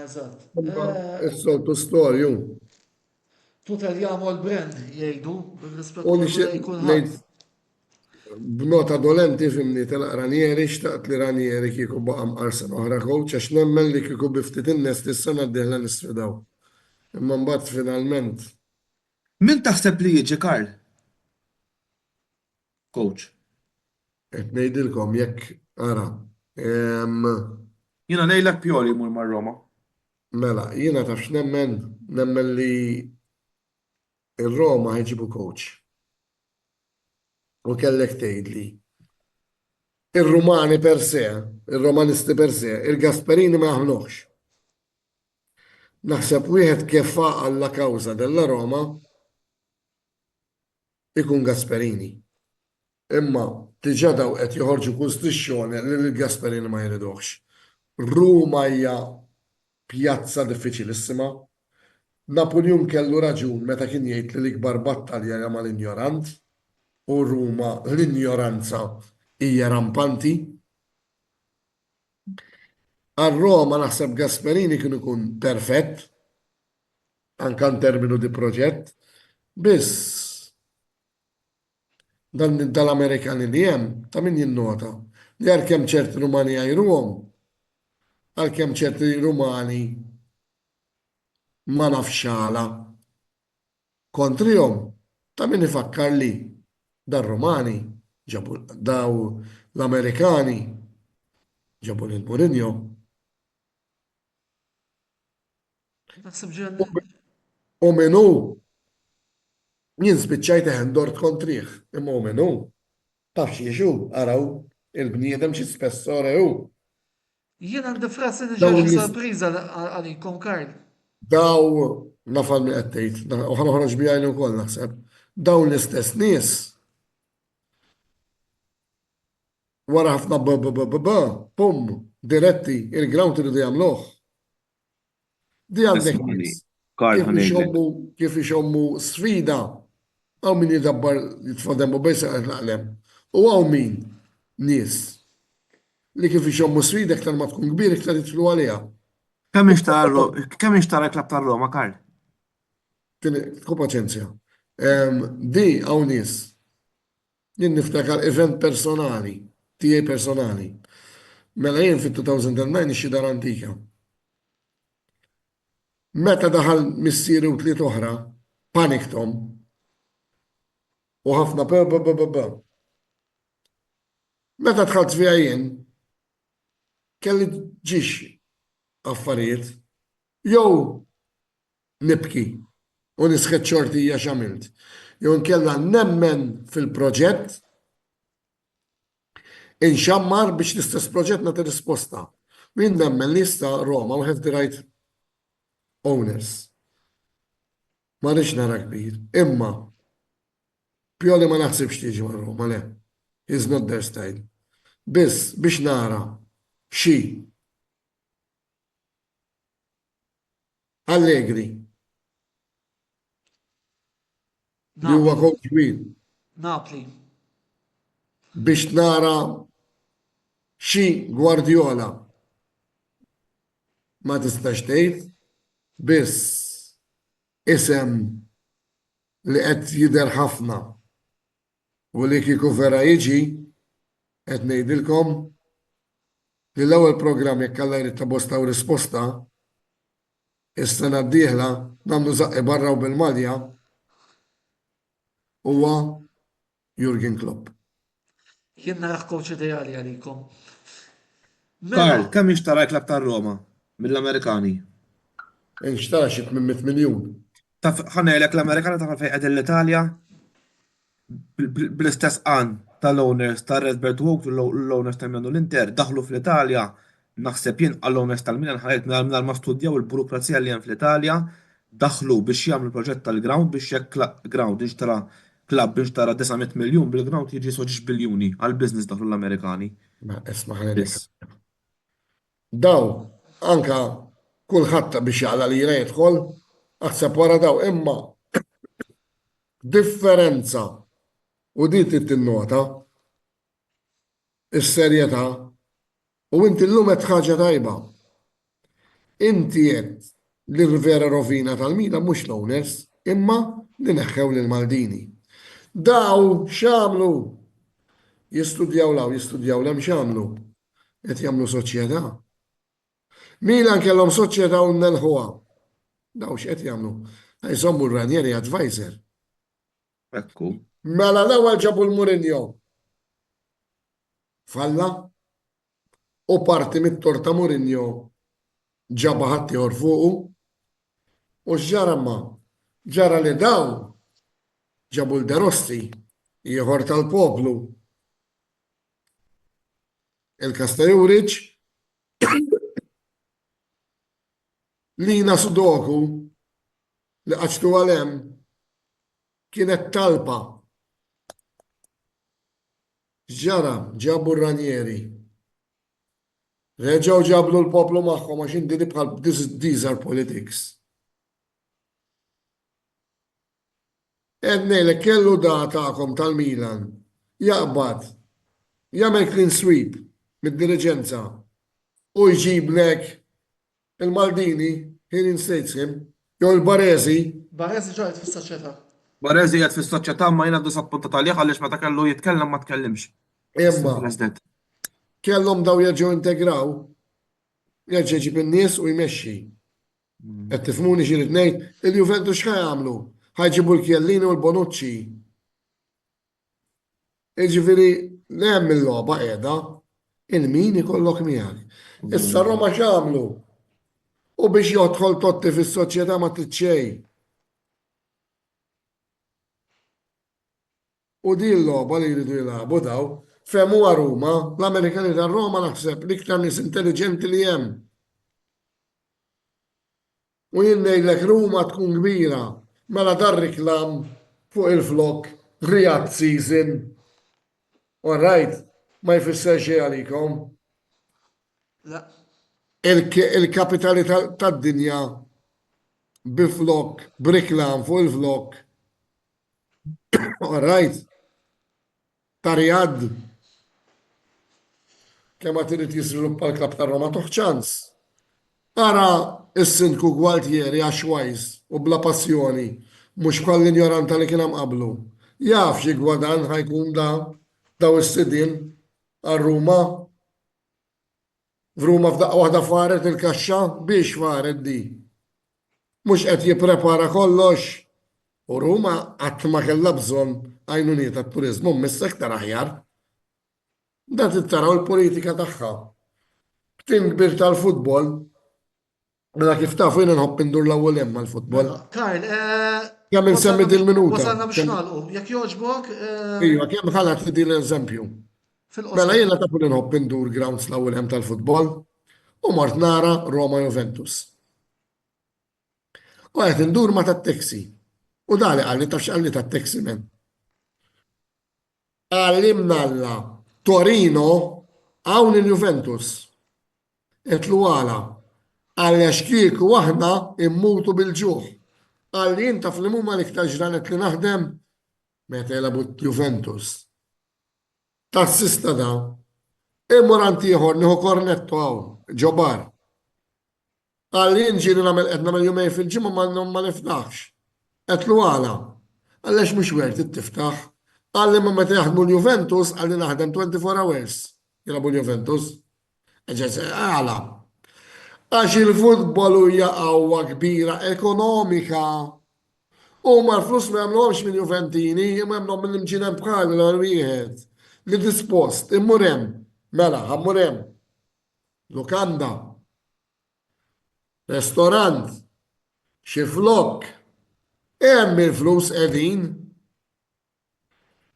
Eżatt. Is-soltu storju. Tuteljamu l-brand jgħidu, bil-rispett U kulħadd. b'nota dolenti fimni telaq Ranieri, xtaqt li Ranieri kieku baqa mqarsen oħra coach, għax nemmen li kieku biftit in-nest is-sena d-dieħla nisfidaw. Imma mbagħad finalment. Min taħseb li jiġi Karl? Coach. Qed ngħidilkom jekk ara. Jiena ngħidlek Pioli jmur mar-Roma. Mela, jiena tafx nemmen li il-Roma ħiġibu coach. U kellek tgħidli. Ir-Rumani per se, ir-Romanisti per se, il-Gasperini ma jaħmluħx. Naħseb wieħed kif għalla kawża della Roma ikun Gasperini. Imma diġà daw qed joħorġu kustixxjoni li l-Gasperini ma jridux. Ruma hija pjazza diffiċilissima. Napoleon kellu raġun meta kien jgħid li l-ikbar battalja jagħmel l-injorant u Ruma l-injoranza hija rampanti. Għal-Roma naħseb Gasperini kien ikun perfett, anke in terminu di proġett, biss dan dal-Amerikani li hemm ta' min jinnota li għalkemm ċerti Rumani jgħajruhom, għalkemm ċerti Rumani ma nafxala kontrihom ta' min ifakkar li dar-Rumani ġabu daw l-Amerikani ġabu lil Mourinho. U minnu jien spiċċajt ħendort kontriħ, imma u minnu tafx jiexu, araw il-bniedem xi spessore hu. Jien għandi frasi li ġeġi sorpriża għalikom Karl. Daw nafal mi qed tgħid, u ħanoħroġ bijajn ukoll naħseb. Dawn l-istess nies wara ħafna pum, diretti il-ground iridu jagħmluh. Di għandek nies. Kif ixommu sfida, għaw min jidabbar jitfademmu bejsa għal-għalem. U għaw min nies li kif ixommu sfida ktar ma tkun kbir iktar jitflu għalija. Kemm ixtara klab tar-Roma, Karl? Tku paċenzja. Di għaw nies. Jien niftakar event personali, tiegħi personali. Mela jien fit-2009 ixi dar antika. Meta daħal missieri u tliet oħra, paniktom, u ħafna Meta dħalt fiha jien, kelli ġiex affarijiet, jew nibki u nisħet xortija x'għamilt. Jew nkella nemmen fil-proġett inxammar biex l-istess proġett nagħti risposta. Min nemmen lista Roma we have the right owners. Ma rridx nara kbir. Imma Pioli ma naħsibx tiġi ma' Roma, le. Is not their style. Biss biex nara xi Allegri li huwa Napoli. coach kbir Napoli. biex nara xi Guardiola ma tistax tgħid biss isem li qed jidher ħafna u li kieku vera jiġi qed ngħidilkom li l-ewwel programm jekk alla jrid tabosta u risposta is-sena d-dieħla nagħmlu żaqi barra u bil-Malja huwa Jurgen Klopp. Jien naraħ coach ideali għalikom. Karl, kemm jixtara l-klab tar-Roma mill-Amerikani? Inxtara xi 800 miljun. Taf ħanejlek l-Amerikani taf fejn qegħdin l-Italja bl-istess qan tal-owners tar-Red Bird Walk l-owners tal-Milan u l-Inter daħlu fl-Italja naħseb jien għall-owners tal-Milan ħajt mingħajr ma studjaw il-burokrazija li hemm fl-Italja daħlu biex jagħmlu proġett tal-ground biex jekk ground inxtara klabb inxtara 900 miljun bil-ground jiġi soġġ biljuni għall-business daħlu l-Amerikani. Ma isma' ħalek. Biss. Daw anka kulħadd biex jaqla li jidħol aħseb wara daw imma differenza u di tinnota is-serjetà u inti llum qed ħaġa tajba. Inti qed li Rivera Rovina tal-Milan mhux l-owners imma li neħħew lil Maldini. Daw x'għamlu? Jistudjaw law, jistudjaw lem x'għamlu? Qed jagħmlu soċjetà. Milan kellhom soċjetà u nelħuha. Daw x'qed jagħmlu? Ħajżommu r-Ranieri advisor. Ekku. Mela l-ewwel ġabu l-Mourinho. Falla u parti mit-torta Mourinho ġaba ħadd ieħor fuqu u x'ġara ma ġara li daw ġabu l-De Rossi ieħor tal-poplu il-Kastajuric Lina Sudoku li qaċtu għalem kienet talpa. Ġara, ġabu r-Ranieri. Reġaw ġablu l-poplu maħħom għax indi bħal these are politics. Ednejle kellu datakom tal-Milan jaqbad jagħmel clean sweep mid-diriġenza u jġiblek il-Maldini here in Statesham jew il-Baresi. Baresi ġojt fis-soċjetà. Barezi għed fis-soċjetà ma jiena disappuntat għalih għaliex meta kellu jitkellem ma tkellimx. Imma President. kellhom daw jerġgħu integraw jerġa' jġib in-nies u jmexxi. Qed tifhmuni xi rid ngħid, il-Juventus x'ħajamlu? Ħajġibu l-Chiellini u l-Bonucci. Jiġifieri li hemm il-logħba qiegħda il-min ikollok miegħek. Issa Roma x'għamlu? U biex jodħol Totti fis-soċjetà ma trid xejn. U di l-logħba li jridu jilagħbu daw fehmu Ruma, l-Amerikani tar-Roma naħseb l-iktar nies intelligenti li hemm. U jien ngħidlek Ruma tkun kbira mela dar riklam fuq il-flok Riyadh season. All right, ma jfisser xejn għalikom. La, Il-kapitali tad-dinja biflok, briklam fuq il-flok. All right. Ta' Riyadh. Kemm ma trid jiżviluppa l-klab ta' Roma toħ ċans. Ara is-sindku Gualtieri għaxwajs u bla passjoni mhux bħal l-injoranta li kien hemm qablu. Jaf xi gwadan ħajkun daw is-sidien għar-Ruma. F'Ruma f'daqqa waħda faret il-kaxxa biex faret di. Mhux qed jipprepara kollox. U Ruma qatt ma kellha bżonn għajnuniet tat-turiżmu missa iktar aħjar. Da tittaraw il-politika tagħha. Tim kbir tal-futbol, mela kif tafu jiena nħobb indur l-ewwel hemm mal-futbol. Karl, Kemm insemmi din minuta. wasalna biex nagħlqu. Jekk jogħġbok, Iva, kemm ħalat li din l-eżempju. Mela Fil-qosor. jiena tafu li nħobb indur grounds l-ewwel hemm tal-futbol u mort nara Roma Juventus. U qed indur ma tat-taxi. U dali għalli tafx għalli tat-taxi men. Għallimna alla Torino hawn il-Juventus. Etlu għala għalli kieku aħna immutu bil-ġuħ. Għalli jinta fl-imuma l-iktar ġranet li naħdem meta jelabu Juventus. Tassista da. Immuranti ieħor nieħu kornetto għaw, ġobar. Għalli nġiri namel jumej fil-ġimma ma niftaħx. Etlu għala. Għallex mux wert it-tiftaħ. Għalli ma meta jaħdmu l-Juventus għalli naħdem 24 hours. Jelabu l-Juventus. Għala. Għax il-futbol huja qawwa kbira ekonomika. U ma l-flus ma jagħmluhomx minn Juventini, ma jagħmluhom minn imġinen bħal l-wieħed. Li dispost, immurem, mela, ħammurem. Lukanda. Restorant. Xi flok. Hemm il-flus qegħdin.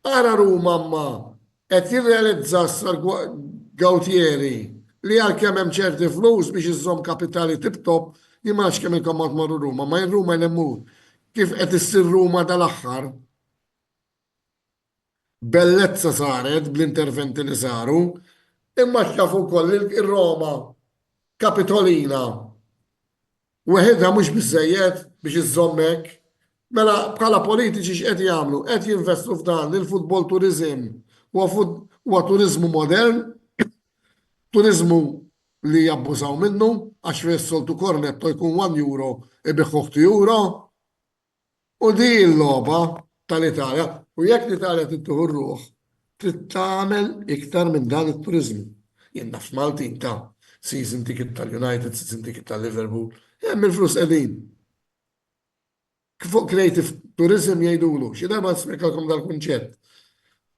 Ara mamma, qed jirrealizza s-sar Gautieri li għal-kemm hemm ċerti flus biex iżżomm kapitali tip-top, jimax kemm il-kommod marru Ruma, ma Ruma jlemmu kif qed issir Ruma dal-aħħar. Bellezza saret bl-interventi li saru, imma xtafu koll il-Roma Kapitolina. Weħedha mhux biżżejjed biex iżżommek. Mela bħala politiċi x'qed jagħmlu? Qed jinvestu f'dan il-futbol turizm. Huwa turizmu modern, turizmu li jabbużaw minnu, għax fis-soltu kornetto jkun 1 euro ibiħħuh 2 euro. U di l-logħba tal-Italja, u jekk l-Italja tittuħu r-ruħ, trid tagħmel iktar minn dan it-turizmu. Jien naf Maltin ta' season ticket tal-United, season ticket tal-Liverpool, hemm il-flus qegħdin. Fuq creative tourism jgħidulu, xi darba nspjegalkom dal-kunċett.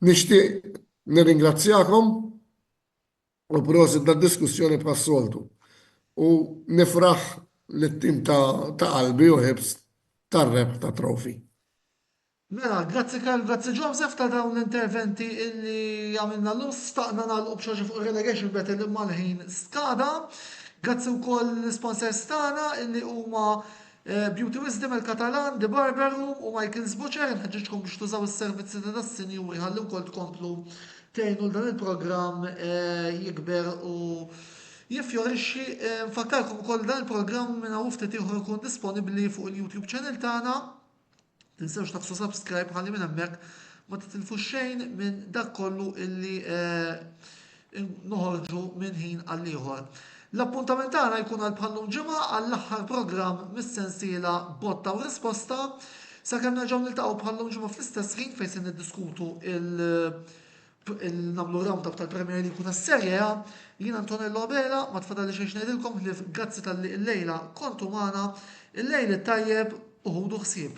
Nixtieq nirringrazzjakom u prosit dad-diskussjoni bħas-soltu. U nifraħ lit-tim ta' qalbi u ħibs tar-reb ta' trofi. Mela, grazzi Karl, grazzi Joseph ta' dawn l-interventi illi għamilna l-lus, staqna nagħlqu b'xaġa fuq relegation battle imma l-ħin skada. Grazzi wkoll l-sponsors tagħna illi huma Beauty Wisdom il-Katalan, The Barber Room u Michael's Butcher, nħeġġiġkom biex tużaw is-servizzi ta' tas-sinjuri ħalli wkoll tkomplu tgħinu dan il-programm jikber u jiffjorixxi. Nfakkarkom ukoll dan il-programm minn hawn ftit ieħor ikun disponibbli fuq il-YouTube channel tagħna. Tinsewx taqsu subscribe ħalli minn hemmhekk ma titilfux xejn minn dak kollu illi noħorġu minn ħin għal ieħor. L-appuntament tagħna jkun għal bħallum ġimgħa għall-aħħar programm mis-sensiela botta u risposta sakemm nerġgħu niltaqgħu bħallum ġimgħa fl-istess ħin fejn se niddiskutu il-nagħmlu round up tal-Premier League u tas-Serje A. Jien Antonello Abela ma tfadali xejn ngħidilkom ħlief grazzi tal-lejla kontu magħna, il-lejl tajjeb u ħudu ħsieb.